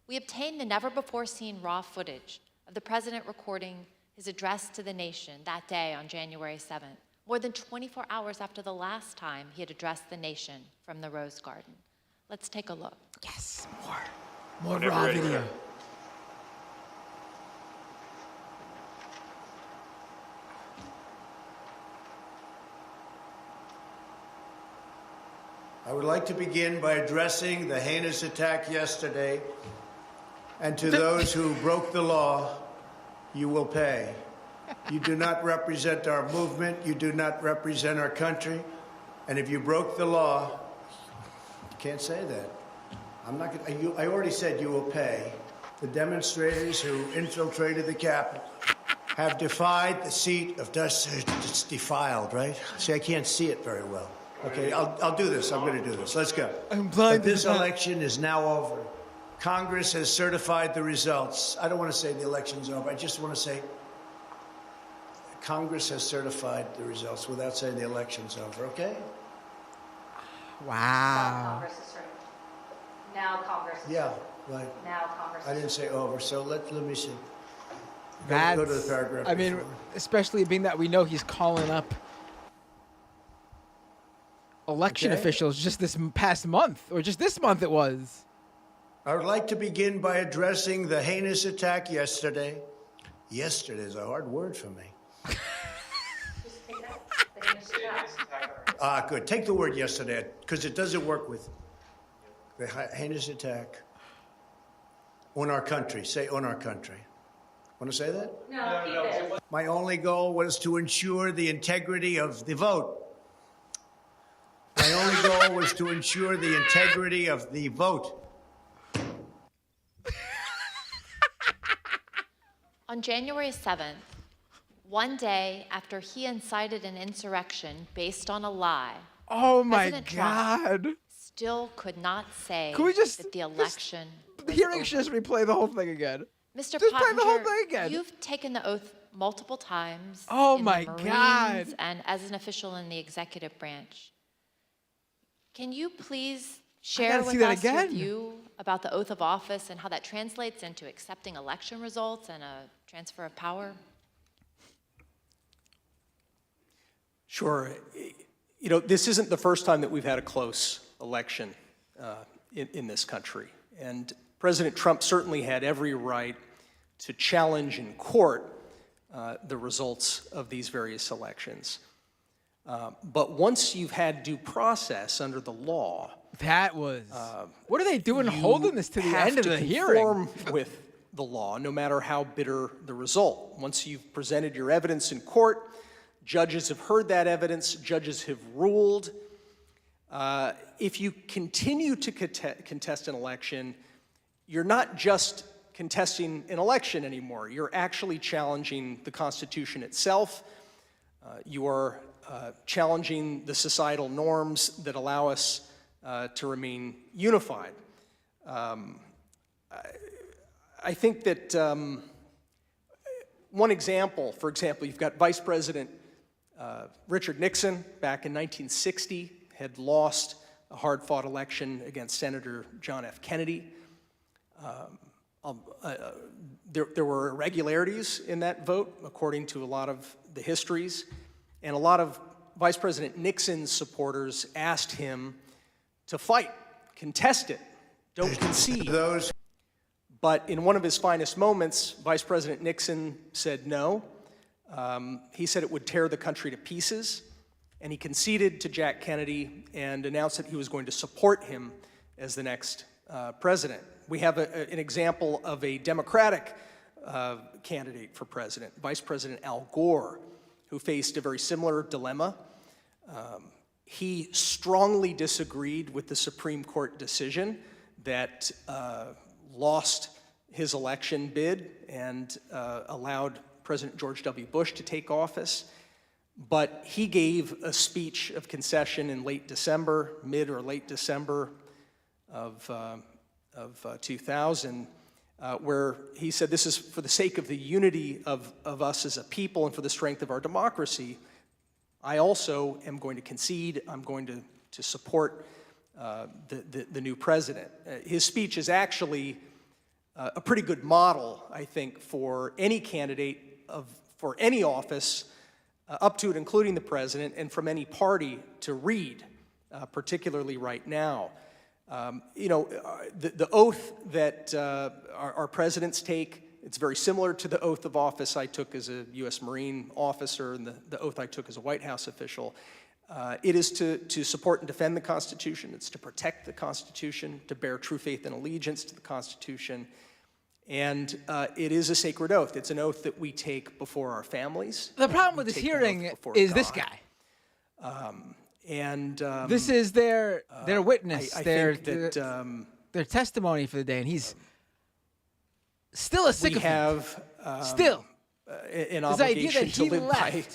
We obtained the never-before-seen raw footage of the president recording his address to the nation that day on January 7th, more than 24 hours after the last time he had addressed the nation from the Rose Garden. Let's take a look. Yes, more raw video. I would like to begin by addressing the heinous attack yesterday, and to those who broke the law, you will pay. You do not represent our movement, you do not represent our country, and if you broke the law, you can't say that. I already said you will pay. The demonstrators who infiltrated the Capitol have defied the seat of justice. It's defiled, right? See, I can't see it very well. Okay, I'll do this. I'm going to do this. Let's go. I'm blind. But this election is now over. Congress has certified the results. I don't want to say the election's over. I just want to say Congress has certified the results without saying the election's over, okay? Wow. Now Congress. Yeah, right. Now Congress. I didn't say over, so let me see. That's, go to the paragraph. I mean, before. especially being that we know he's calling up election officials just this past month, or just this month it was. I would like to begin by addressing the heinous attack yesterday. Yesterday is a hard word for me. Good. Take the word yesterday, because it doesn't work with the heinous attack on our country. Say on our country. Want to say that? No, keep it. My only goal was to ensure the integrity of the vote. My only goal was to ensure the integrity of the vote. On January 7th, one day after he incited an insurrection based on a lie, oh my President God. Trump still could not say Can we just, that the election the hearing should just replay the whole thing again. Mr. Just play the whole Pottinger, thing again. You've taken the oath multiple times. Oh in my the Marines God. And as an official in the executive branch. Can you please share with us your view about the oath of office and how that translates into accepting election results and a transfer of power? Sure. You know, this isn't the first time that we've had a close election in this country. And President Trump certainly had every right to challenge in court the results of these various elections. But once you've had due process under the law, that was what are they doing holding this to the end of the hearing? Conform with the law, no matter how bitter the result. Once you've presented your evidence in court, judges have heard that evidence, judges have ruled. If you continue to contest an election, you're not just contesting an election anymore. You're actually challenging the Constitution itself. You are challenging the societal norms that allow us to remain unified. I think that one example, for example, you've got Vice President Richard Nixon back in 1960 had lost a hard-fought election against Senator John F. Kennedy. There were irregularities in that vote, according to a lot of the histories, and a lot of Vice President Nixon's supporters asked him to fight, contest it, don't concede. But in one of his finest moments, Vice President Nixon said no. He said it would tear the country to pieces, and he conceded to Jack Kennedy and announced that he was going to support him as the next president. We have an example of a Democratic candidate for president, Vice President Al Gore, who faced a very similar dilemma. He strongly disagreed with the Supreme Court decision that lost his election bid and allowed President George W. Bush to take office. But he gave a speech of concession in late December, mid or late December of 2000, where he said, this is for the sake of the unity of us as a people and for the strength of our democracy. I also am going to concede. I'm going to support the new president. His speech is actually a pretty good model, I think, for any candidate for any office, up to and including the president, and from any party to read, particularly right now. You know, the oath that our presidents take, it's very similar to the oath of office I took as a U.S. Marine officer and the oath I took as a White House official. It is to support and defend the Constitution. It's to protect the Constitution, to bear true faith and allegiance to the Constitution. And it is a sacred oath. It's an oath that we take before our families. The problem with this hearing is this guy. This is their witness, their testimony for the day, and he's still a sycophant. We have still an this idea obligation that he to live left by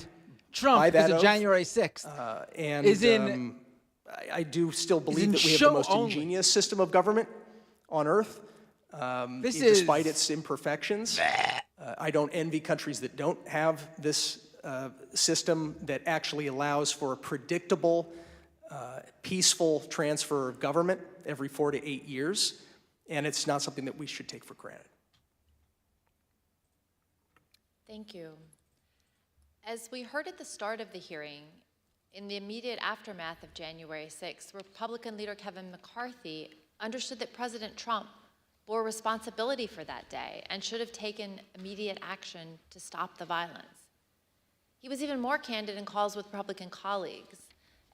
Trump that because of oath. January 6th And is in I do still believe that we have the most ingenious system of government on earth, despite its imperfections. I don't envy countries that don't have this system that actually allows for a predictable, peaceful transfer of government every 4 to 8 years, and it's not something that we should take for granted. Thank you. As we heard at the start of the hearing, in the immediate aftermath of January 6th, Republican leader Kevin McCarthy understood that President Trump bore responsibility for that day and should have taken immediate action to stop the violence. He was even more candid in calls with Republican colleagues.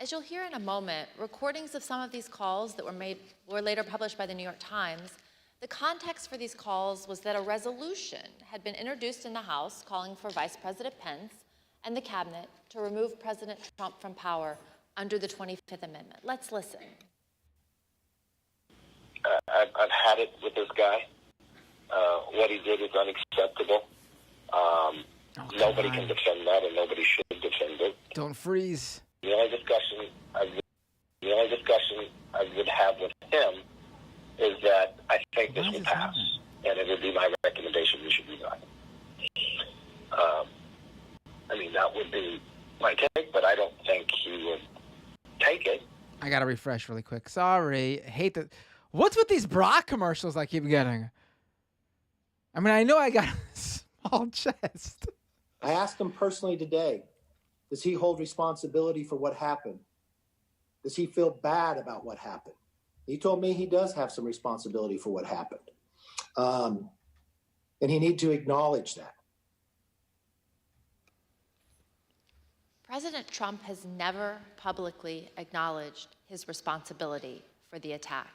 As you'll hear in a moment, recordings of some of these calls that were later published by the New York Times, the context for these calls was that a resolution had been introduced in the House calling for Vice President Pence and the cabinet to remove President Trump from power under the 25th Amendment. Let's listen. I've had it with this guy. What he did is unacceptable. Nobody can defend that, and nobody should defend it. Don't freeze. The only discussion I would have with him is that I think this will pass, and it would be my recommendation we should resign. I mean, that would be my take, but I don't think he would take it. I gotta refresh really quick. Sorry. I hate that. What's with these bra commercials I keep getting? I mean, I know I got a small chest. I asked him personally today, does he hold responsibility for what happened? Does he feel bad about what happened? He told me he does have some responsibility for what happened. And he needs to acknowledge that. President Trump has never publicly acknowledged his responsibility for the attack.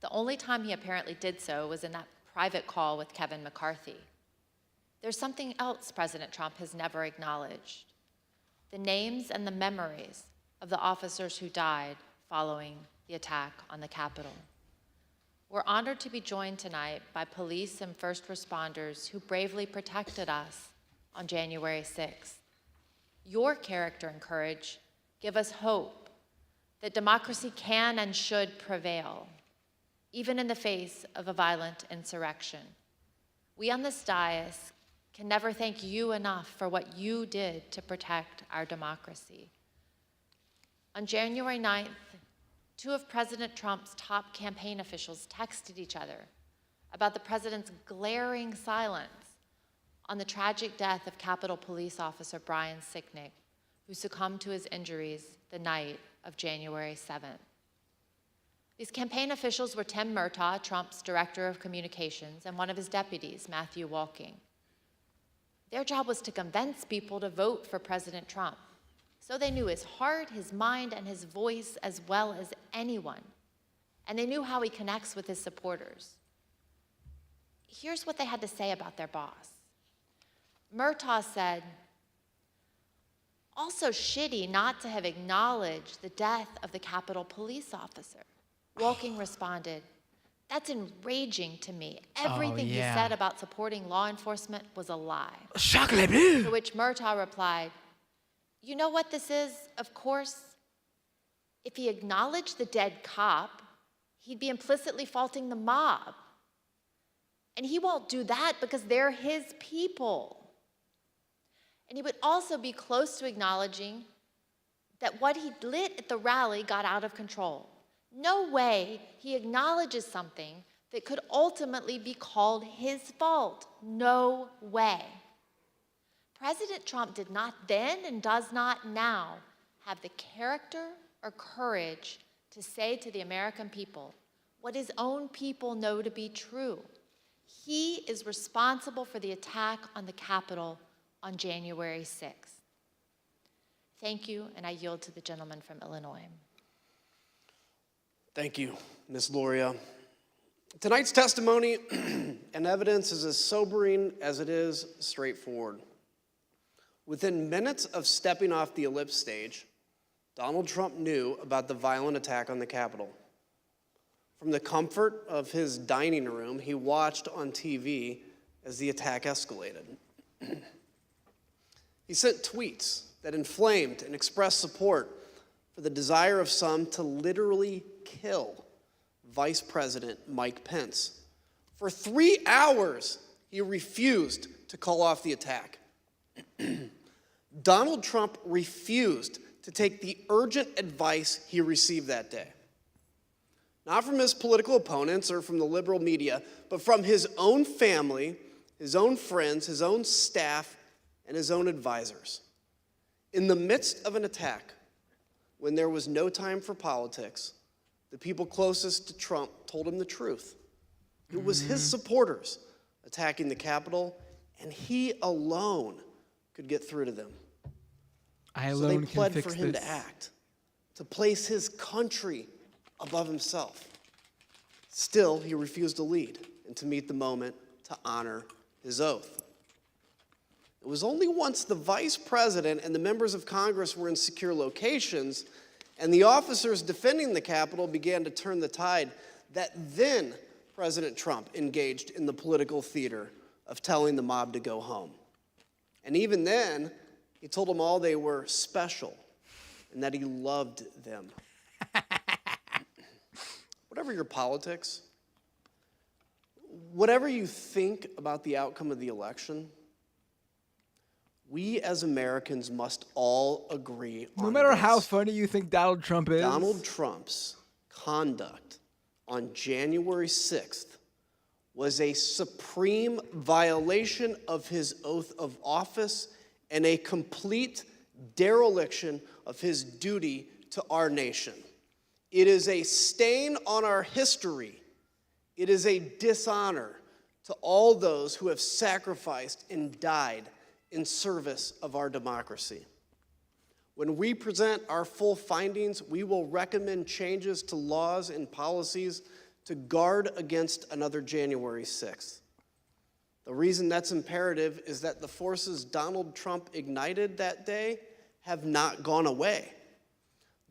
The only time he apparently did so was in that private call with Kevin McCarthy. There's something else President Trump has never acknowledged: the names and the memories of the officers who died following the attack on the Capitol. We're honored to be joined tonight by police and first responders who bravely protected us on January 6th. Your character and courage give us hope that democracy can and should prevail, even in the face of a violent insurrection. We on this dais can never thank you enough for what you did to protect our democracy. On January 9th, two of President Trump's top campaign officials texted each other about the president's glaring silence on the tragic death of Capitol Police Officer Brian Sicknick, who succumbed to his injuries the night of January 7th. These campaign officials were Tim Murtaugh, Trump's director of communications, and one of his deputies, Matthew Walking. Their job was to convince people to vote for President Trump, so they knew his heart, his mind, and his voice as well as anyone, and they knew how he connects with his supporters. Here's what they had to say about their boss. Murtaugh said, "Also shitty not to have acknowledged the death of the Capitol police officer." Walking responded, "That's enraging to me. Everything he said about supporting law enforcement was a lie." To which Murtaugh replied, "You know what this is, of course? If he acknowledged the dead cop, he'd be implicitly faulting the mob. And he won't do that because they're his people." And he would also be close to acknowledging that what he lit at the rally got out of control. No way he acknowledges something that could ultimately be called his fault. No way. President Trump did not then and does not now have the character or courage to say to the American people what his own people know to be true. He is responsible for the attack on the Capitol on January 6th. Thank you, and I yield to the gentleman from Illinois. Thank you, Ms. Loria. Tonight's testimony and evidence is as sobering as it is straightforward. Within minutes of stepping off the ellipse stage, Donald Trump knew about the violent attack on the Capitol. From the comfort of his dining room, he watched on TV as the attack escalated. He sent tweets that inflamed and expressed support for the desire of some to literally kill Vice President Mike Pence. For 3 hours, he refused to call off the attack. Donald Trump refused to take the urgent advice he received that day. Not from his political opponents or from the liberal media, but from his own family, his own friends, his own staff, and his own advisors. In the midst of an attack, when there was no time for politics, the people closest to Trump told him the truth. It was his supporters attacking the Capitol, and he alone could get through to them. So they pled for him to act, to place his country above himself. Still, he refused to lead and to meet the moment to honor his oath. It was only once the vice president and the members of Congress were in secure locations and the officers defending the Capitol began to turn the tide that then President Trump engaged in the political theater of telling the mob to go home. And even then, he told them all they were special and that he loved them. Whatever your politics, whatever you think about the outcome of the election, we as Americans must all agree on No matter this. how funny you think Donald Trump is. Donald Trump's conduct on January 6th was a supreme violation of his oath of office and a complete dereliction of his duty to our nation. It is a stain on our history. It is a dishonor to all those who have sacrificed and died in service of our democracy. When we present our full findings, we will recommend changes to laws and policies to guard against another January 6th. The reason that's imperative is that the forces Donald Trump ignited that day have not gone away.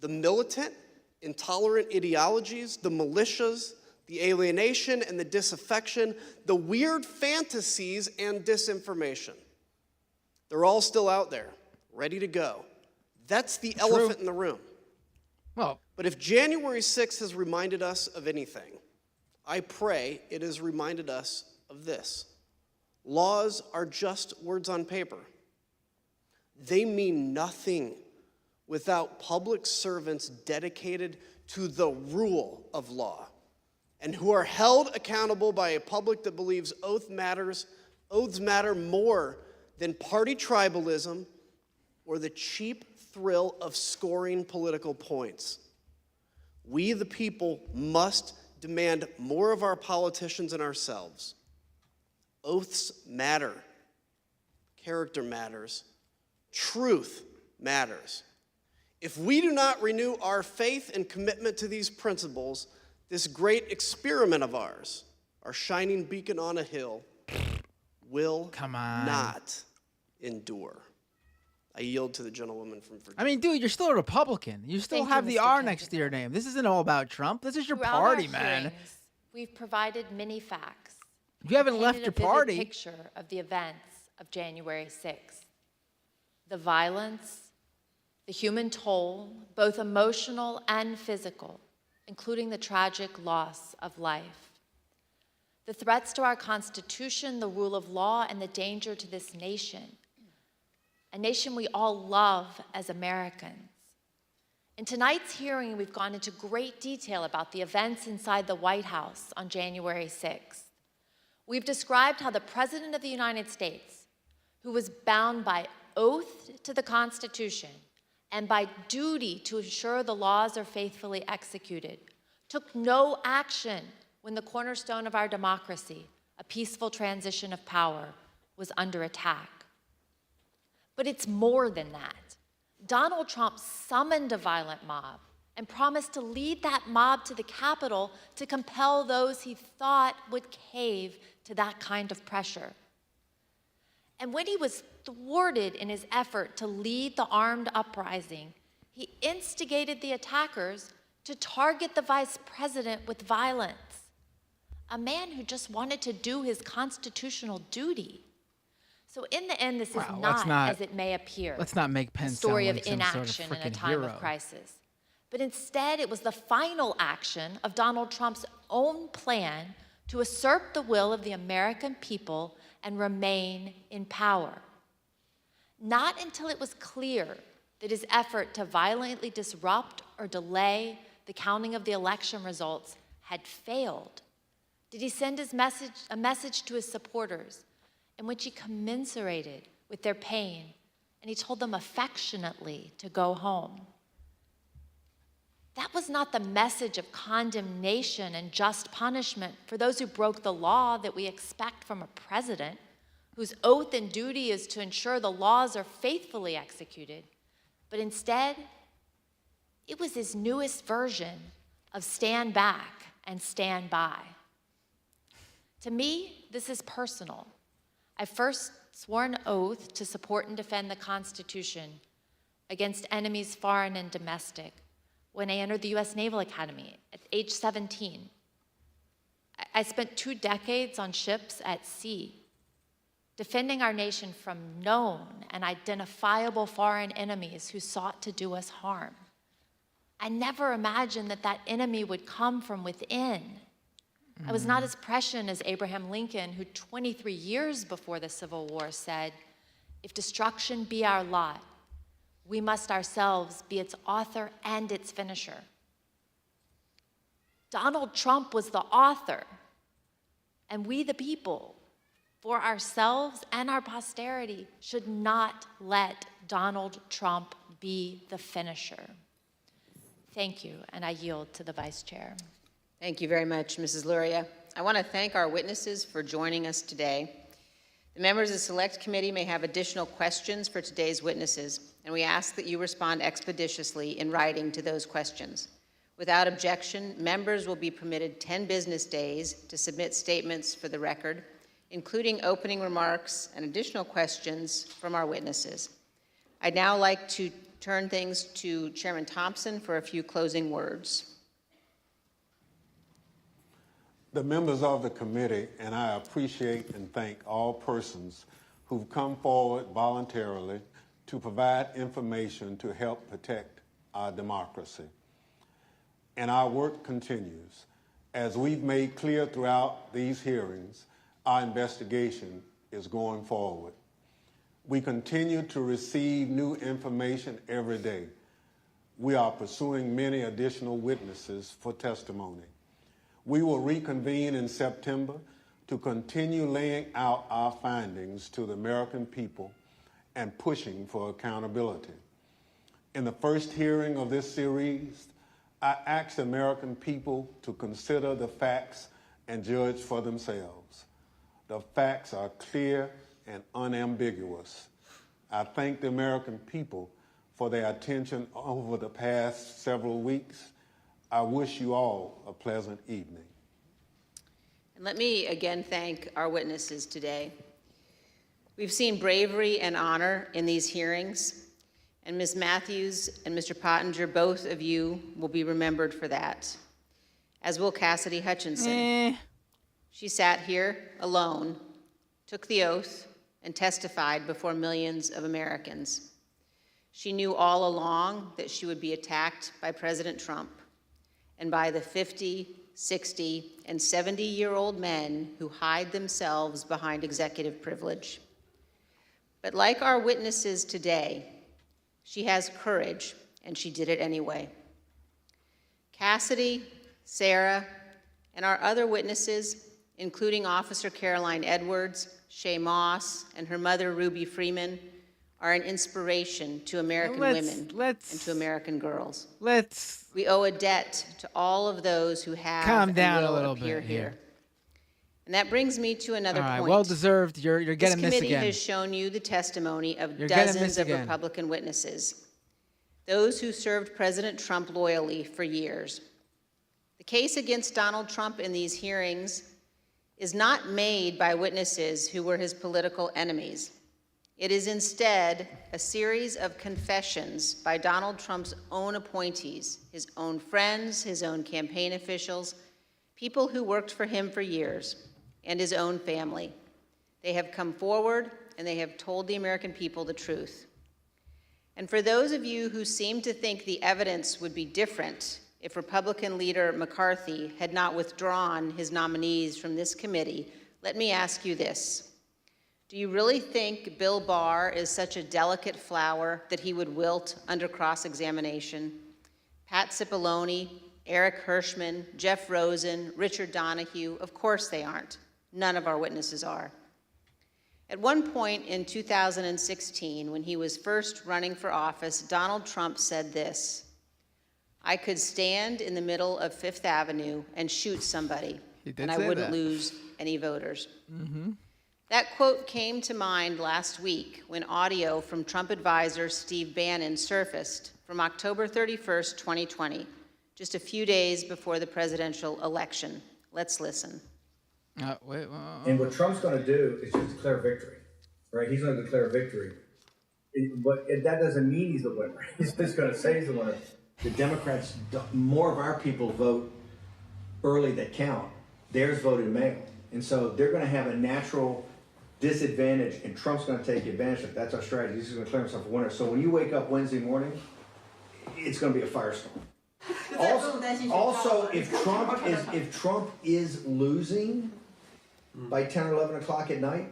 The militant, intolerant ideologies, the militias, the alienation and the disaffection, the weird fantasies and disinformation. They're all still out there, ready to go. That's the elephant in the room. Well, but if January 6th has reminded us of anything, I pray it has reminded us of this. Laws are just words on paper. They mean nothing without public servants dedicated to the rule of law and who are held accountable by a public that believes oaths matter more than party tribalism or the cheap thrill of scoring political points. We, the people, must demand more of our politicians and ourselves. Oaths matter. Character matters. Truth matters. If we do not renew our faith and commitment to these principles, this great experiment of ours, our shining beacon on a hill, will not endure. I yield to the gentlewoman from Virginia. I mean, dude, you're still a Republican. You still have the R next to your name. This isn't all about Trump. This is your Throughout party, our man. hearings, we've provided many facts. You haven't left your Painted a party. vivid picture of the events of January 6th. The violence, the human toll, both emotional and physical, including the tragic loss of life. The threats to our Constitution, the rule of law, and the danger to this nation, a nation we all love as Americans. In tonight's hearing, we've gone into great detail about the events inside the White House on January 6th. We've described how the President of the United States, who was bound by oath to the Constitution and by duty to ensure the laws are faithfully executed, took no action when the cornerstone of our democracy, a peaceful transition of power, was under attack. But it's more than that. Donald Trump summoned a violent mob and promised to lead that mob to the Capitol to compel those he thought would cave to that kind of pressure. And when he was thwarted in his effort to lead the armed uprising, he instigated the attackers to target the vice president with violence, a man who just wanted to do his constitutional duty. So in the end, this is not as it may appear. Let's not make Pence a story sound of like some sort inaction of in a frickin' time hero. of crisis. But instead, it was the final action of Donald Trump's own plan to usurp the will of the American people and remain in power. Not until it was clear that his effort to violently disrupt or delay the counting of the election results had failed did he send a message to his supporters in which he commiserated with their pain, and he told them affectionately to go home. That was not the message of condemnation and just punishment for those who broke the law that we expect from a president whose oath and duty is to ensure the laws are faithfully executed. But instead, it was his newest version of stand back and stand by. To me, this is personal. I first swore an oath to support and defend the Constitution against enemies foreign and domestic when I entered the U.S. Naval Academy at age 17. I spent 2 decades on ships at sea, defending our nation from known and identifiable foreign enemies who sought to do us harm. I never imagined that that enemy would come from within. I was not as prescient as Abraham Lincoln, who 23 years before the Civil War said, "If destruction be our lot, we must ourselves be its author and its finisher." Donald Trump was the author, and we the people, for ourselves and our posterity, should not let Donald Trump be the finisher. Thank you, and I yield to the Vice Chair. Thank you very much, Mrs. Luria. I want to thank our witnesses for joining us today. The members of the Select Committee may have additional questions for today's witnesses, and we ask that you respond expeditiously in writing to those questions. Without objection, members will be permitted 10 business days to submit statements for the record, including opening remarks and additional questions from our witnesses. I'd now like to turn things to Chairman Thompson for a few closing words. The members of the committee and I appreciate and thank all persons who've come forward voluntarily to provide information to help protect our democracy. And our work continues. As we've made clear throughout these hearings, our investigation is going forward. We continue to receive new information every day. We are pursuing many additional witnesses for testimony. We will reconvene in September to continue laying out our findings to the American people and pushing for accountability. In the first hearing of this series, I asked the American people to consider the facts and judge for themselves. The facts are clear and unambiguous. I thank the American people for their attention over the past several weeks. I wish you all a pleasant evening. And let me again thank our witnesses today. We've seen bravery and honor in these hearings, and Ms. Matthews and Mr. Pottinger, both of you will be remembered for that, as will Cassidy Hutchinson. She sat here alone, took the oath, and testified before millions of Americans. She knew all along that she would be attacked by President Trump and by the 50, 60, and 70-year-old men who hide themselves behind executive privilege. But like our witnesses today, she has courage, and she did it anyway. Cassidy, Sarah, and our other witnesses, including Officer Caroline Edwards, Shay Moss, and her mother, Ruby Freeman, are an inspiration to American women and to American girls. We owe a debt to all of those who have calm and down will a little appear bit here. And that brings me to another All right, point. well deserved. You're getting This this committee again. has shown you the testimony of You're getting dozens this of again. Republican witnesses, those who served President Trump loyally for years. The case against Donald Trump in these hearings is not made by witnesses who were his political enemies. It is instead a series of confessions by Donald Trump's own appointees, his own friends, his own campaign officials, people who worked for him for years, and his own family. They have come forward and they have told the American people the truth. And for those of you who seem to think the evidence would be different if Republican leader McCarthy had not withdrawn his nominees from this committee, let me ask you this. Do you really think Bill Barr is such a delicate flower that he would wilt under cross-examination? Pat Cipollone, Eric Hirschman, Jeff Rosen, Richard Donahue, of course they aren't. None of our witnesses are. At one point in 2016, when he was first running for office, Donald Trump said this: "I could stand in the middle of Fifth Avenue and shoot somebody, and I wouldn't lose any voters." Mm-hmm. That quote came to mind last week when audio from Trump advisor Steve Bannon surfaced from October 31st, 2020, just a few days before the presidential election. Let's listen. And what Trump's going to do is just declare victory, right? He's going to declare victory. But that doesn't mean he's the winner. He's just going to say he's the winner. The Democrats, more of our people vote early that count. Theirs voted mail. And so they're going to have a natural disadvantage, and Trump's going to take advantage of it. That's our strategy. He's going to declare himself a winner. So when you wake up Wednesday morning, it's going to be a firestorm. Also, if Trump is losing by 10 or 11 o'clock at night,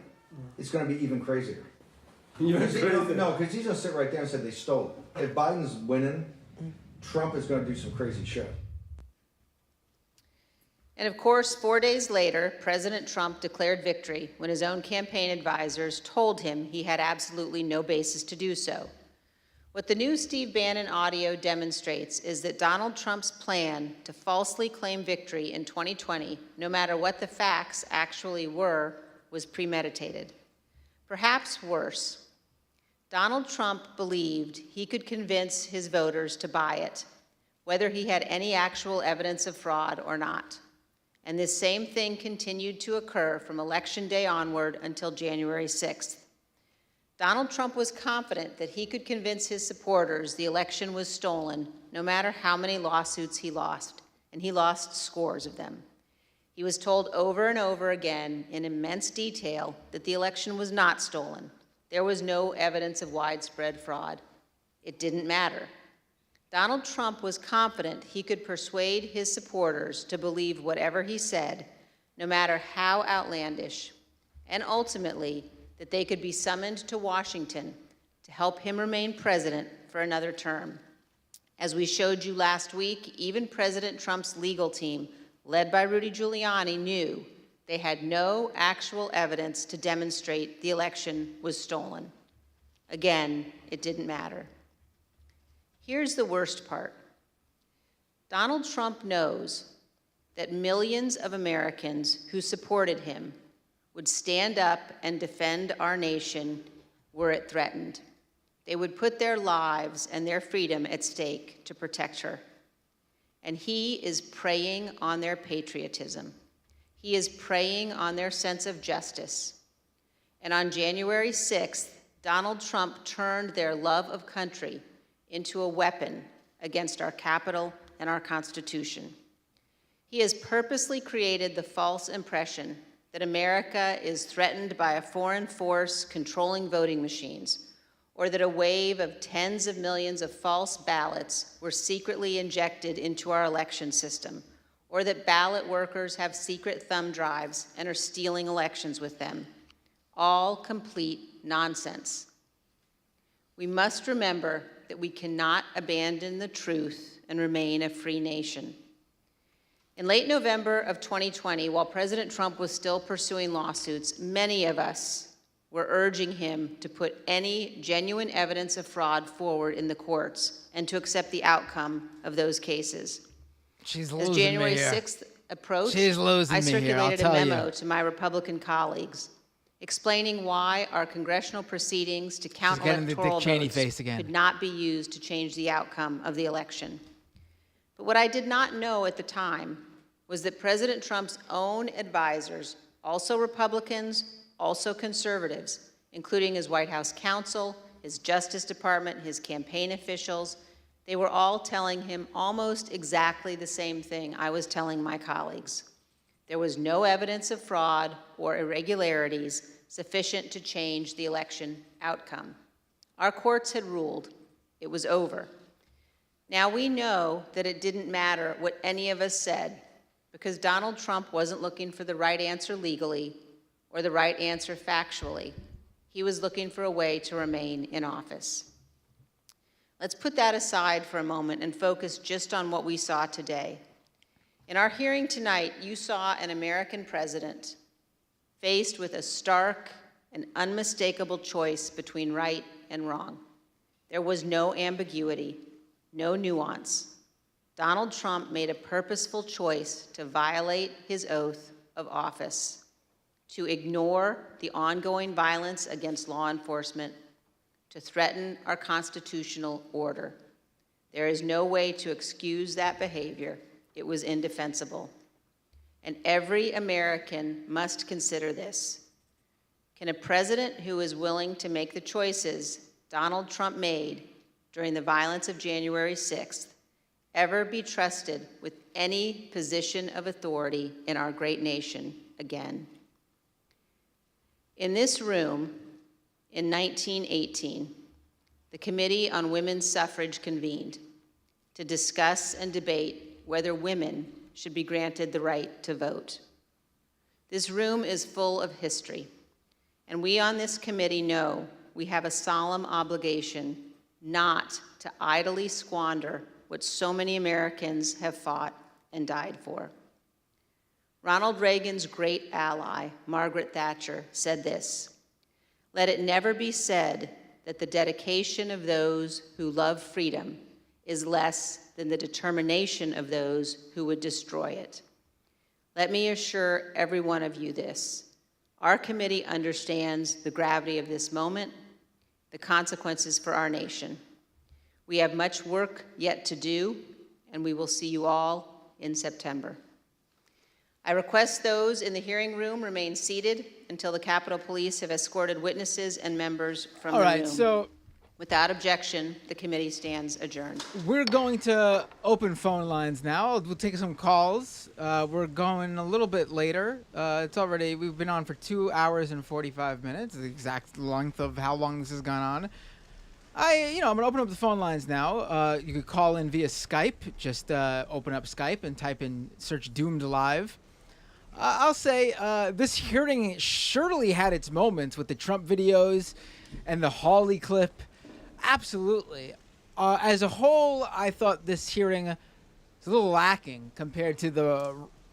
it's going to be even crazier. No, because he's going to sit right there and say they stole it. If Biden's winning, Trump is going to do some crazy shit. And of course, 4 days later, President Trump declared victory when his own campaign advisors told him he had absolutely no basis to do so. What the new Steve Bannon audio demonstrates is that Donald Trump's plan to falsely claim victory in 2020, no matter what the facts actually were, was premeditated. Perhaps worse, Donald Trump believed he could convince his voters to buy it, whether he had any actual evidence of fraud or not. And this same thing continued to occur from Election Day onward until January 6th. Donald Trump was confident that he could convince his supporters the election was stolen, no matter how many lawsuits he lost, and he lost scores of them. He was told over and over again in immense detail that the election was not stolen. There was no evidence of widespread fraud. It didn't matter. Donald Trump was confident he could persuade his supporters to believe whatever he said, no matter how outlandish, and ultimately, that they could be summoned to Washington to help him remain president for another term. As we showed you last week, even President Trump's legal team, led by Rudy Giuliani, knew they had no actual evidence to demonstrate the election was stolen. Again, it didn't matter. Here's the worst part. Donald Trump knows that millions of Americans who supported him would stand up and defend our nation were it threatened. They would put their lives and their freedom at stake to protect her. And he is preying on their patriotism. He is preying on their sense of justice. And on January 6th, Donald Trump turned their love of country into a weapon against our Capitol and our Constitution. He has purposely created the false impression that America is threatened by a foreign force controlling voting machines, or that a wave of tens of millions of false ballots were secretly injected into our election system, or that ballot workers have secret thumb drives and are stealing elections with them. All complete nonsense. We must remember that we cannot abandon the truth and remain a free nation. In late November of 2020, while President Trump was still pursuing lawsuits, many of us were urging him to put any genuine evidence of fraud forward in the courts and to accept the outcome of those cases. She's As January 6th approached, I circulated a memo to my Republican colleagues explaining why our congressional proceedings to count electoral votes could not be used to change the outcome of the election. But what I did not know at the time was that President Trump's own advisors, also Republicans, also conservatives, including his White House counsel, his Justice Department, his campaign officials, they were all telling him almost exactly the same thing I was telling my colleagues. There was no evidence of fraud or irregularities sufficient to change the election outcome. Our courts had ruled It was over. Now we know that it didn't matter what any of us said because Donald Trump wasn't looking for the right answer legally or the right answer factually. He was looking for a way to remain in office. Let's put that aside for a moment and focus just on what we saw today. In our hearing tonight, you saw an American president faced with a stark and unmistakable choice between right and wrong. There was no ambiguity, no nuance. Donald Trump made a purposeful choice to violate his oath of office, to ignore the ongoing violence against law enforcement, to threaten our constitutional order. There is no way to excuse that behavior. It was indefensible. And every American must consider this. Can a president who is willing to make the choices Donald Trump made during the violence of January 6th ever be trusted with any position of authority in our great nation again? In this room, in 1918, the Committee on Women's Suffrage convened to discuss and debate whether women should be granted the right to vote. This room is full of history, and we on this committee know we have a solemn obligation not to idly squander what so many Americans have fought and died for. Ronald Reagan's great ally, Margaret Thatcher, said this: "Let it never be said that the dedication of those who love freedom is less than the determination of those who would destroy it." Let me assure every one of you this. Our committee understands the gravity of this moment, the consequences for our nation. We have much work yet to do, and we will see you all in September. I request those in the hearing room remain seated until the Capitol Police have escorted witnesses and members from the room. All right, so without objection, the committee stands adjourned. we're going to open phone lines now. We'll take some calls. We're going a little bit later. We've been on for 2 hours and 45 minutes, the exact length of how long this has gone on. I'm going to open up the phone lines now. You could call in via Skype. Just open up Skype and search Doomed Live. I'll say this hearing surely had its moments with the Trump videos and the Hawley clip. Absolutely. As a whole, I thought this hearing was a little lacking compared to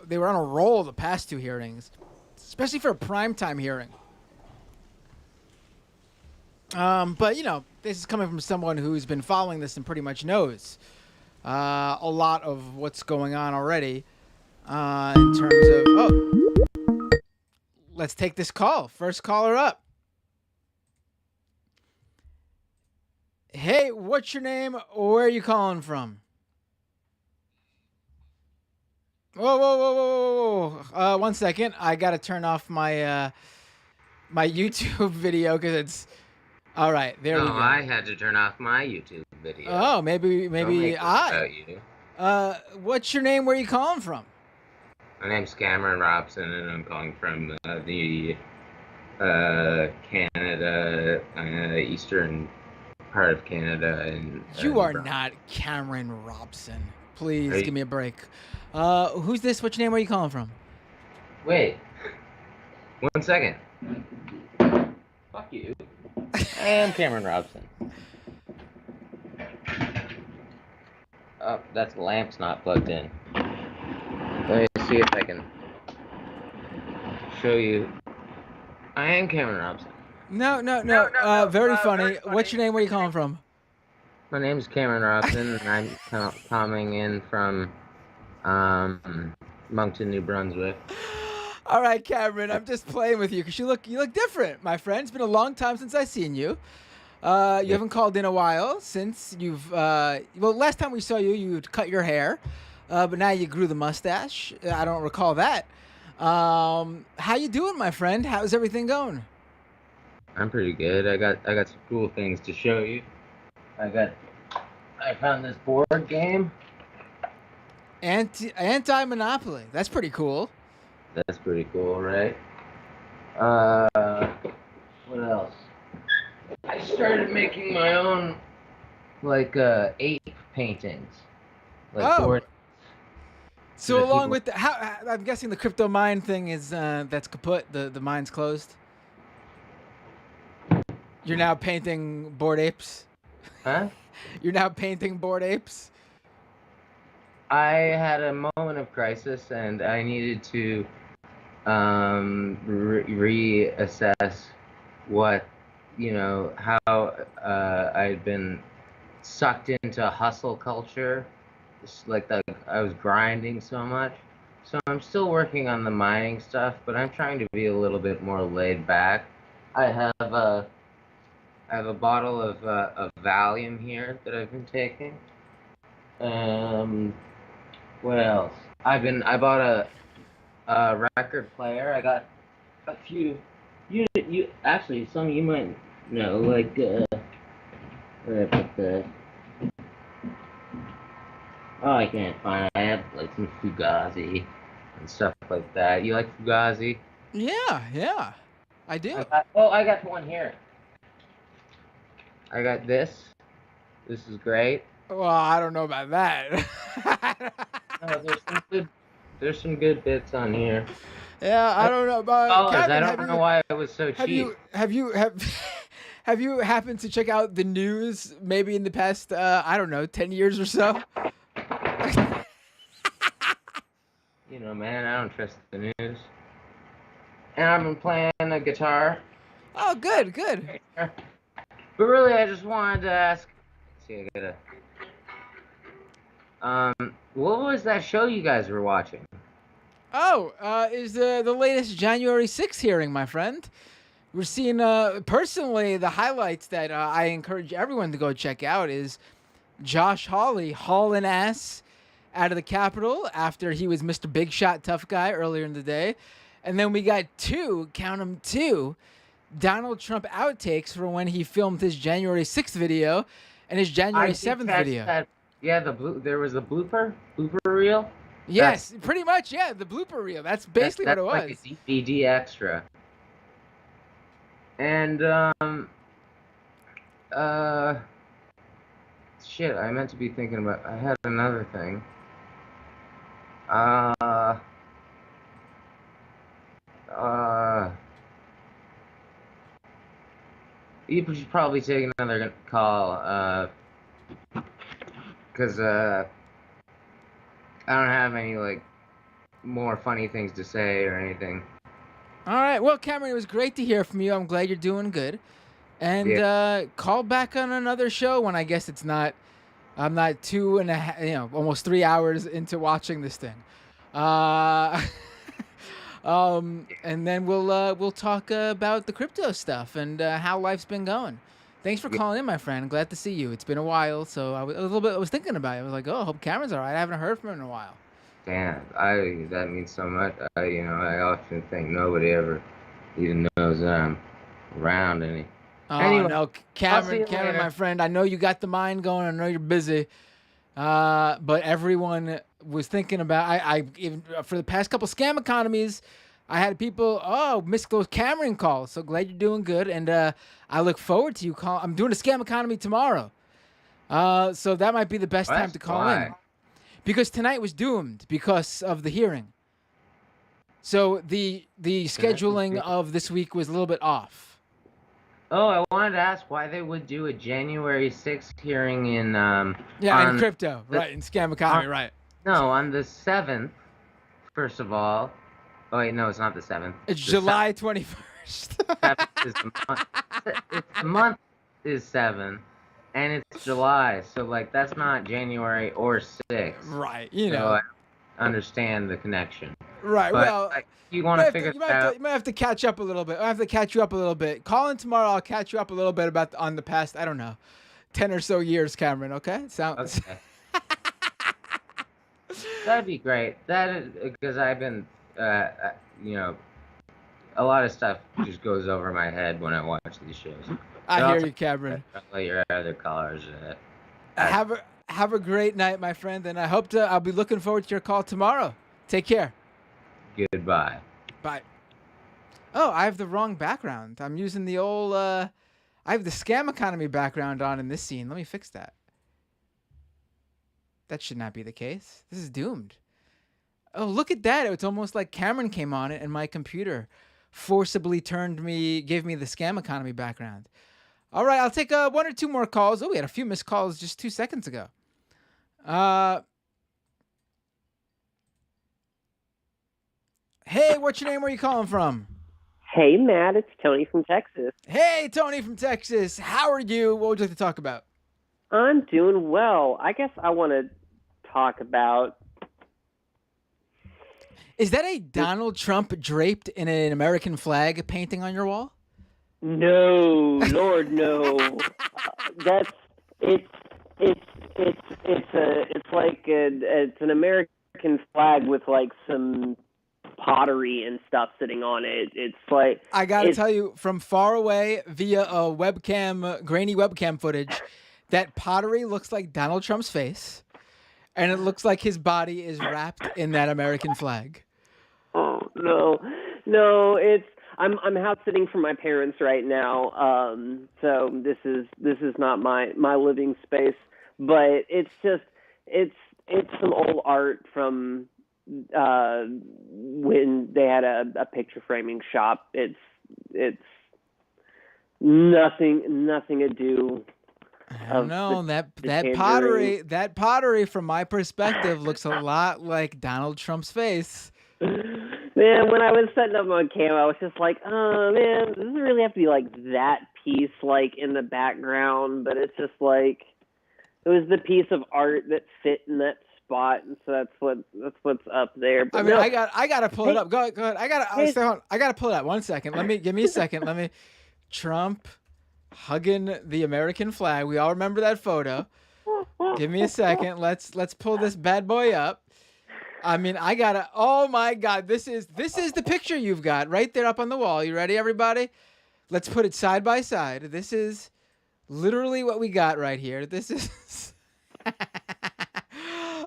they were on a roll the past two hearings, especially for a primetime hearing. But, this is coming from someone who's been following this and pretty much knows a lot of what's going on already in terms of... let's take this call. First caller up. Hey, what's your name? Where are you calling from? Whoa. 1 second. I got to turn off my my YouTube video because it's... All right, there we go. No, I had to turn off my YouTube video. Oh, maybe About you. What's your name? Where are you calling from? My name's Cameron Robson, and I'm calling from the Canada, eastern part of Canada. And you are not Cameron Robson. Please give me a break. Who's this? What's your name? Where are you calling from? Wait. 1 second. Fuck you. I am Cameron Robson. Oh, that lamp's not plugged in. Let me see if I can show you. I am Cameron Robson. No. Very funny. What's your name? Where are you calling from? My name's Cameron Robson, and I'm coming in from Moncton, New Brunswick. All right, Cameron, I'm just playing with you because you look different, my friend. It's been a long time since I've seen you. You haven't called in a while since you've... last time we saw you, you'd cut your hair, but now you grew the mustache. I don't recall that. How you doing, my friend? How's everything going? I'm pretty good. I got some cool things to show you. I found this board game. Anti-Monopoly. That's pretty cool. That's pretty cool, right? What else? I started making my own like ape paintings. Like Oh. board. So that along people- with I'm guessing the crypto mine thing is that's kaput. The mine's closed. You're now painting bored apes. Huh? You're now painting bored apes. I had a moment of crisis, and I needed to reassess what, how I'd been sucked into hustle culture. Just like I was grinding so much. So I'm still working on the mining stuff, but I'm trying to be a little bit more laid back. I have a bottle of Valium here that I've been taking. What else? I bought a record player. I got a few. You actually, some you might know, like where did I put the? Oh, I can't find it. I have like some Fugazi and stuff like that. You like Fugazi? Yeah, I do. I got one here. I got this. This is great. Well, I don't know about that. There's some good bits on here. Yeah, I don't know about. I don't know why it was so cheap. Have you happened to check out the news maybe in the past 10 years or so? Man, I don't trust the news. And I've been playing a guitar. Oh, good. But really, I just wanted to ask. See, I gotta. What was that show you guys were watching? Oh, is the latest January 6th hearing, my friend. We're seeing, personally, the highlights that I encourage everyone to go check out is Josh Hawley hauling ass out of the Capitol after he was Mr. Big Shot Tough Guy earlier in the day. And then we got two Donald Trump outtakes for when he filmed his January 6th video and his January 7th video. There was a blooper reel. Yes, pretty much, yeah, the blooper reel. That's basically what it was. Like a DVD extra. And shit, I meant to be thinking about. I had another thing. You should probably take another call, because I don't have any more funny things to say or anything. All right. Well, Cameron, it was great to hear from you. I'm glad you're doing good. And call back on another show when I guess I'm not 2.5, almost 3 hours into watching this thing. And then we'll talk about the crypto stuff and how life's been going. Thanks for calling in, my friend. Glad to see you. It's been a while, so I was thinking about it. I was like, oh, I hope Cameron's all right. I haven't heard from him in a while. Damn, that means so much. I often think nobody ever even knows that I'm around any. Oh, anyway, no, Cameron, my friend, I know you got the mind going. I know you're busy. But everyone was thinking about, I even for the past couple scam economies, I had people, missed those Cameron calls. So glad you're doing good. And I look forward to you calling. I'm doing a scam economy tomorrow. So that might be the best time to call in. Because tonight was doomed because of the hearing. So the scheduling of this week was a little bit off. Oh, I wanted to ask why they would do a January 6th hearing in in crypto, right? In scam economy, right? No, on the 7th. First of all, oh wait, no, it's not the 7th. It's July 21st. 7th is the month. The month is 7, and it's July, so that's not January or 6th. Right, So I understand the connection. Right. But, well, you want to figure that out. You might have to catch up a little bit. I have to catch you up a little bit. Call in tomorrow. I'll catch you up a little bit on the past, 10 or so years, Cameron. Okay? Sounds. Okay. That'd be great. That is because I've been, a lot of stuff just goes over my head when I watch these shows. I hear you, Cameron. I'll let your other callers. Have a great night, my friend, and I'll be looking forward to your call tomorrow. Take care. Goodbye. Bye. Oh, I have the wrong background. I'm using the old, I have the scam economy background on in this scene. Let me fix that. That should not be the case. This is doomed. Oh, look at that. It's almost like Cameron came on it and my computer forcibly gave me the scam economy background. All right, I'll take 1 or 2 more calls. Oh, we had a few missed calls just 2 seconds ago. Hey, what's your name? Where are you calling from? Hey, Matt, it's Tony from Texas. Hey, Tony from Texas. How are you? What would you like to talk about? I'm doing well. I guess I want to talk about... Is that a Donald Trump draped in an American flag painting on your wall? No, Lord, no. It's an American flag with like some pottery and stuff sitting on it. It's like I gotta tell you, from far away via a grainy webcam footage, that pottery looks like Donald Trump's face, and it looks like his body is wrapped in that American flag. Oh no, I'm house sitting for my parents right now. So this is not my living space, but it's some old art from when they had a picture framing shop. It's nothing to do. I don't know, that pottery from my perspective looks a lot like Donald Trump's face. Man, when I was setting up my cam, I was just like, oh man, does it really have to be like that piece like in the background? But it's just like it was the piece of art that fit in that spot, and so that's what's up there. But I mean, no. I gotta pull it up. Go ahead. I gotta pull it up. 1 second. Give me a second. Trump hugging the American flag. We all remember that photo. Give me a second. Let's pull this bad boy up. I mean, oh my God, this is the picture you've got right there up on the wall. You ready, everybody? Let's put it side by side. This is literally what we got right here. This is,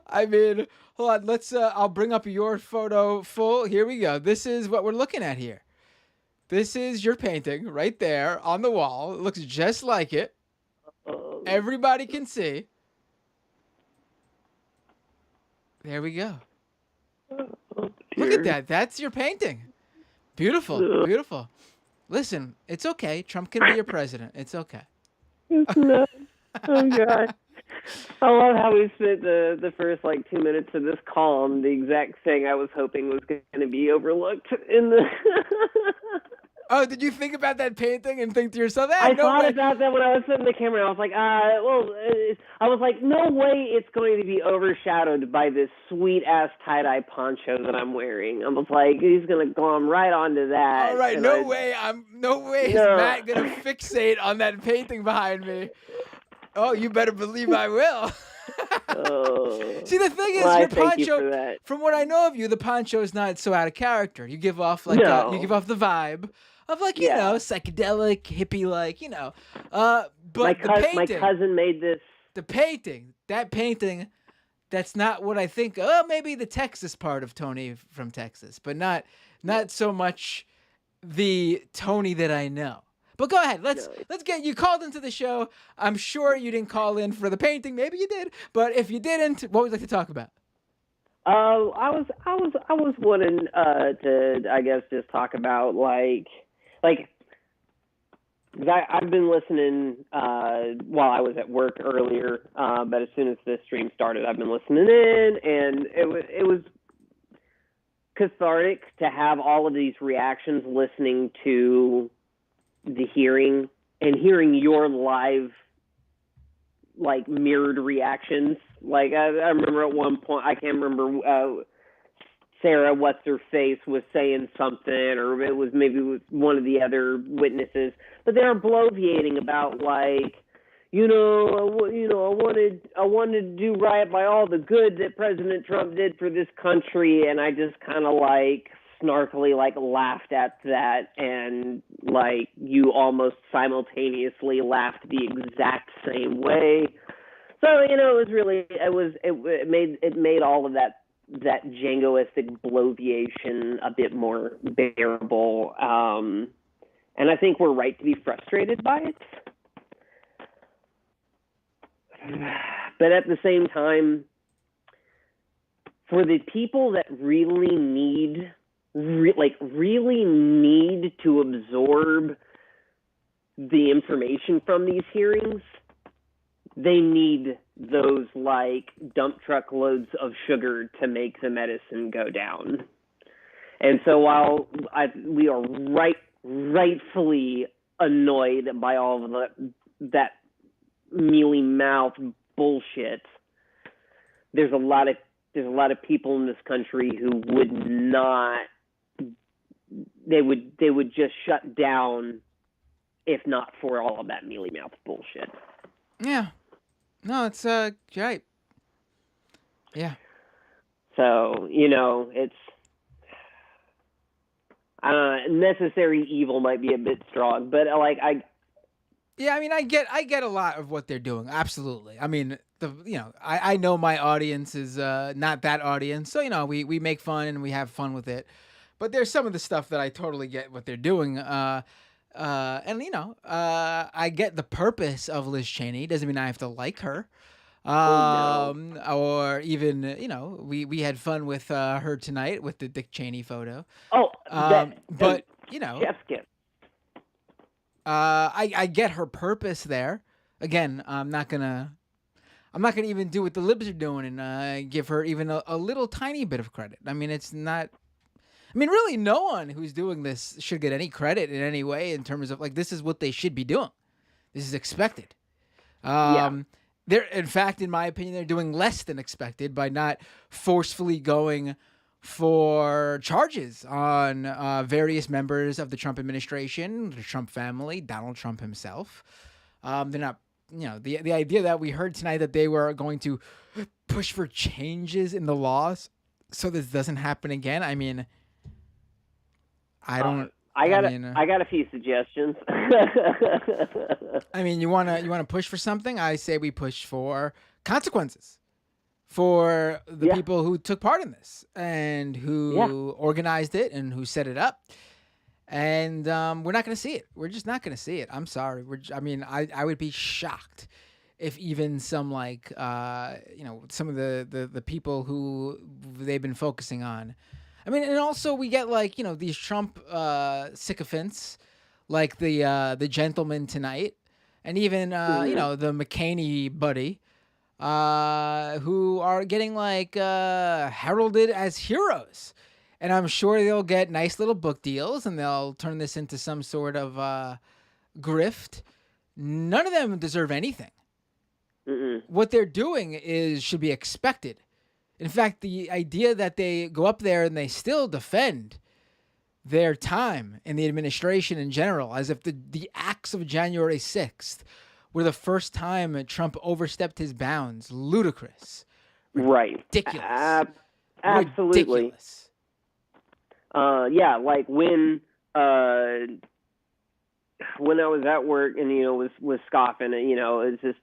I mean, hold on. I'll bring up your photo full. Here we go. This is what we're looking at here. This is your painting right there on the wall. It looks just like it. Everybody can see. There we go. Look at that. That's your painting. Beautiful. Beautiful. Listen, it's okay. Trump can be your president. It's okay. It's not. Oh, God. I love how we spent the first 2 minutes of this call on the exact thing I was hoping was going to be overlooked in the... Oh, did you think about that painting and think to yourself, I thought about that when I was setting the camera. I was like, no way it's going to be overshadowed by this sweet-ass tie-dye poncho that I'm wearing. I was like, he's going to glom right onto that. All right, no way is Matt going to fixate on that painting behind me. Oh, you better believe I will. See, the thing is, your poncho, from what I know of you, the poncho is not so out of character. You give off you give off the vibe of you know, psychedelic, hippie-like, you know. But my cousin made this. The painting, that's not what I think. Oh, maybe the Texas part of Tony from Texas, but not so much the Tony that I know. But go ahead. Let's get you called into the show. I'm sure you didn't call in for the painting. Maybe you did, but if you didn't, what would you like to talk about? I was wanting to, I guess, just talk about I've been listening while I was at work earlier, but as soon as this stream started, I've been listening in, and it was cathartic to have all of these reactions, listening to the hearing and hearing your live, mirrored reactions. I remember at one point, I can't remember, Sarah, what's her face, was saying something, or it was one of the other witnesses, but they were bloviating about I wanted to do right by all the good that President Trump did for this country, and I just kind of snarkily laughed at that, and you almost simultaneously laughed the exact same way. So it made all of that jingoistic bloviation a bit more bearable, and I think we're right to be frustrated by it. But at the same time, for the people that really need to absorb the information from these hearings, they need those like dump truck loads of sugar to make the medicine go down. And so while we are rightfully annoyed by all of that mealy mouth bullshit, there's a lot of people in this country who would not, they would just shut down if not for all of that mealy mouth bullshit. Yeah. No, it's right. Yeah. So, it's necessary evil might be a bit strong, but yeah, I mean, I get a lot of what they're doing. Absolutely. I mean, I know my audience is not that audience, so we make fun and we have fun with it. But there's some of the stuff that I totally get what they're doing. And I get the purpose of Liz Cheney. Doesn't mean I have to like her. Or even, we had fun with her tonight with the Dick Cheney photo. But chef's kiss. I get her purpose there. Again, I'm not gonna even do what the libs are doing and give her even a little tiny bit of credit. I mean, it's not. I mean, really, no one who's doing this should get any credit in any way in terms of this is what they should be doing. This is expected. They're, in fact, in my opinion, they're doing less than expected by not forcefully going for charges on various members of the Trump administration, the Trump family, Donald Trump himself. They're not, the idea that we heard tonight that they were going to push for changes in the laws so this doesn't happen again. I mean, I don't. I got a few suggestions. I mean, you wanna push for something? I say we push for consequences for the people who took part in this and who organized it and who set it up. And we're not going to see it. We're just not going to see it. I'm sorry. I would be shocked if even some some of the people who they've been focusing on. I mean, and also we get these Trump sycophants, like the gentleman tonight, and even the McCaney buddy, who are getting heralded as heroes. And I'm sure they'll get nice little book deals and they'll turn this into some sort of grift. None of them deserve anything. What they're doing should be expected. In fact, the idea that they go up there and they still defend their time in the administration in general, as if the acts of January 6th were the first time Trump overstepped his bounds. Ludicrous. Ridiculous. Absolutely. Ridiculous. When I was at work and was scoffing, it's just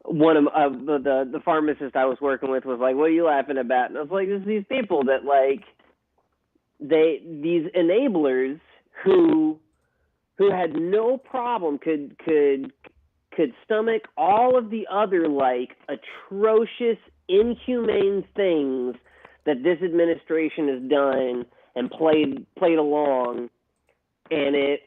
one of the pharmacist I was working with was like, "What are you laughing about?" And I was like, "It's these people that these enablers who had no problem could stomach all of the other atrocious, inhumane things that this administration has done and played along, and it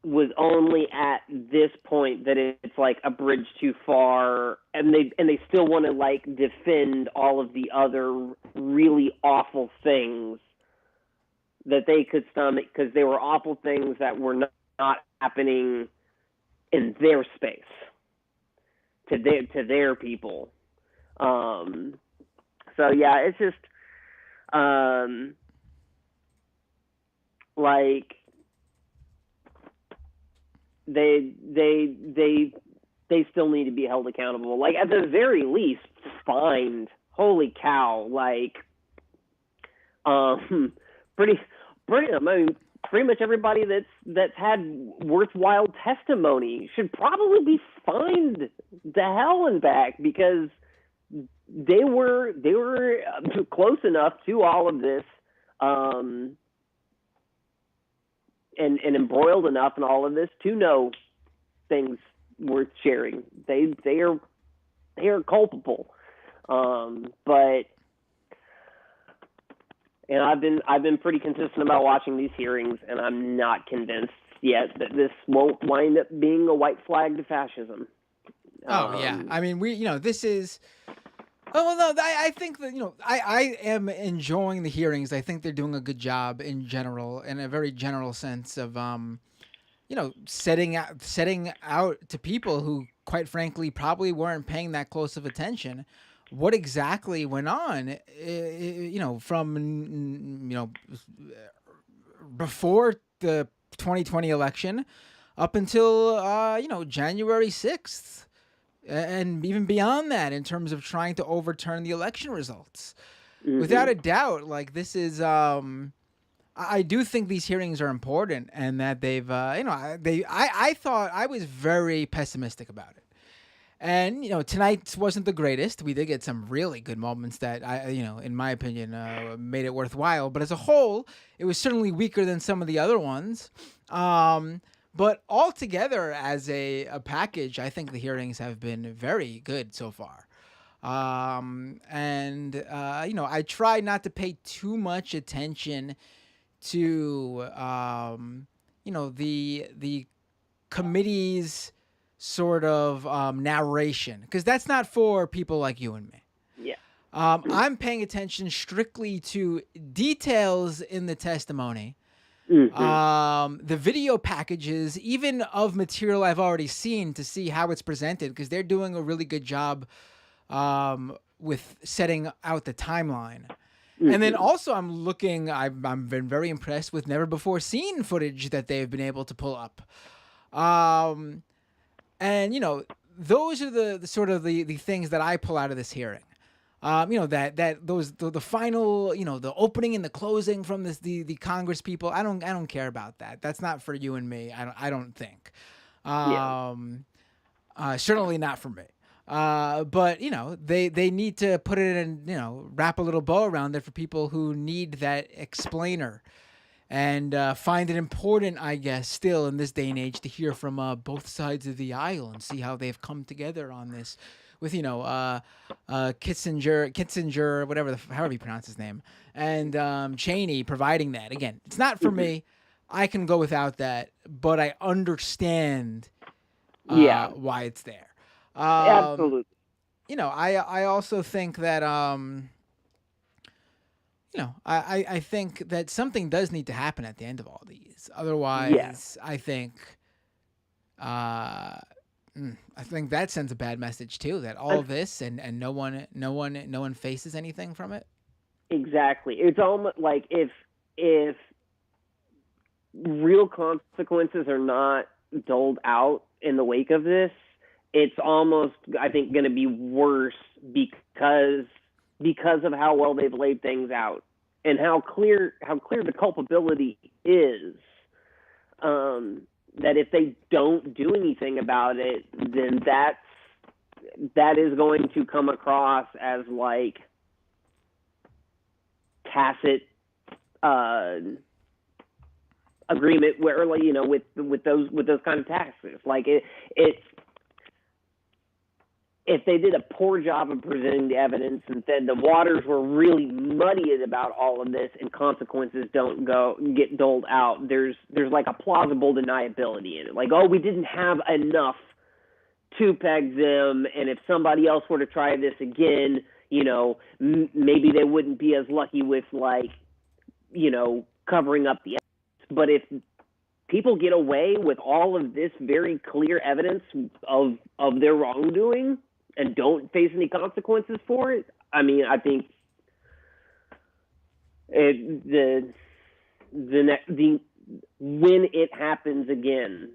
was only at this point that it's a bridge too far, and they still want to defend all of the other really awful things that they could stomach because they were awful things that were not happening in their space to their people." So yeah, it's just they still need to be held accountable. At the very least, fined. Holy cow! Pretty much everybody that's had worthwhile testimony should probably be fined to hell and back because they were close enough to all of this, and embroiled enough in all of this to know things worth sharing. They are culpable. But and I've been pretty consistent about watching these hearings, and I'm not convinced yet that this won't wind up being a white flag to fascism. Oh yeah, I mean this is. Oh well, no, I think that I am enjoying the hearings. I think they're doing a good job in general, in a very general sense of setting out to people who, quite frankly, probably weren't paying that close of attention what exactly went on, from before the 2020 election up until January 6th. And even beyond that, in terms of trying to overturn the election results. Mm-hmm. Without a doubt, this is, I do think these hearings are important, and that they've, I thought I was very pessimistic about it. And, tonight's wasn't the greatest. We did get some really good moments that in my opinion, made it worthwhile. But as a whole, it was certainly weaker than some of the other ones. But altogether, as a package, I think the hearings have been very good so far. I try not to pay too much attention to, the committee's sort of narration, because that's not for people like you and me. Yeah. I'm paying attention strictly to details in the testimony. Mm-hmm. The video packages, even of material I've already seen, to see how it's presented, because they're doing a really good job with setting out the timeline. Mm-hmm. And then also I've been very impressed with never before seen footage that they've been able to pull up. Those are the sort of the things that I pull out of this hearing. The final, the opening and the closing from the Congress people. I don't care about that. That's not for you and me. I don't think. Certainly not for me. But they need to put it in, wrap a little bow around it for people who need that explainer, and find it important, I guess, still in this day and age, to hear from both sides of the aisle and see how they've come together on this. With Kitzinger, however you pronounce his name, and Cheney providing that. Again, it's not for me. I can go without that, but I understand why it's there. Absolutely. I also think that I think that something does need to happen at the end of all these. Otherwise, I think that sends a bad message too. That all of this and no one faces anything from it. Exactly. It's almost like if real consequences are not doled out in the wake of this, it's almost, I think, going to be worse because of how well they've laid things out and how clear the culpability is. That if they don't do anything about it, then that is going to come across as like tacit agreement, where with those kind of taxes, like it's. If they did a poor job of presenting the evidence and said the waters were really muddied about all of this and consequences don't get doled out, there's like a plausible deniability in it. Like, oh, we didn't have enough to peg them, and if somebody else were to try this again, maybe they wouldn't be as lucky with covering up the evidence. But if people get away with all of this very clear evidence of their wrongdoing and don't face any consequences for it, I mean, I think when it happens again,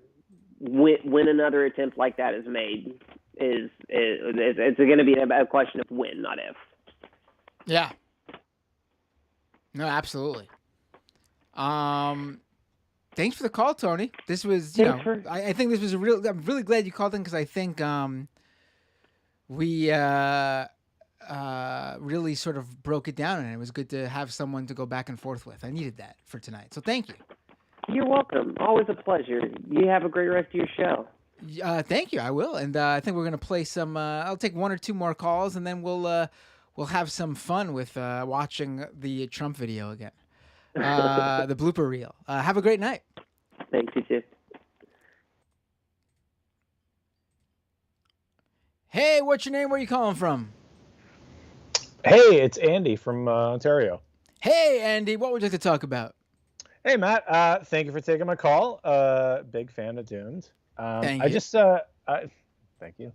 when another attempt like that is made, it's going to be a question of when, not if. Yeah. No, absolutely. Thanks for the call, Tony. This was, I think this was I'm really glad you called in, because I think we really sort of broke it down, and it was good to have someone to go back and forth with. I needed that for tonight. So thank you. You're welcome. Always a pleasure. You have a great rest of your show. Thank you. I will, and I think we're gonna play some. I'll take one or two more calls, and then we'll have some fun with watching the Trump video again, the blooper reel. Have a great night. Thanks, you too. Hey, what's your name? Where are you calling from? Hey, it's Andy from Ontario. Hey, Andy. What would you like to talk about? Hey, Matt. Thank you for taking my call. Big fan of Doomed. Thank I you. just, thank you.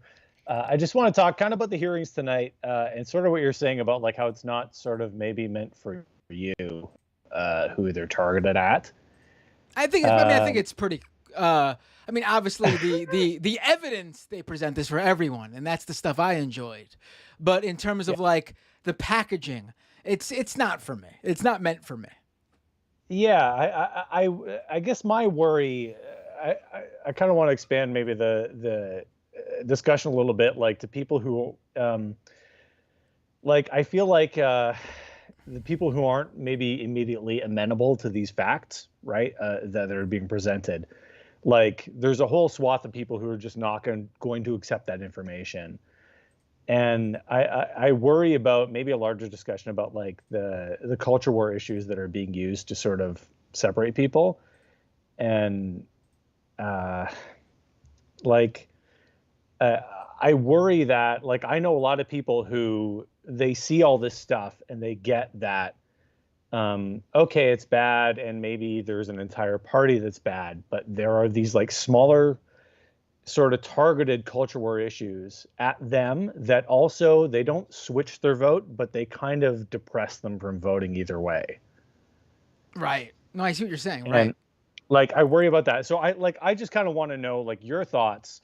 I just want to talk kind of about the hearings tonight and sort of what you're saying about like how it's not sort of maybe meant for you, who they're targeted at. I think. I think it's pretty. Obviously, the evidence they present is for everyone, and that's the stuff I enjoyed. But in terms of like the packaging, it's not for me. It's not meant for me. Yeah, I guess my worry, I kind of want to expand maybe the discussion a little bit, like to people who, like I feel like the people who aren't maybe immediately amenable to these facts, right, that are being presented. Like there's a whole swath of people who are just not going to accept that information. And I worry about maybe a larger discussion about like the culture war issues that are being used to sort of separate people. And I worry that like I know a lot of people who they see all this stuff and they get that okay, it's bad, and maybe there's an entire party that's bad, but there are these like smaller sort of targeted culture war issues at them that also they don't switch their vote, but they kind of depress them from voting either way. Right. No, I see what you're saying. Right. And like I worry about that. So I just kind of want to know like your thoughts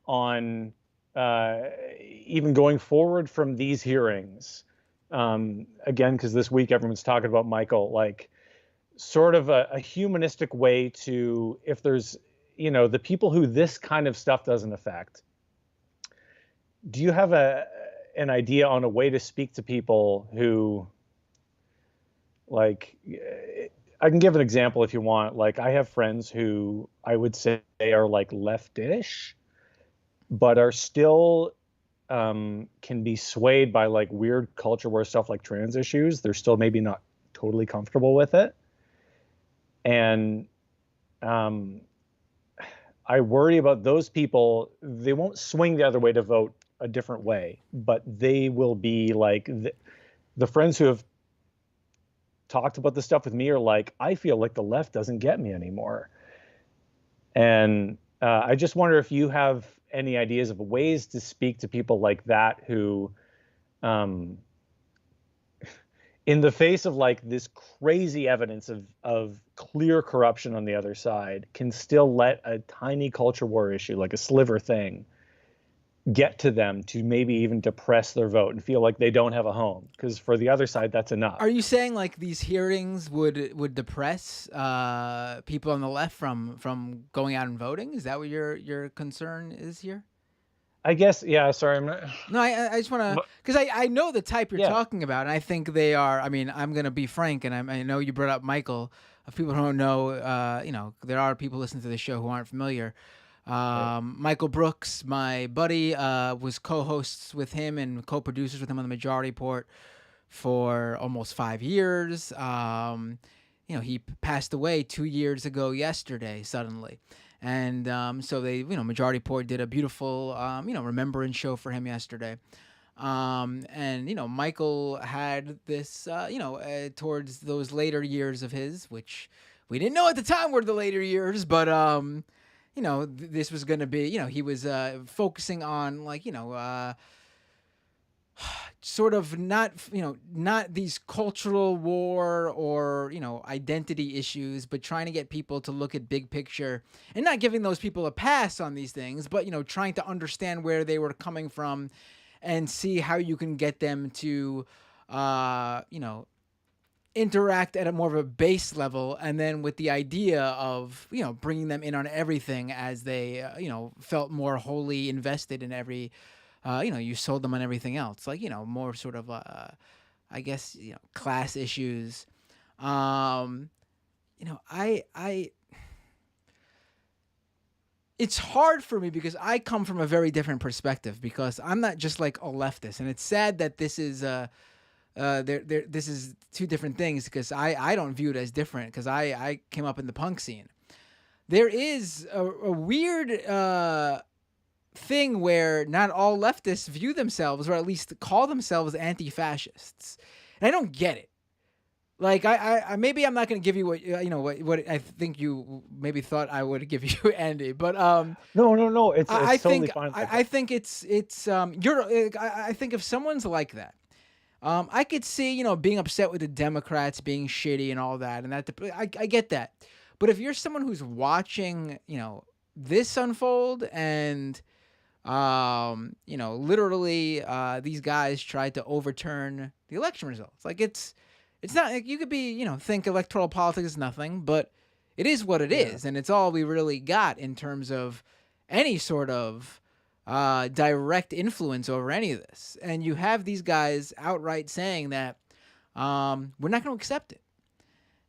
on even going forward from these hearings. Again, because this week everyone's talking about Michael, like sort of a humanistic way to, if there's, the people who this kind of stuff doesn't affect. Do you have an idea on a way to speak to people who, like, I can give an example if you want. Like, I have friends who I would say are like leftish, but are still can be swayed by like weird culture war stuff like trans issues. They're still maybe not totally comfortable with it. And I worry about those people. They won't swing the other way to vote a different way, but they will be like the friends who have talked about this stuff with me are like, I feel like the left doesn't get me anymore. And I just wonder if you have any ideas of ways to speak to people like that who, in the face of like this crazy evidence of clear corruption on the other side, can still let a tiny culture war issue, like a sliver thing, get to them to maybe even depress their vote and feel like they don't have a home. Because for the other side, that's enough. Are you saying like these hearings would depress people on the left from going out and voting? Is that what your concern is here? I guess, yeah, sorry. I'm not... No, I just want to, because I know the type you're talking about, and I think they are, I mean, I'm going to be frank, and I know you brought up Michael. If people don't know, there are people listening to the show who aren't familiar. Michael Brooks, my buddy, was co-hosts with him and co-producers with him on the Majority Report for almost 5 years. He passed away 2 years ago yesterday, suddenly. And so they, Majority Report did a beautiful, remembrance show for him yesterday. Michael had this, towards those later years of his, which we didn't know at the time were the later years, but, this was going to be, he was focusing on like, sort of not these cultural war or, identity issues, but trying to get people to look at big picture and not giving those people a pass on these things, but, trying to understand where they were coming from and see how you can get them to, interact at a more of a base level, and then with the idea of bringing them in on everything as they felt more wholly invested in every you sold them on everything else, like more sort of I guess class issues. it's hard for me because I come from a very different perspective because I'm not just like a leftist, and it's sad that this is this is two different things because I don't view it as different because I came up in the punk scene. There is a weird thing where not all leftists view themselves, or at least call themselves, anti-fascists, and I don't get it. Like I maybe I'm not going to give you what what I think you maybe thought I would give you, Andy. But no, it's I totally think fine. I think it's I think if someone's like that, I could see being upset with the Democrats being shitty and all that, and that I get that. But if you're someone who's watching this unfold and literally these guys tried to overturn the election results, like it's not like you could be, think electoral politics is nothing, but it is what it is. And it's all we really got in terms of any sort of direct influence over any of this. And you have these guys outright saying that we're not going to accept it.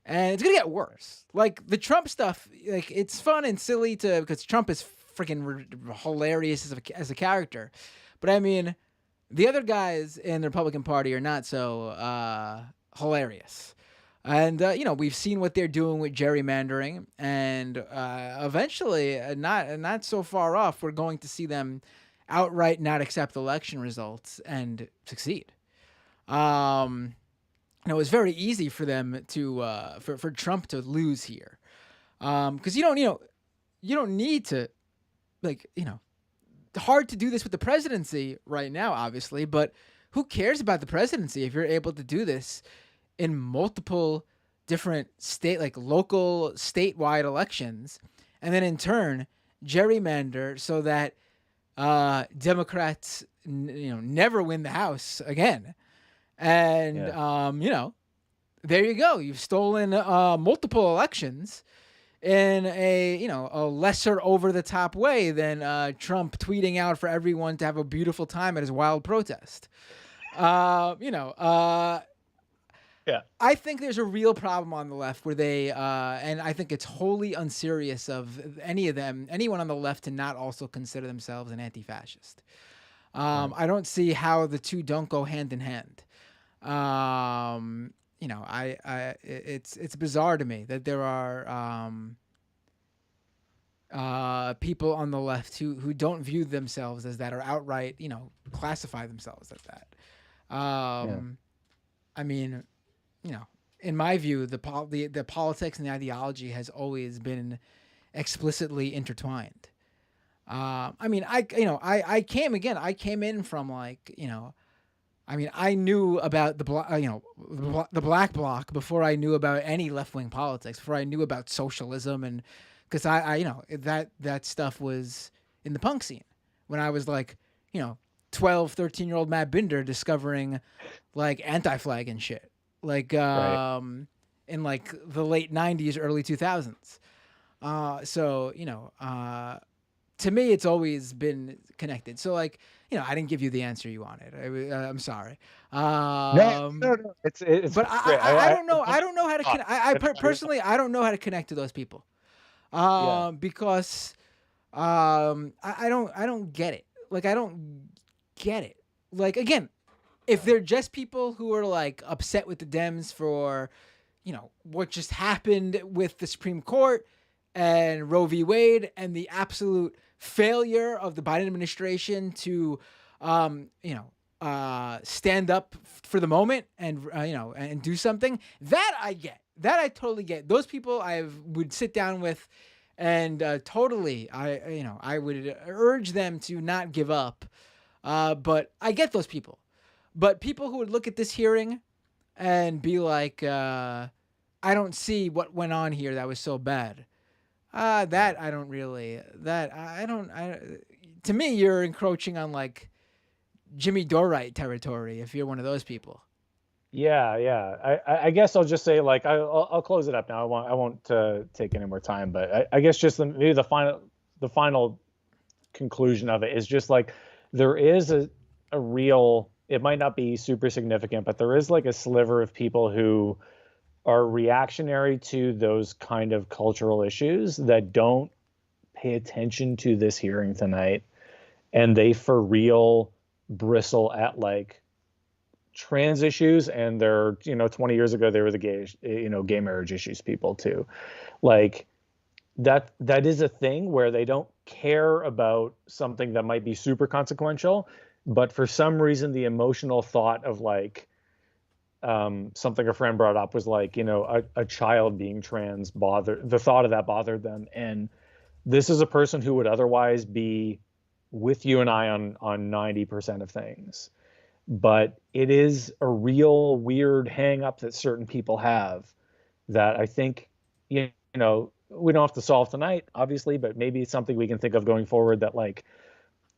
And it's going to get worse. Like the Trump stuff, like it's fun and silly because Trump is freaking hilarious as a character. But I mean, the other guys in the Republican Party are not so hilarious. And, we've seen what they're doing with gerrymandering, and eventually, not so far off, we're going to see them outright not accept election results and succeed. It was very easy for them to, for Trump to lose here. Because you don't need to, hard to do this with the presidency right now, obviously, but who cares about the presidency if you're able to do this in multiple different local statewide elections, and then in turn gerrymander so that Democrats never win the House again. And there you go, you've stolen multiple elections in a lesser over the top way than Trump tweeting out for everyone to have a beautiful time at his wild protest. Yeah, I think there's a real problem on the left where they, and I think it's wholly unserious of anyone on the left to not also consider themselves an anti-fascist. I don't see how the two don't go hand in hand. It's bizarre to me that there are people on the left who don't view themselves as that, or outright, classify themselves as that. I mean, in my view, the politics and the ideology has always been explicitly intertwined. I came in from I knew about the black bloc before I knew about any left-wing politics, before I knew about socialism, and because that stuff was in the punk scene when I was 12, 13-year-old Matt Binder discovering anti-flag and shit. In the late 90s, early 2000s. To me, it's always been connected. So I didn't give you the answer you wanted. I'm sorry. No. It's but great. I don't know. I don't know how to connect. Personally, I don't know how to connect to those people. Because I don't get it. I don't get it. Again, if they're just people who are upset with the Dems for, what just happened with the Supreme Court and Roe v. Wade and the absolute failure of the Biden administration to, stand up for the moment and, and do something, that I get. That I totally get. Those people I would sit down with and totally, I would urge them to not give up. But I get those people. But people who would look at this hearing and be like, I don't see what went on here that was so bad. That I don't really, to me, you're encroaching on Jimmy Dorite territory if you're one of those people. Yeah. I guess I'll just say I'll close it up now. I won't take any more time, but I guess just maybe the final conclusion of it is just there is a real, it might not be super significant, but there is a sliver of people who are reactionary to those kind of cultural issues that don't pay attention to this hearing tonight and they for real bristle at like trans issues, and they're, 20 years ago they were the gay marriage issues people too. Like that is a thing where they don't care about something that might be super consequential, but for some reason the emotional thought of like something a friend brought up was like, a child being trans the thought of that bothered them. And this is a person who would otherwise be with you and I on 90% of things. But it is a real weird hang up that certain people have that I think, we don't have to solve tonight, obviously, but maybe it's something we can think of going forward, that like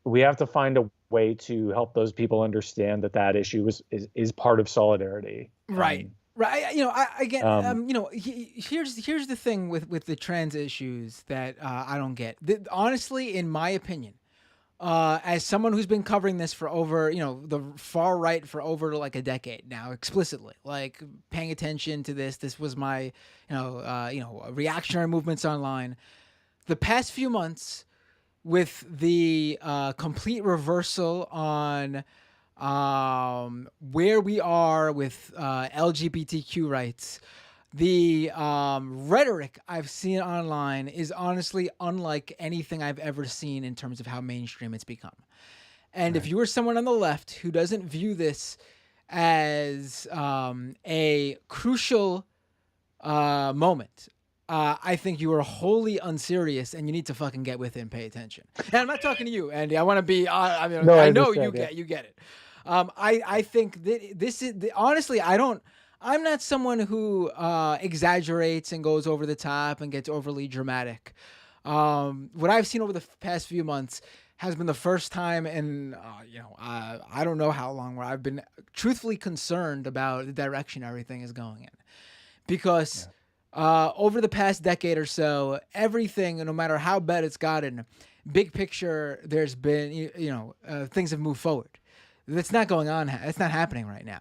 we have to find a way to help those people understand that issue is part of solidarity. Right. Right. Here's the thing with the trans issues that I don't get. Honestly, in my opinion, as someone who's been covering this for over, the far right for over like a decade now, explicitly, like paying attention to this was my, reactionary movements online. The past few months, with the complete reversal on where we are with LGBTQ rights, the rhetoric I've seen online is honestly unlike anything I've ever seen in terms of how mainstream it's become. And if you are someone on the left who doesn't view this as a crucial moment, I think you are wholly unserious, and you need to fucking get with it and pay attention. And I'm not talking to you, Andy. I want to be. I know you get it. I think that this is honestly. I'm not someone who exaggerates and goes over the top and gets overly dramatic. What I've seen over the past few months has been the first time in, I don't know how long, where I've been truthfully concerned about the direction everything is going in. Because over the past decade or so, everything, no matter how bad it's gotten, big picture, there's been, things have moved forward. That's not going on. It's not happening right now.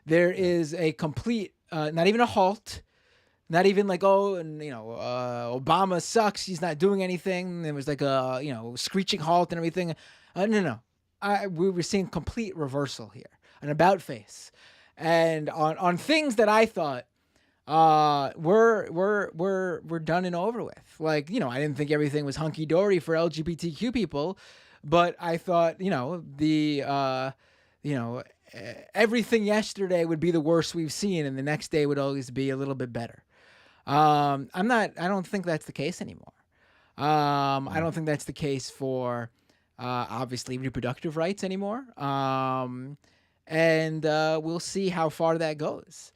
There is a complete, not even a halt, not even like, Obama sucks, he's not doing anything. There was like a, screeching halt and everything. No. We were seeing complete reversal here, an about face. And on things that I thought we're done and over with. Like, I didn't think everything was hunky-dory for LGBTQ people, but I thought, everything yesterday would be the worst we've seen, and the next day would always be a little bit better. I don't think that's the case anymore. I don't think that's the case for, obviously, reproductive rights anymore. And we'll see how far that goes.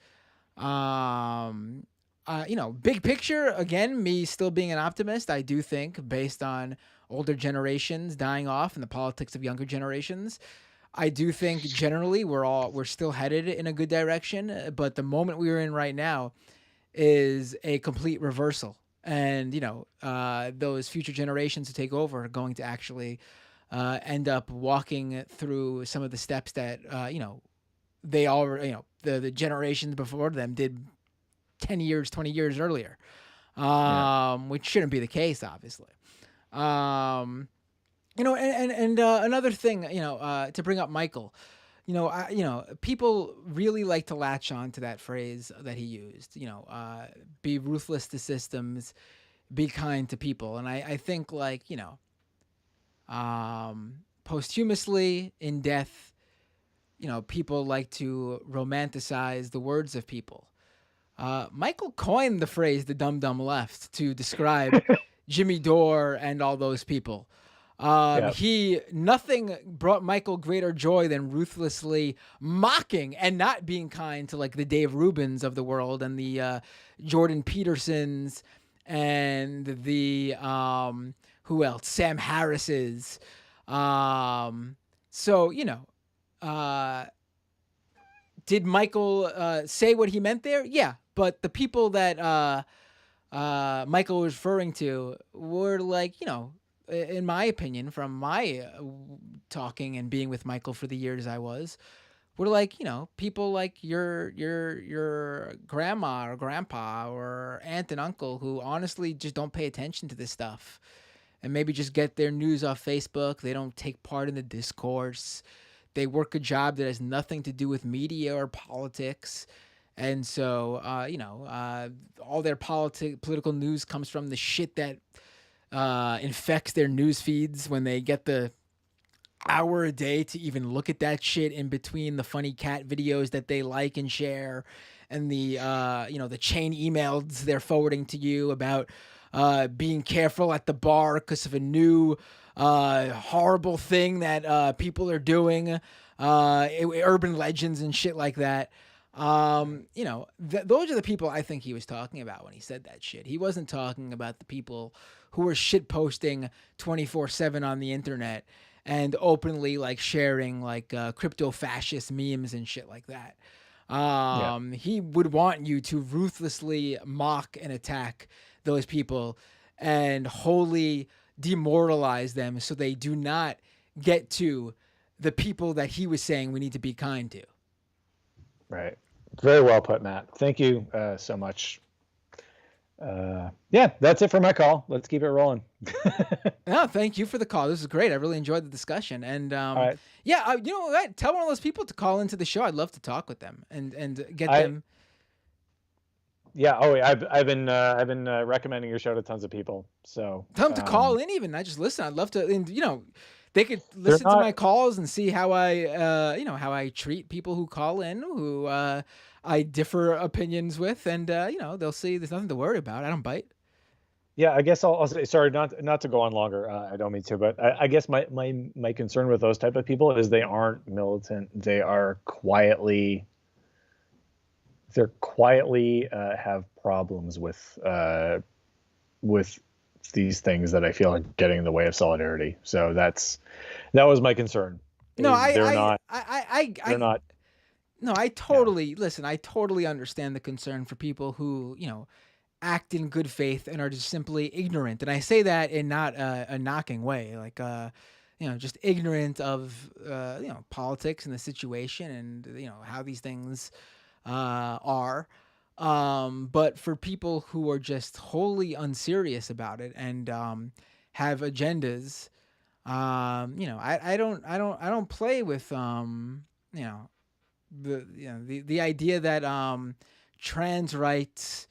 Big picture, again, me still being an optimist, I do think, based on older generations dying off and the politics of younger generations, I do think generally we're still headed in a good direction, but the moment we're in right now is a complete reversal. And, those future generations who take over are going to actually end up walking through some of the steps that, they already, the generations before them did 10 years, 20 years earlier, which shouldn't be the case, obviously. Another thing, to bring up Michael, people really like to latch on to that phrase that he used, be ruthless to systems, be kind to people. And I think posthumously in death, people like to romanticize the words of people. Michael coined the phrase "the dumb left" to describe Jimmy Dore and all those people. Nothing brought Michael greater joy than ruthlessly mocking and not being kind to like the Dave Rubins of the world and the Jordan Petersons and the who else? Sam Harris's. Did Michael say what he meant there? Yeah, but the people that Michael was referring to were like, in my opinion, from my talking and being with Michael for the years I was, were like, people like your grandma or grandpa or aunt and uncle who honestly just don't pay attention to this stuff. and maybe just get their news off Facebook. They don't take part in the discourse. They work a job that has nothing to do with media or politics. And so, all their political news comes from the shit that infects their news feeds when they get the hour a day to even look at that shit in between the funny cat videos that they like and share, and the the chain emails they're forwarding to you about being careful at the bar because of a new horrible thing that people are doing, urban legends and shit like that. Those are the people I think he was talking about when he said that shit. He wasn't talking about the people who were shit posting 24/7 on the internet and openly like sharing like crypto fascist memes and shit like that. He would want you to ruthlessly mock and attack those people and wholly demoralize them so they do not get to the people that he was saying we need to be kind to. Right. Very well put, Matt. Thank you so much. Yeah, that's it for my call. Let's keep it rolling. No, thank you for the call. This is great. I really enjoyed the discussion. And right. you know what? Tell one of those people to call into the show. I'd love to talk with them and get them. Yeah. Oh, I've been recommending your show to tons of people. So tell them to call in. Even I just listen. I'd love to. And they could listen to my calls and see how I treat people who call in, who I differ opinions with, and they'll see there's nothing to worry about. I don't bite. Yeah, I guess I'll say, sorry, not to go on longer. I don't mean to, but I guess my concern with those type of people is they aren't militant. They are quietly have problems with these things that I feel are getting in the way of solidarity. So that was my concern. No, they're not. No, I totally listen. I totally understand the concern for people who act in good faith and are just simply ignorant. And I say that in not a knocking way, like just ignorant of politics and the situation and how these things are. But for people who are just wholly unserious about it and have agendas, I don't play with the idea that trans rights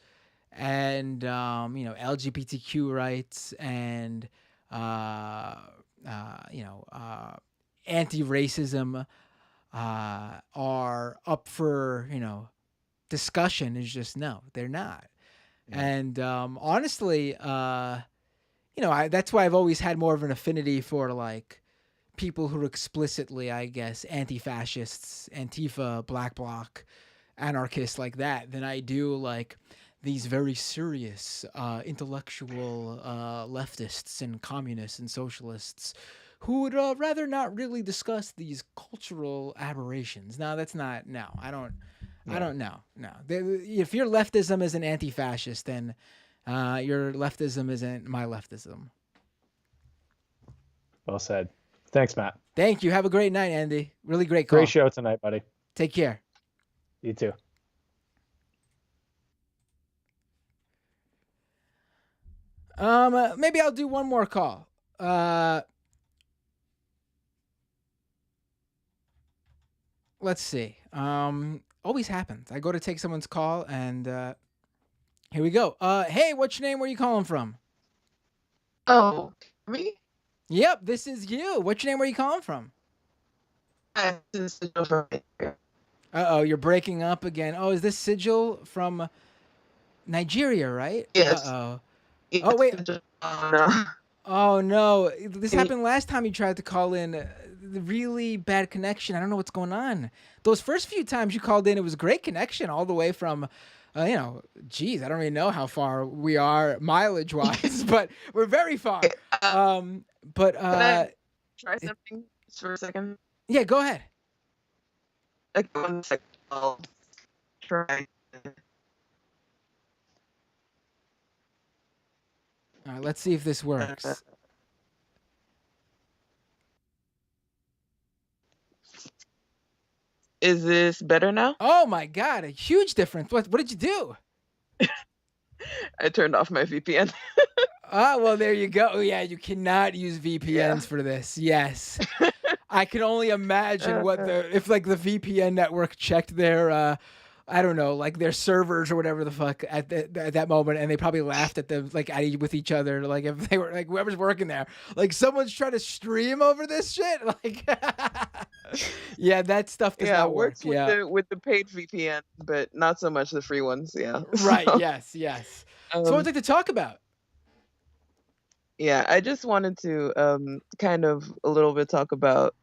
and LGBTQ rights and anti-racism are up for discussion is just no, they're not. Yeah. And honestly, that's why I've always had more of an affinity for like people who are explicitly, I guess, anti-fascists, Antifa, Black Bloc, anarchists like that than I do like these very serious intellectual leftists and communists and socialists who would rather not really discuss these cultural aberrations. No, that's not. No, I don't know. No, if your leftism is an anti-fascist, then your leftism isn't my leftism. Well said. Thanks, Matt. Thank you. Have a great night, Andy. Really great call. Great show tonight, buddy. Take care. You too. Maybe I'll do one more call. Let's see. Always happens. I go to take someone's call and here we go. Hey, what's your name? Where are you calling from? Oh, me? Yep, this is you. What's your name? Where are you calling from? Uh-oh, you're breaking up again. Oh, is this Sigil from Nigeria, right? Yes. Uh-oh. Oh, wait. No. Oh, no. This happened last time you tried to call in. The really bad connection. I don't know what's going on. Those first few times you called in, it was great connection all the way from, geez, I don't really know how far we are mileage-wise, but we're very far. Can I try something just for a second? Yeah, go ahead. Like 1 second. I'll try. All right, let's see if this works. Is this better now? Oh my God, a huge difference. What did you do? I turned off my VPN. Well, there you go. Yeah, you cannot use VPNs for this. Yes. I can only imagine what if like the VPN network checked their I don't know, like their servers or whatever the fuck at that moment, and they probably laughed at them like with each other, like if they were like whoever's working there, like someone's trying to stream over this shit, like yeah, that stuff does not it work. works with the paid VPN, but not so much the free ones. Yeah. Right. So, Yes. So what would you like to talk about? yeah, I just wanted to kind of a little bit talk about,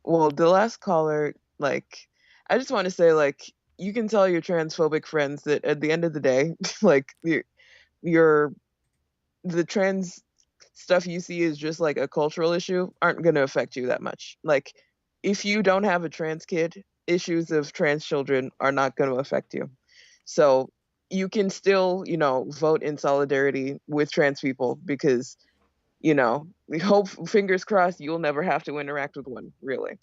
well, the last caller, like, I just want to say, like, you can tell your transphobic friends that at the end of the day, like, the trans stuff you see is just like a cultural issue aren't going to affect you that much. Like, if you don't have a trans kid, issues of trans children are not going to affect you. So you can still, vote in solidarity with trans people because, we hope, fingers crossed, you'll never have to interact with one, really.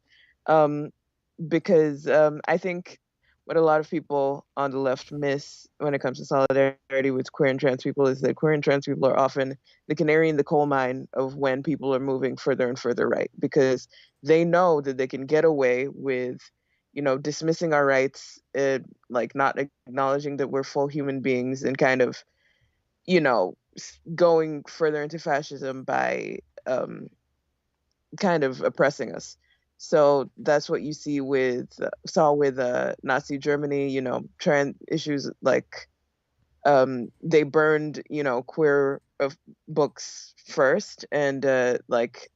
Because I think what a lot of people on the left miss when it comes to solidarity with queer and trans people is that queer and trans people are often the canary in the coal mine of when people are moving further and further right, because they know that they can get away with, dismissing our rights, like not acknowledging that we're full human beings and kind of, going further into fascism by kind of oppressing us. So that's what you see saw with Nazi Germany, trans issues, like they burned, queer books first, and like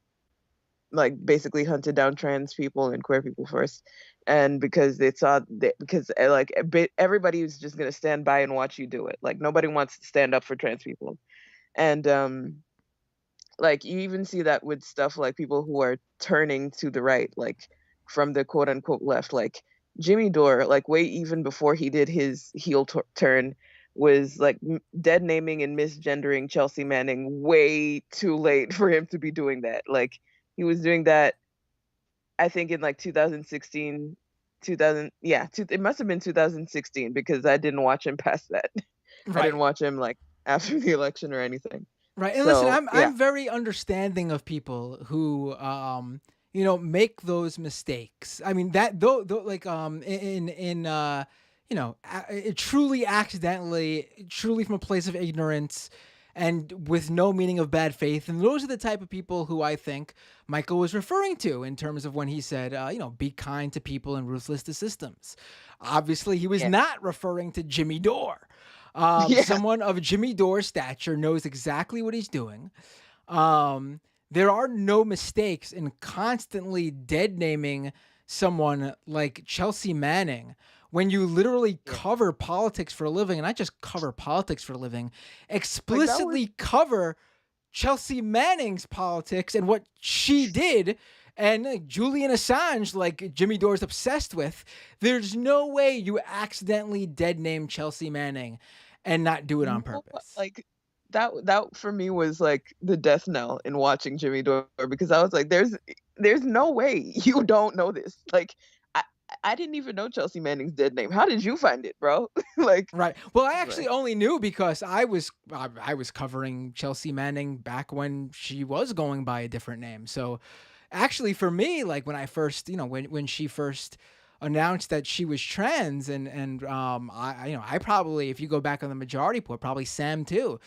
basically hunted down trans people and queer people first. And because they saw that, because like everybody was just gonna stand by and watch you do it. Like nobody wants to stand up for trans people. And like you even see that with stuff like people who are turning to the right, like from the quote unquote left, like Jimmy Dore, like way even before he did his heel turn, was like dead naming and misgendering Chelsea Manning way too late for him to be doing that. Like he was doing that, I think in like 2016, it must have been 2016 because I didn't watch him past that. I didn't watch him like after the election or anything. Right. And So, listen, yeah. I'm very understanding of people who make those mistakes. I mean that though like truly accidentally, truly from a place of ignorance and with no meaning of bad faith. And those are the type of people who I think Michael was referring to in terms of when he said, be kind to people and ruthless to systems. Obviously, he was not referring to Jimmy Dore. Someone of Jimmy Dore's stature knows exactly what he's doing. There are no mistakes in constantly dead naming someone like Chelsea Manning when you literally cover politics for a living, and not just cover politics for a living, explicitly cover Chelsea Manning's politics and what she did. And like Julian Assange, like Jimmy Dore's obsessed with, there's no way you accidentally dead name Chelsea Manning and not do it on purpose. Like that for me was like the death knell in watching Jimmy Dore, because I was like, there's no way you don't know this. Like I didn't even know Chelsea Manning's dead name. How did you find it, bro? Like right. Well, I actually only knew because I was covering Chelsea Manning back when she was going by a different name. So actually for me, like when I first, when she first announced that she was trans and I probably, if you go back on the majority poll, probably Sam too.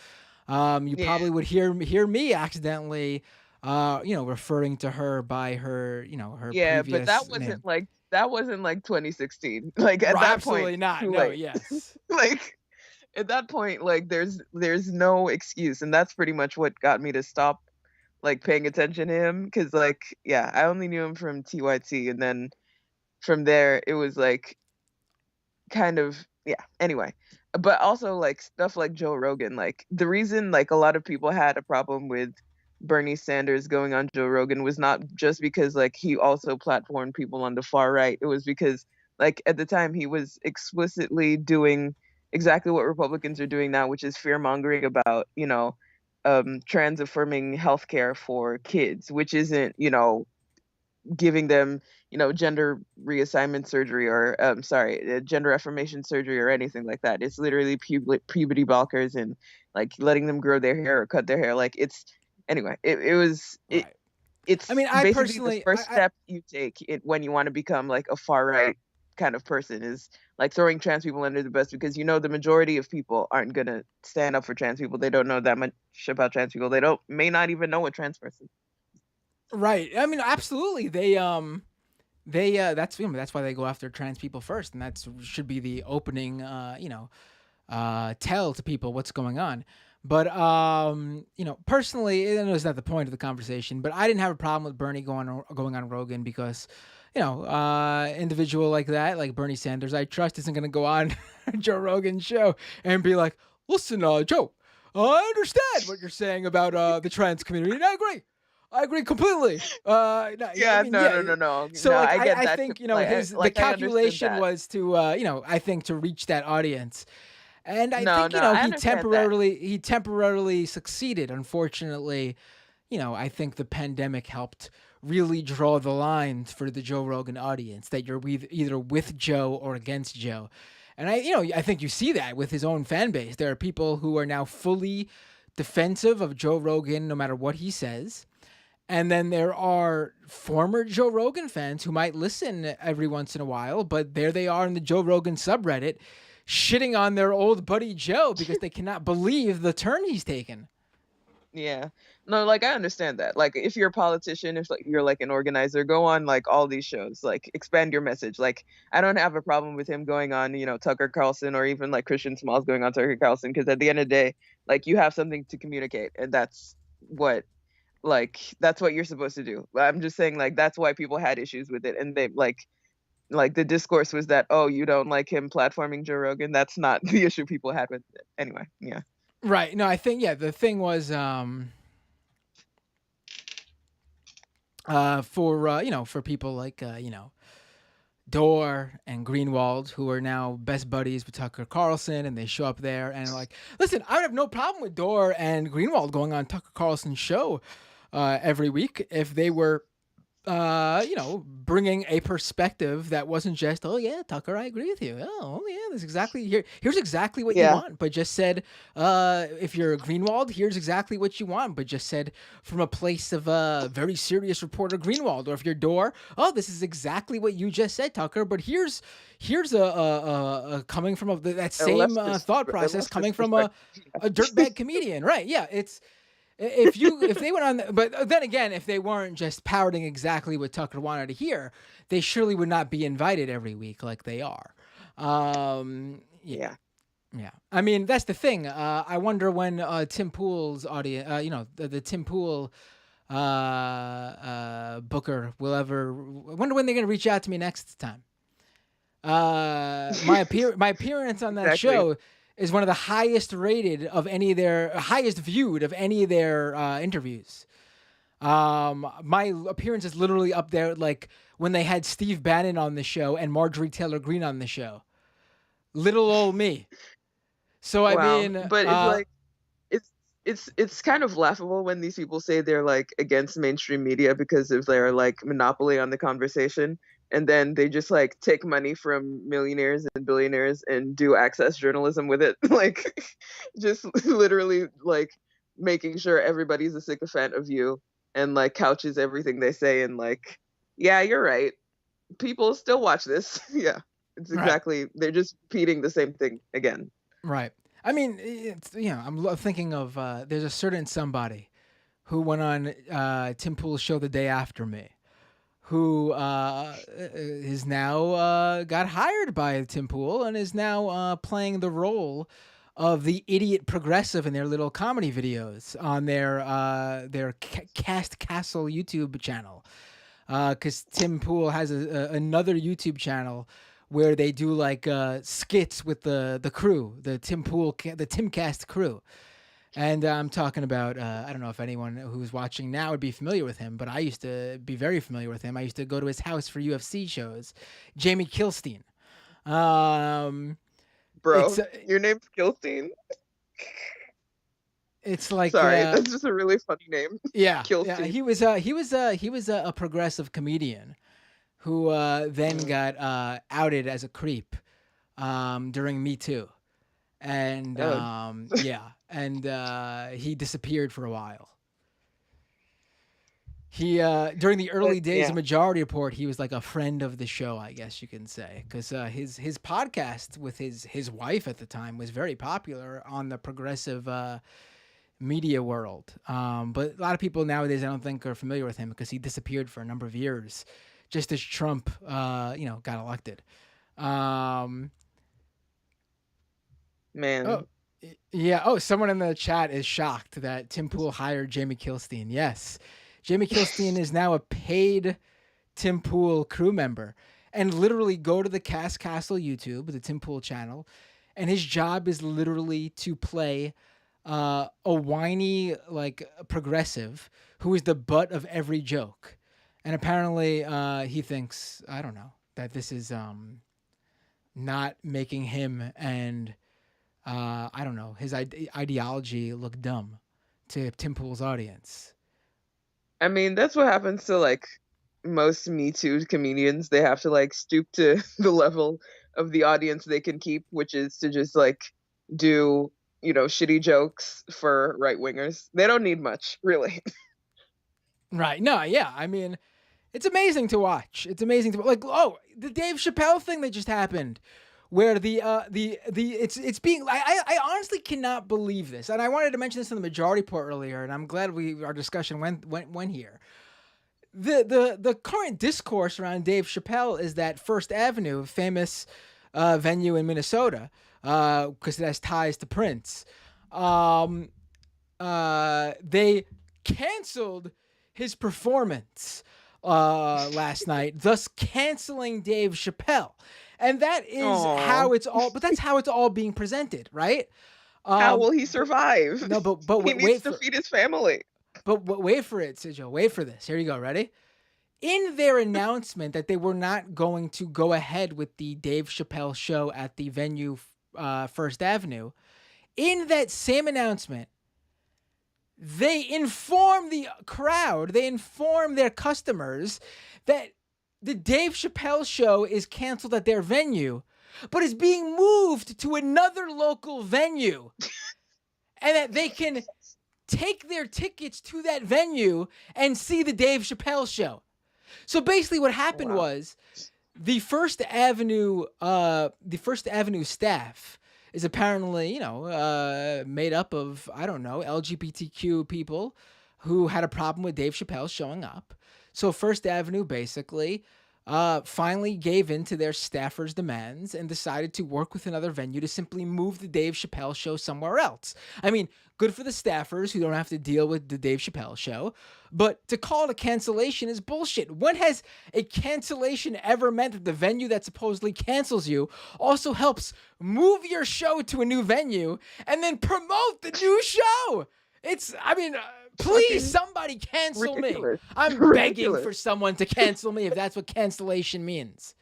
You probably would hear me accidentally referring to her by her, her previous but that wasn't name. like 2016. Like at that absolutely point, not. too No, late. yes. Like at that point, like there's no excuse, and that's pretty much what got me to stop like paying attention to him, because like I only knew him from TYT, and then from there it was like kind of anyway. But also like stuff like Joe Rogan, like the reason like a lot of people had a problem with Bernie Sanders going on Joe Rogan was not just because like he also platformed people on the far right. It was because like at the time he was explicitly doing exactly what Republicans are doing now, which is fear mongering about, trans affirming healthcare for kids, which isn't, giving them, gender reassignment surgery or gender affirmation surgery or anything like that. It's literally puberty blockers and like letting them grow their hair or cut their hair. Like it's anyway. It's I mean, I basically personally, the first step you take when you want to become like a far right kind of person is like throwing trans people under the bus, because the majority of people aren't gonna stand up for trans people. They don't know that much about trans people. They may not even know a trans person. Right. I mean, absolutely. That's why they go after trans people first, and that should be the opening, tell to people what's going on. But personally, I know it's not the point of the conversation, but I didn't have a problem with Bernie going on Rogan because, individual like that, like Bernie Sanders, I trust isn't going to go on Joe Rogan's show and be like, "Listen, Joe, I understand what you're saying about the trans community, and I agree completely." No. So like, I get that. I think the calculation was to I think to reach that audience, and I think he temporarily succeeded. Unfortunately, I think the pandemic helped really draw the lines for the Joe Rogan audience that you're either with Joe or against Joe, and I think you see that with his own fan base. There are people who are now fully defensive of Joe Rogan, no matter what he says. And then there are former Joe Rogan fans who might listen every once in a while, but there they are in the Joe Rogan subreddit shitting on their old buddy Joe because they cannot believe the turn he's taken. Yeah. No, like I understand that. Like if you're a politician, if you're like an organizer, go on like all these shows, like expand your message. Like I don't have a problem with him going on, Tucker Carlson, or even like Christian Smalls going on Tucker Carlson, because at the end of the day, like you have something to communicate, and that's what you're supposed to do. I'm just saying, like, that's why people had issues with it. And they like the discourse was that, oh, you don't like him platforming Joe Rogan. That's not the issue people had with it. Anyway, yeah. Right. No, I think, the thing was, for people like, Dorr and Greenwald, who are now best buddies with Tucker Carlson, and they show up there and like, listen, I would have no problem with Dorr and Greenwald going on Tucker Carlson's show every week if they were, bringing a perspective that wasn't just, oh yeah, Tucker, I agree with you. Oh yeah, here's exactly what you want, but just said, if you're Greenwald, here's exactly what you want, but just said from a place of a very serious reporter Greenwald. Or if you're Dorr, oh, this is exactly what you just said, Tucker, but here's a coming from that same thought process coming from a dirtbag comedian, right? Yeah, it's. If they went on, but then again, if they weren't just parroting exactly what Tucker wanted to hear, they surely would not be invited every week like they are. Yeah. I mean, that's the thing. I wonder when Tim Pool's audience, the Tim Pool booker will ever. I wonder when they're going to reach out to me next time. My appearance on that show is one of the highest rated of any of their, highest viewed of any of their interviews. My appearance is literally up there, like when they had Steve Bannon on the show and Marjorie Taylor Greene on the show. Little old me. So I mean, but it's kind of laughable when these people say they're like against mainstream media because of their like monopoly on the conversation. And then they just like take money from millionaires and billionaires and do access journalism with it. Like just literally like making sure everybody's a sycophant of you and like couches everything they say. And like, yeah, you're right. People still watch this. Yeah, it's exactly, they're just repeating the same thing again. Right. I mean, it's, I'm thinking of, there's a certain somebody who went on Tim Pool's show the day after me, who is now got hired by Tim Pool and is now playing the role of the idiot progressive in their little comedy videos on their Cast Castle YouTube channel. Because Tim Pool has another YouTube channel where they do like skits with the crew, the Timcast crew. And I'm talking about, I don't know if anyone who's watching now would be familiar with him, but I used to be very familiar with him. I used to go to his house for UFC shows. Jamie Kilstein. Bro, your name's Kilstein? It's like, sorry, that's just a really funny name. Yeah, Kilstein. Yeah, he was a progressive comedian who then got outed as a creep during Me Too. And he disappeared for a while. He during the early days of Majority Report, he was like a friend of the show, I guess you can say, because his podcast with his wife at the time was very popular on the progressive media world. But a lot of people nowadays, I don't think, are familiar with him because he disappeared for a number of years, just as Trump, got elected. Man. Oh, yeah. Oh, someone in the chat is shocked that Tim Pool hired Jamie Kilstein. Yes. Jamie Kilstein is now a paid Tim Pool crew member, and literally go to the Cast Castle YouTube, the Tim Pool channel, and his job is literally to play a whiny, like, progressive who is the butt of every joke. And apparently he thinks, I don't know, that this is not making him and, I don't know, his ideology look dumb to Tim Pool's audience. I mean, that's what happens to like most Me Too comedians. They have to like stoop to the level of the audience they can keep, which is to just like do, shitty jokes for right wingers. They don't need much, really. Right. No, yeah. I mean, it's amazing to watch. It's amazing to like, oh, the Dave Chappelle thing that just happened, where it's being, I honestly cannot believe this. And I wanted to mention this in the Majority Report earlier, and I'm glad our discussion went here. The current discourse around Dave Chappelle is that First Avenue, a famous venue in Minnesota, because it has ties to Prince, they canceled his performance last night, thus canceling Dave Chappelle. And that is how it's all, but that's how it's all being presented, right? How will he survive? No, but he needs to feed his family. But wait for it, Sijo. Wait for this. Here you go. Ready? In their announcement that they were not going to go ahead with the Dave Chappelle show at the venue First Avenue, in that same announcement, they inform the crowd, they inform their customers that the Dave Chappelle show is canceled at their venue, but is being moved to another local venue, and that they can take their tickets to that venue and see the Dave Chappelle show. So basically what happened was the First Avenue staff is apparently, made up of, I don't know, LGBTQ people who had a problem with Dave Chappelle showing up. So First Avenue basically finally gave in to their staffers' demands and decided to work with another venue to simply move the Dave Chappelle show somewhere else. I mean, good for the staffers who don't have to deal with the Dave Chappelle show, but to call it a cancellation is bullshit. When has a cancellation ever meant that the venue that supposedly cancels you also helps move your show to a new venue and then promote the new show? Please, somebody cancel me. I'm begging for someone to cancel me if that's what cancellation means.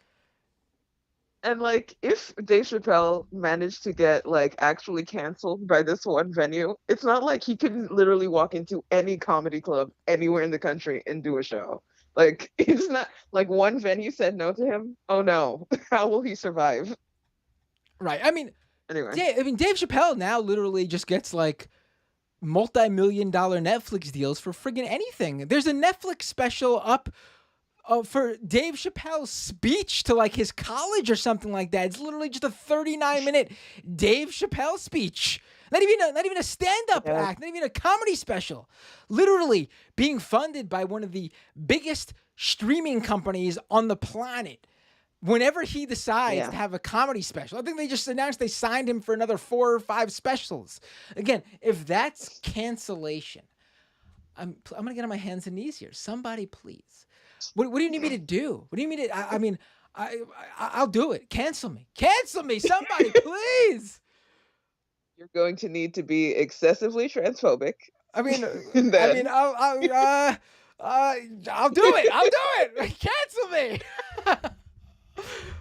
And like, if Dave Chappelle managed to get like actually canceled by this one venue, it's not like he could literally walk into any comedy club anywhere in the country and do a show. Like, it's not like one venue said no to him. Oh no, how will he survive? Right. I mean, anyway. Dave Chappelle now literally just gets like multi-million-dollar Netflix deals for friggin' anything. There's a Netflix special up for Dave Chappelle's speech to like his college or something like that. It's literally just a 39-minute Dave Chappelle speech. Not even a stand-up act, not even a comedy special. Literally being funded by one of the biggest streaming companies on the planet. Whenever he decides to have a comedy special, I think they just announced they signed him for another 4 or 5 specials. Again, if that's cancellation, I'm gonna get on my hands and knees here. Somebody, please. What do you need me to do? What do you mean? I'll do it. Cancel me. Somebody, please. You're going to need to be excessively transphobic. I'll do it. Cancel me.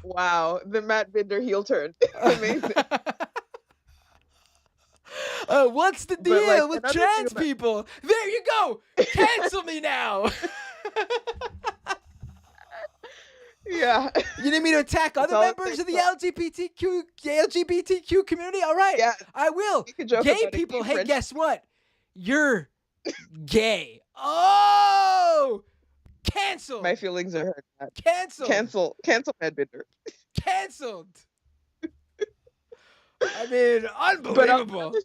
Wow, the Matt Binder heel turn. Amazing. What's the deal with trans people? There you go. Cancel me now. Yeah. You need me to attack other members of the LGBTQ community? All right. Yeah. I will. You can joke Gay about it, people, gay hey, French. guess what? You're gay. Oh! Canceled. My feelings are hurt. Matt. Canceled. Cancel Medbinder. Canceled. I mean, But unbelievable.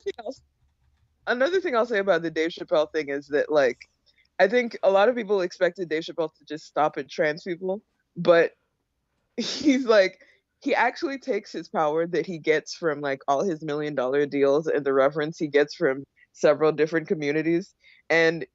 another thing I'll say about the Dave Chappelle thing is that, like, I think a lot of people expected Dave Chappelle to just stop at trans people, but he's like, he actually takes his power that he gets from like all his $1 million deals and the reference he gets from several different communities, and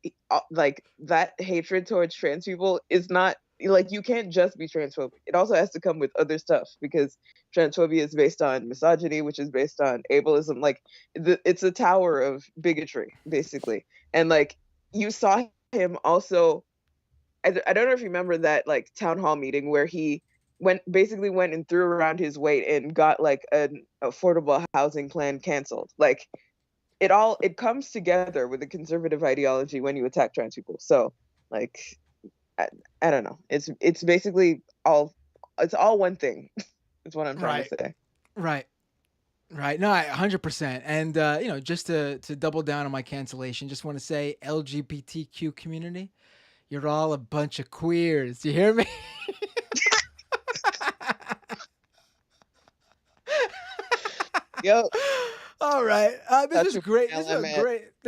like that hatred towards trans people is not like, you can't just be transphobic. It also has to come with other stuff, because transphobia is based on misogyny, which is based on ableism. Like it's a tower of bigotry, basically. And like you saw him also, I don't know if you remember that like town hall meeting where he went and threw around his weight and got like an affordable housing plan canceled. Like it comes together with a conservative ideology when you attack trans people. So like I don't know. It's basically all one thing. Is what I'm trying to say. Right. No, 100%. And just to double down on my cancellation, just want to say, LGBTQ community, you're all a bunch of queers. You hear me? Yep. All right. This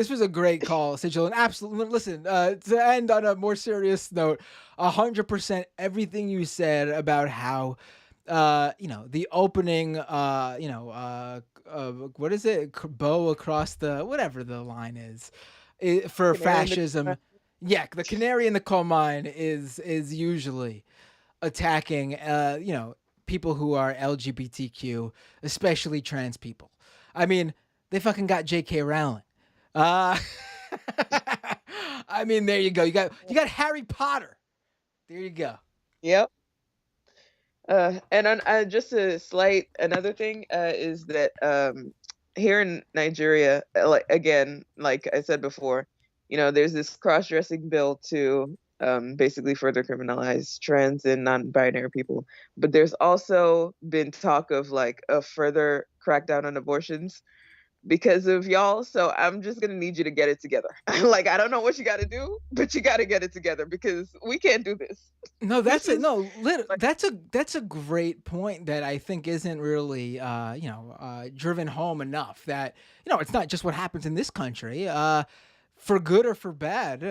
was a great call, Sigil. And absolutely, listen, to end on a more serious note, 100% everything you said about how, the opening, what is it? Bow across the, whatever the line is, for fascism. Yeah, the canary in the coal mine is usually attacking, people who are LGBTQ, especially trans people. I mean, they fucking got J.K. Rowling. I mean, there you go. You got Harry Potter. There you go. Yep. And just another thing is that here in Nigeria, like I said before, there's this cross-dressing bill to basically further criminalize trans and non-binary people. But there's also been talk of like a further crackdown on abortions because of y'all. So I'm just gonna need you to get it together. Like, I don't know what you got to do, but you got to get it together because we can't do this. No, that's a great point that I think isn't really driven home enough. That it's not just what happens in this country. For good or for bad,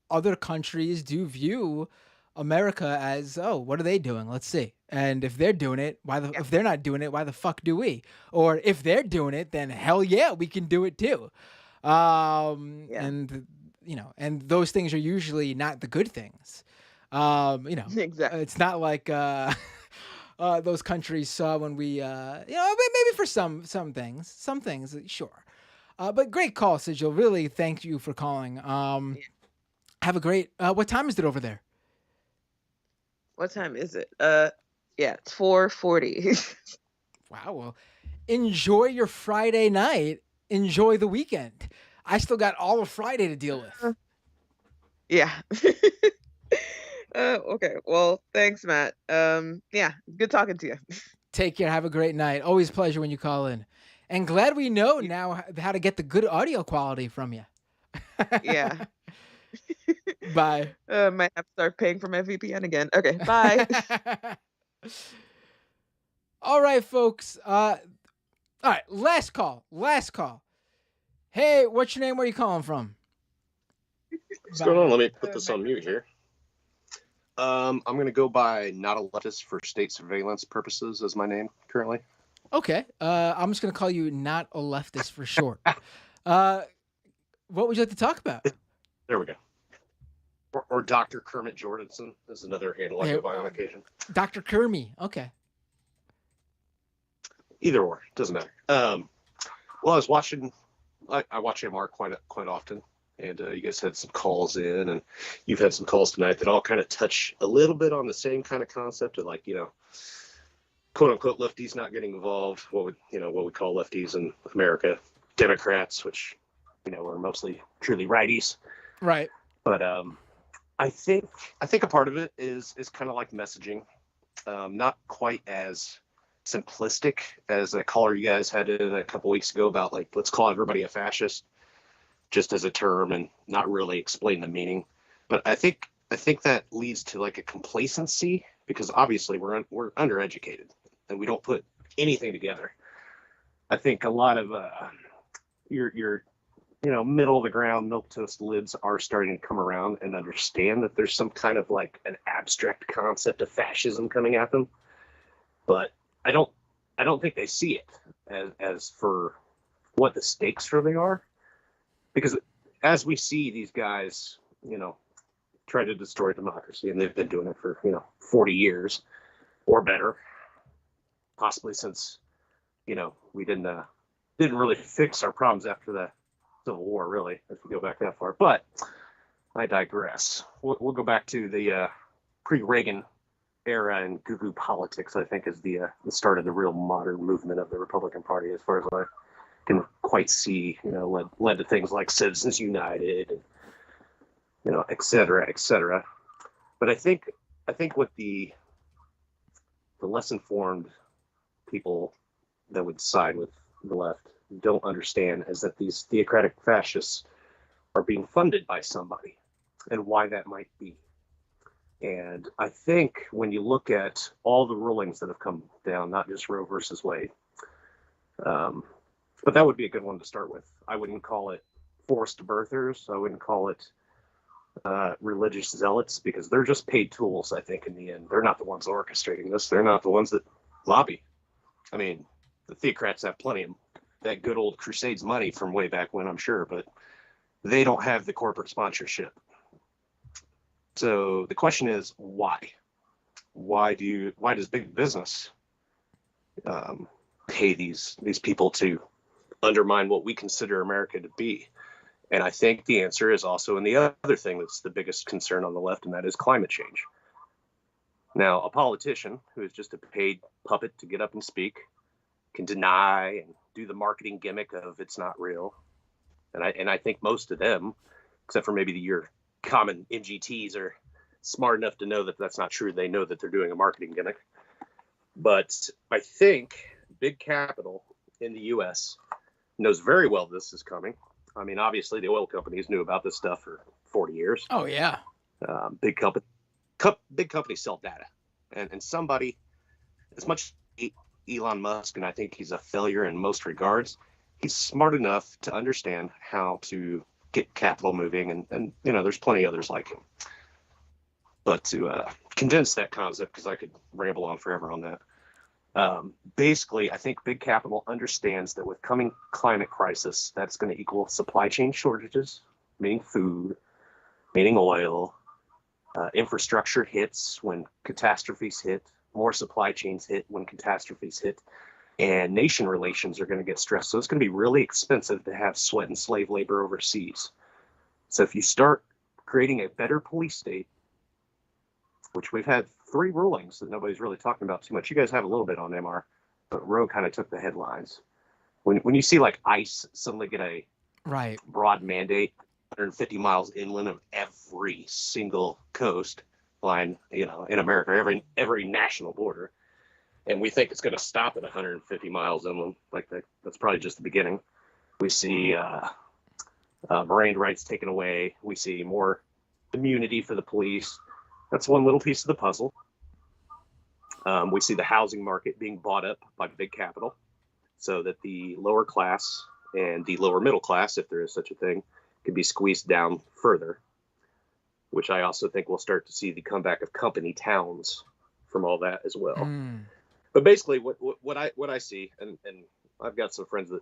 other countries do view America as, oh, what are they doing? Let's see. And if they're doing it, if they're not doing it, why the fuck do we? Or if they're doing it, then hell yeah, we can do it too. And those things are usually not the good things. Exactly. It's not like those countries saw when we, maybe for some things, sure. But great call, Sigil. Really, thank you for calling. Have a great. What time is it over there? What time is it? It's 4:40. Wow. Well, enjoy your Friday night. Enjoy the weekend. I still got all of Friday to deal with. Yeah. Okay. Well, thanks, Matt. Good talking to you. Take care. Have a great night. Always a pleasure when you call in. And glad we know now how to get the good audio quality from you. Yeah. Bye. Might have to start paying for my VPN again. Okay, bye. All right, folks. All right, last call. Hey, what's your name? Where are you calling from? What's going on? Let me put this on mute here. I'm going to go by not a leftist for state surveillance purposes as my name currently. Okay. I'm just going to call you not a leftist for short. What would you like to talk about? There we go. Or Dr. Kermit Jordanson is another handle I go by on occasion. Dr. Kermit. Okay. Either or. Doesn't matter. Well, I was watching, I watch MR quite often. And you guys had some calls in, and you've had some calls tonight that all kind of touch a little bit on the same kind of concept of, like, quote unquote lefties not getting involved. What we call lefties in America, Democrats, which are mostly truly righties. Right. But I think a part of it is kind of like messaging, not quite as simplistic as a caller you guys had in a couple weeks ago about, like, let's call everybody a fascist just as a term and not really explain the meaning. But I think that leads to like a complacency, because obviously we're undereducated and we don't put anything together. I think a lot of your middle of the ground milquetoast libs are starting to come around and understand that there's some kind of like an abstract concept of fascism coming at them, but I don't think they see it as for what the stakes really are, because as we see these guys, try to destroy democracy, and they've been doing it for 40 years or better, possibly since we didn't really fix our problems after the Civil War, really, if we go back that far. But I digress. We'll go back to the pre-Reagan era, and goo-goo politics, I think, is the start of the real modern movement of the Republican Party, as far as I can quite see. Led to things like Citizens United, and et cetera, et cetera. But I think what the less informed people that would side with the left don't understand is that these theocratic fascists are being funded by somebody, and why that might be. And I think when you look at all the rulings that have come down, not just Roe versus Wade, but that would be a good one to start with. I wouldn't call it forced birthers. I wouldn't call it religious zealots, because they're just paid tools, I think, in the end. They're not the ones orchestrating this. They're not the ones that lobby. I mean, the theocrats have plenty of that good old Crusades money from way back when, I'm sure, but they don't have the corporate sponsorship. So the question is, why? Why does big business pay these people to undermine what we consider America to be? And I think the answer is also in the other thing that's the biggest concern on the left, and that is climate change. Now, a politician who is just a paid puppet to get up and speak can deny and do the marketing gimmick of it's not real. And I think most of them, except for maybe your common MGTs, are smart enough to know that that's not true. They know that they're doing a marketing gimmick. But I think big capital in the U.S. knows very well this is coming. I mean, obviously, the oil companies knew about this stuff for 40 years. Oh, yeah. Big companies sell data. And somebody, as much Elon Musk, and I think he's a failure in most regards, he's smart enough to understand how to get capital moving. And there's plenty of others like him. But to condense that concept, because I could ramble on forever on that, basically, I think big capital understands that with coming climate crisis, that's going to equal supply chain shortages, meaning food, meaning oil, infrastructure hits when catastrophes hit, more supply chains hit when catastrophes hit, and nation relations are going to get stressed. So it's going to be really expensive to have sweat and slave labor overseas. So if you start creating a better police state, which we've had 3 rulings that nobody's really talking about too much. You guys have a little bit on MR, but Roe kind of took the headlines. When you see like ICE suddenly get a broad mandate, 150 miles inland of every single coastline, in America, every national border, and we think it's going to stop at 150 miles inland, like that's probably just the beginning. We see Miranda rights taken away. We see more immunity for the police. That's one little piece of the puzzle. We see the housing market being bought up by big capital so that the lower class and the lower middle class, if there is such a thing, can be squeezed down further, which I also think we'll start to see the comeback of company towns from all that as well. But basically what I see, and I've got some friends that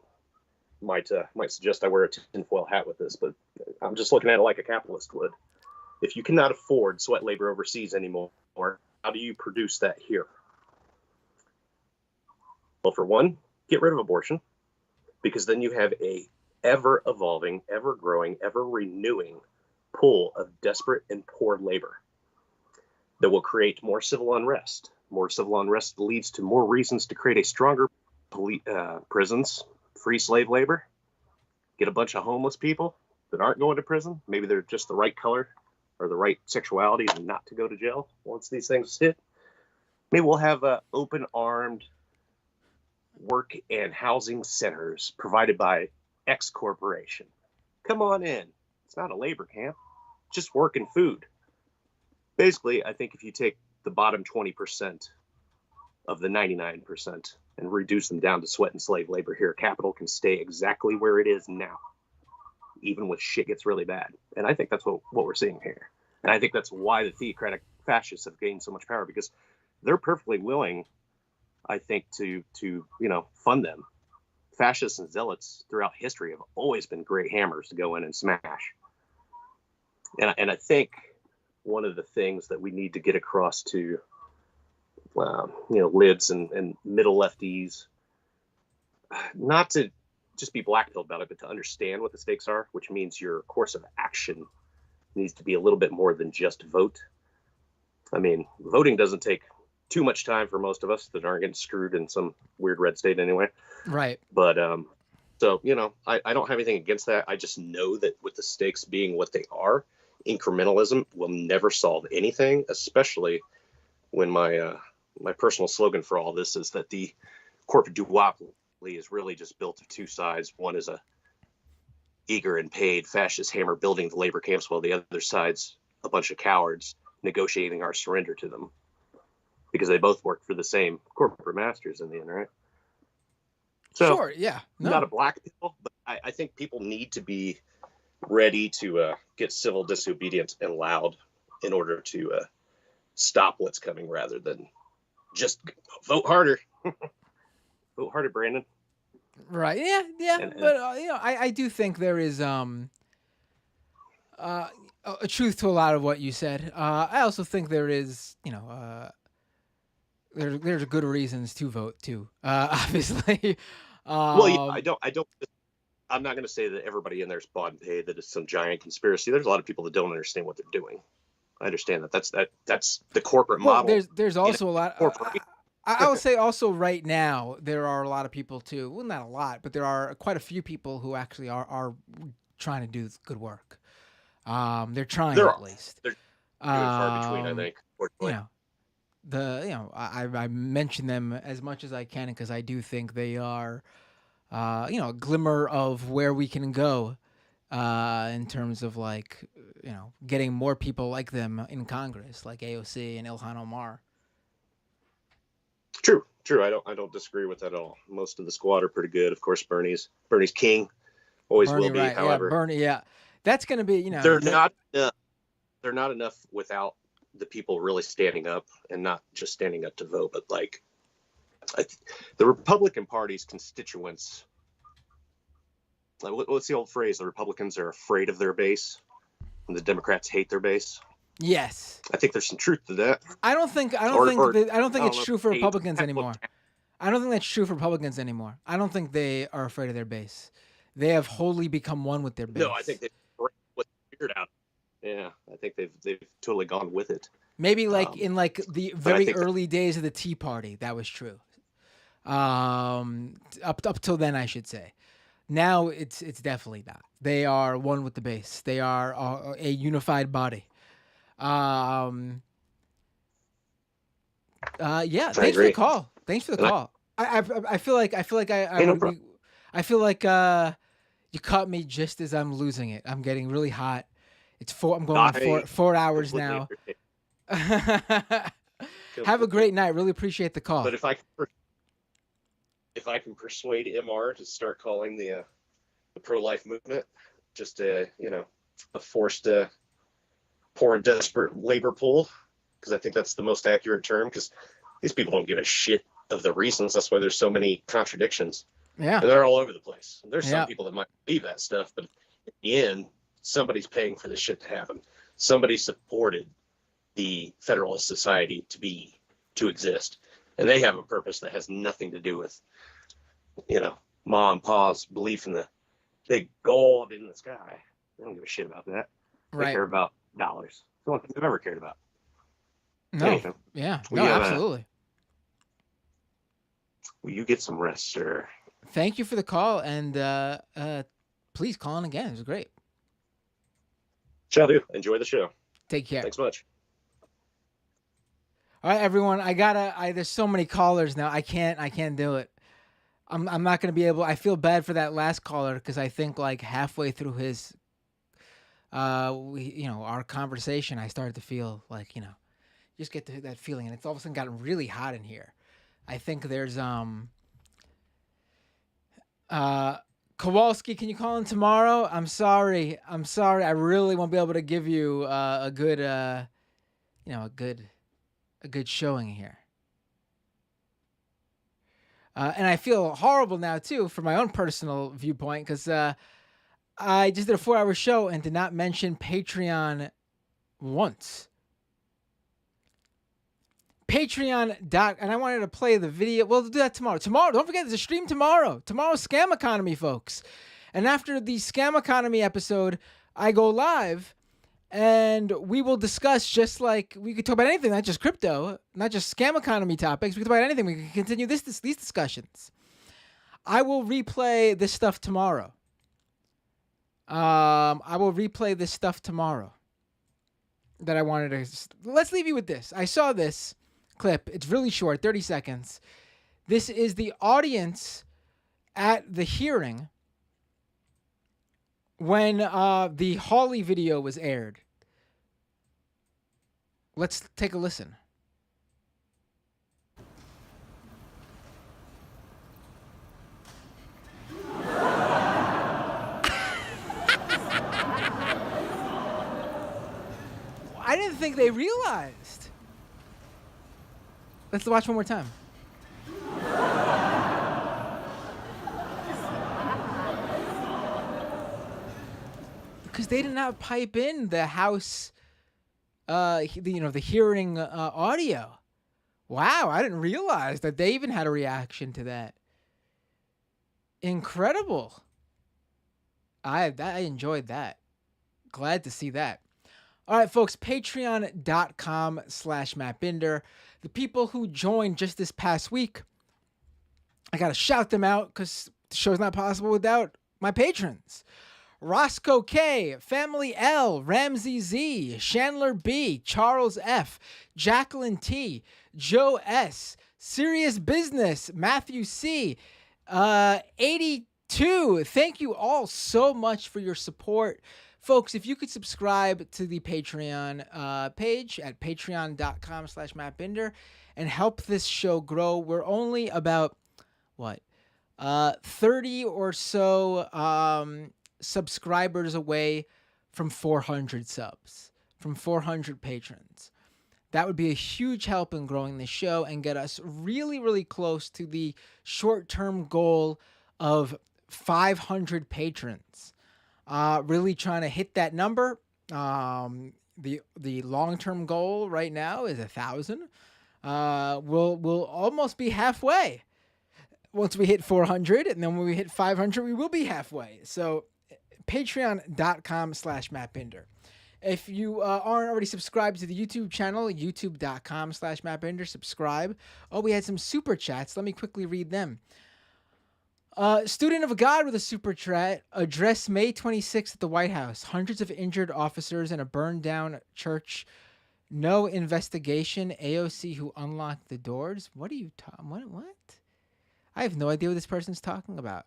might suggest I wear a tinfoil hat with this, but I'm just looking at it like a capitalist would. If you cannot afford sweat labor overseas anymore, how do you produce that here? Well, for one, get rid of abortion, because then you have a ever-evolving, ever-growing, ever-renewing pool of desperate and poor labor that will create more civil unrest. More civil unrest leads to more reasons to create a stronger prisons, free slave labor, get a bunch of homeless people that aren't going to prison. Maybe they're just the right color or the right sexuality not to go to jail once these things hit. Maybe we'll have open-armed work and housing centers provided by X Corporation. Come on in. It's not a labor camp, just work and food. Basically, I think if you take the bottom 20% of the 99% and reduce them down to sweat and slave labor here, capital can stay exactly where it is now, even when shit gets really bad. And I think that's what we're seeing here. And I think that's why the theocratic fascists have gained so much power, because they're perfectly willing, I think, to fund them. Fascists and zealots throughout history have always been great hammers to go in and smash. And I think one of the things that we need to get across to lids and middle lefties, not to just be black-pilled about it, but to understand what the stakes are, which means your course of action needs to be a little bit more than just vote. I mean, voting doesn't take too much time for most of us that aren't getting screwed in some weird red state anyway. Right. But so, I don't have anything against that. I just know that with the stakes being what they are, incrementalism will never solve anything, especially when my personal slogan for all this is that the corporate duopoly is really just built of two sides. One is a eager and paid fascist hammer building the labor camps, while the other side's a bunch of cowards negotiating our surrender to them, because they both work for the same corporate masters in the end, right? So, sure, yeah. No. Not a black pill, but I think people need to be ready to get civil disobedient and loud in order to stop what's coming, rather than just vote harder. Vote harder, Brandon. Right. Yeah. But I do think there is a truth to a lot of what you said. I also think there is, there's good reasons to vote too. Obviously. I'm not going to say that everybody in there's bought and paid, that it's some giant conspiracy. There's a lot of people that don't understand what they're doing. I understand that. That's the corporate model. There's also a lot. I would say also right now there are a lot of people too. Well, not a lot, but there are quite a few people who actually are trying to do good work. They're trying at least. They're far between, I think. I mention them as much as I can because I do think they are, a glimmer of where we can go, in terms of getting more people like them in Congress, like AOC and Ilhan Omar. True. I don't disagree with that at all. Most of the squad are pretty good. Of course, Bernie's king, always will be. Right. However, yeah, Bernie, yeah, that's going to be they're not enough without the people really standing up, and not just standing up to vote, but the Republican Party's constituents. What's the old phrase? The Republicans are afraid of their base, and the Democrats hate their base. Yes, I think there's some truth to that. I don't think it's true for Republicans anymore. I don't think that's true for Republicans anymore. I don't think they are afraid of their base. They have wholly become one with their base. No, I think they've figured out. Yeah, I think they've totally gone with it. Maybe in the very early days of the Tea Party, that was true. Up till then, I should say. Now it's definitely not. They are one with the base. They are a unified body. Thanks for the call. I feel like you caught me just as I'm losing it. I'm getting really hot. I'm going on 4 hours now. Have a great night. Really appreciate the call. But if I can persuade MR to start calling the pro-life movement just a forced poor and desperate labor pool, because I think that's the most accurate term, because these people don't give a shit of the reasons. That's why there's so many contradictions. Yeah. And they're all over the place. There's some people that might believe that stuff, but in the end, somebody's paying for this shit to happen. Somebody supported the Federalist Society to exist. And they have a purpose that has nothing to do with, Ma and Pa's belief in the big gold in the sky. They don't give a shit about that. They care about dollars. It's the one thing they've ever cared about. No. Anything. Yeah. No, absolutely. Will you get some rest, sir? Thank you for the call, and please call in again. It was great. Shall do. Enjoy the show. Take care. Thanks much. All right, everyone. There's so many callers now. I can't do it. I'm not gonna be able. I feel bad for that last caller because I think like halfway through his, our conversation, I started to feel like just get to that feeling, and it's all of a sudden gotten really hot in here. I think there's Kowalski, can you call in tomorrow? I'm sorry. I really won't be able to give you a good showing here. And I feel horrible now too, from my own personal viewpoint, because I just did a 4-hour show and did not mention Patreon once. And I wanted to play the video. We'll do that tomorrow. Don't forget, there's a stream tomorrow. Tomorrow's Scam Economy, folks. And after the Scam Economy episode, I go live, and we will discuss, just like we could talk about anything, not just crypto, not just Scam Economy topics. We could talk about anything. We can continue these discussions. I will replay this stuff tomorrow. That I wanted to. Let's leave you with this. I saw this clip. It's really short, 30 seconds. This is the audience at the hearing when the Hawley video was aired. Let's take a listen. I didn't think they realized. Let's watch one more time. Because they did not pipe in the House, the hearing audio. Wow, I didn't realize that they even had a reaction to that. Incredible. I enjoyed that. Glad to see that. All right, folks, patreon.com/MattBinder. The people who joined just this past week, I got to shout them out because the show's not possible without my patrons. Roscoe K, Family L, Ramsey Z, Chandler B, Charles F, Jacqueline T, Joe S, Serious Business, Matthew C, 82. Thank you all so much for your support. Folks, if you could subscribe to the Patreon page at patreon.com/MattBinder and help this show grow. We're only about, 30 or so subscribers away from 400 subs, from 400 patrons. That would be a huge help in growing the show and get us really, really close to the short-term goal of 500 patrons. Really trying to hit that number. The long-term goal right now is 1,000. We'll almost be halfway once we hit 400, and then when we hit 500, we will be halfway. So patreon.com/MattBinder. If you aren't already subscribed to the YouTube channel, youtube.com/MattBinder, subscribe. Oh, we had some super chats. Let me quickly read them. Student of God with a super chat. Address May 26th at the White House. Hundreds of injured officers in a burned down church. No investigation. AOC who unlocked the doors. What are you talking? What? I have no idea what this person's talking about.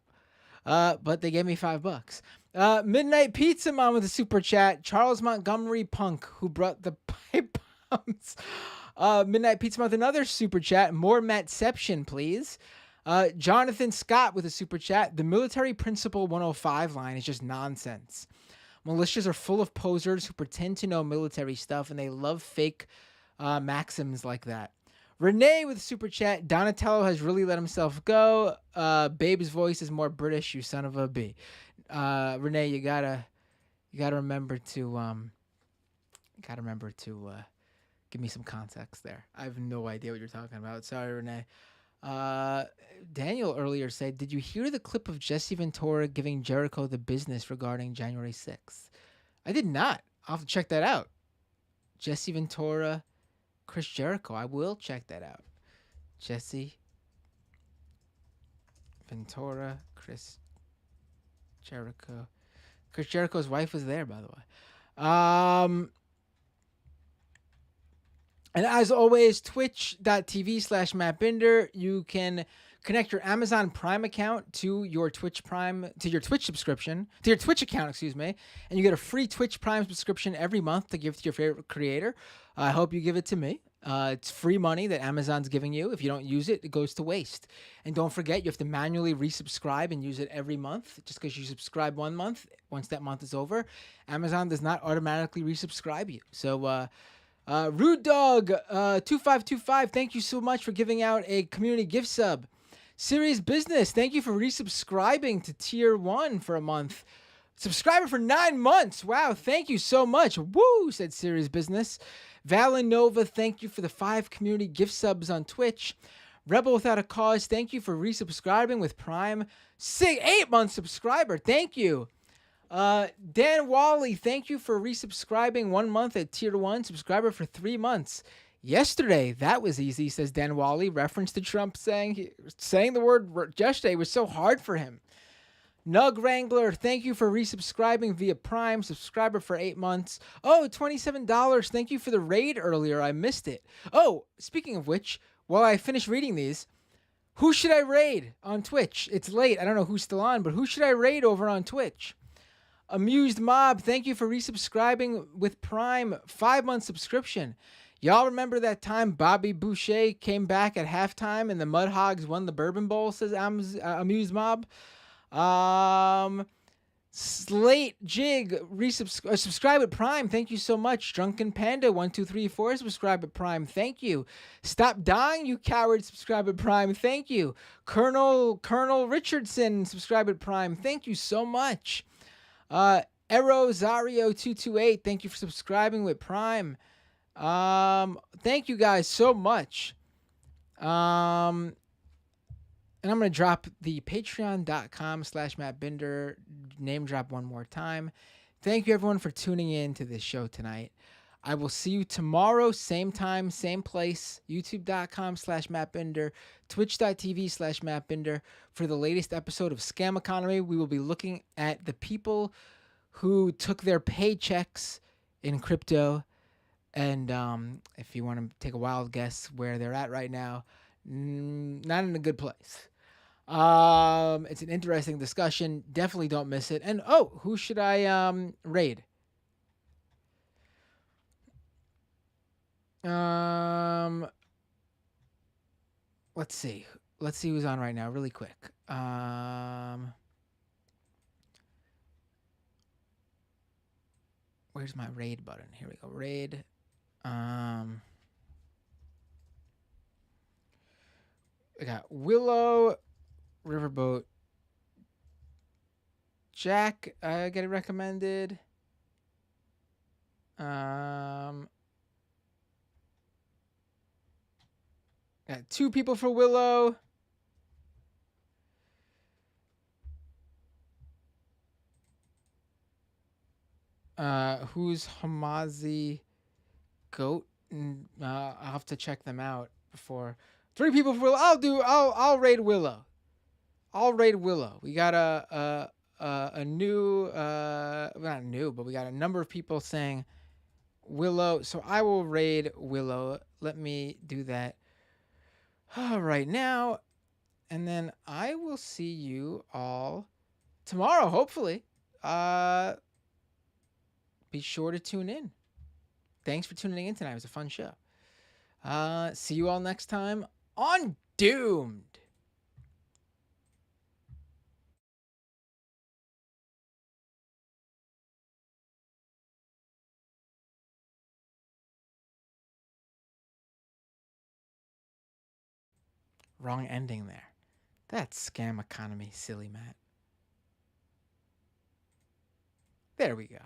But they gave me $5. Midnight Pizza Mom with a super chat. Charles Montgomery Punk who brought the pipe bombs. Midnight Pizza Mom with another super chat. More Mattception, please. Jonathan Scott with a super chat. The military principle 105 line is just nonsense. Militias are full of posers who pretend to know military stuff, and they love fake maxims like that. Renee with a super chat. Donatello has really let himself go. Babe's voice is more British, you son of a b. Renee, you gotta remember to give me some context there. I have no idea what you're talking about. Sorry, Renee. Daniel earlier said, did you hear the clip of Jesse Ventura giving Jericho the business regarding January 6th? I did not. I'll have to check that out. Jesse Ventura, Chris Jericho. I will check that out. Jesse Ventura, Chris Jericho. Chris Jericho's wife was there, by the way. And as always, twitch.tv/MattBinder. You can connect your Amazon Prime account to your Twitch subscription, to your Twitch account, excuse me, and you get a free Twitch Prime subscription every month to give to your favorite creator. I hope you give it to me. It's free money that Amazon's giving you. If you don't use it, it goes to waste. And don't forget, you have to manually resubscribe and use it every month. Just because you subscribe one month, once that month is over, Amazon does not automatically resubscribe you. So, Rude Dog 2525, thank you so much for giving out a community gift sub. Serious Business, thank you for resubscribing to Tier 1 for a month. Subscriber for 9 months. Wow, thank you so much. Woo, said Serious Business. Valinova, thank you for the 5 community gift subs on Twitch. Rebel Without a Cause, thank you for resubscribing with Prime. 8-month subscriber, thank you. Dan Wally, thank you for resubscribing 1 month at Tier 1, subscriber for 3 months. Yesterday, that was easy, says Dan Wally. Reference to Trump saying the word yesterday was so hard for him. Nug Wrangler, thank you for resubscribing via Prime, subscriber for 8 months. Oh, $27. Thank you for the raid earlier. I missed it. Oh, speaking of which, while I finish reading these, who should I raid on Twitch? It's late. I don't know who's still on, but who should I raid over on Twitch? Amused Mob, thank you for resubscribing with Prime, 5-month subscription. Y'all remember that time Bobby Boucher came back at halftime and the Mudhogs won the Bourbon Bowl, says Amused Mob. Slate Jig, subscribe at Prime, thank you so much. Drunken Panda 1234, subscribe at Prime, thank you. Stop Dying, you coward, subscribe at Prime, thank you. Colonel Richardson, subscribe at Prime, thank you so much. Zario228, thank you for subscribing with Prime. Thank you guys so much. And I'm going to drop the patreon.com/MattBinder name drop one more time. Thank you everyone for tuning in to this show tonight. I will see you tomorrow, same time, same place, youtube.com/MattBinder, twitch.tv/MattBinder for the latest episode of Scam Economy. We will be looking at the people who took their paychecks in crypto. And if you want to take a wild guess where they're at right now, not in a good place. It's an interesting discussion. Definitely don't miss it. And who should I raid? Let's see. Let's see who's on right now, really quick. Where's my raid button? Here we go. Raid. I got Willow, Riverboat, Jack. I get it recommended. Got 2 people for Willow. Who's Hamazi Goat? I'll have to check them out before. 3 people for Willow. I'll raid Willow. I'll raid Willow. We got a new not new, but we got a number of people saying Willow, so I will raid Willow. Let me do that right now, and then I will see you all tomorrow, hopefully. Be sure to tune in. Thanks for tuning in tonight. It was a fun show. See you all next time on Doomed. Wrong ending there. That's Scam Economy, silly Matt. There we go.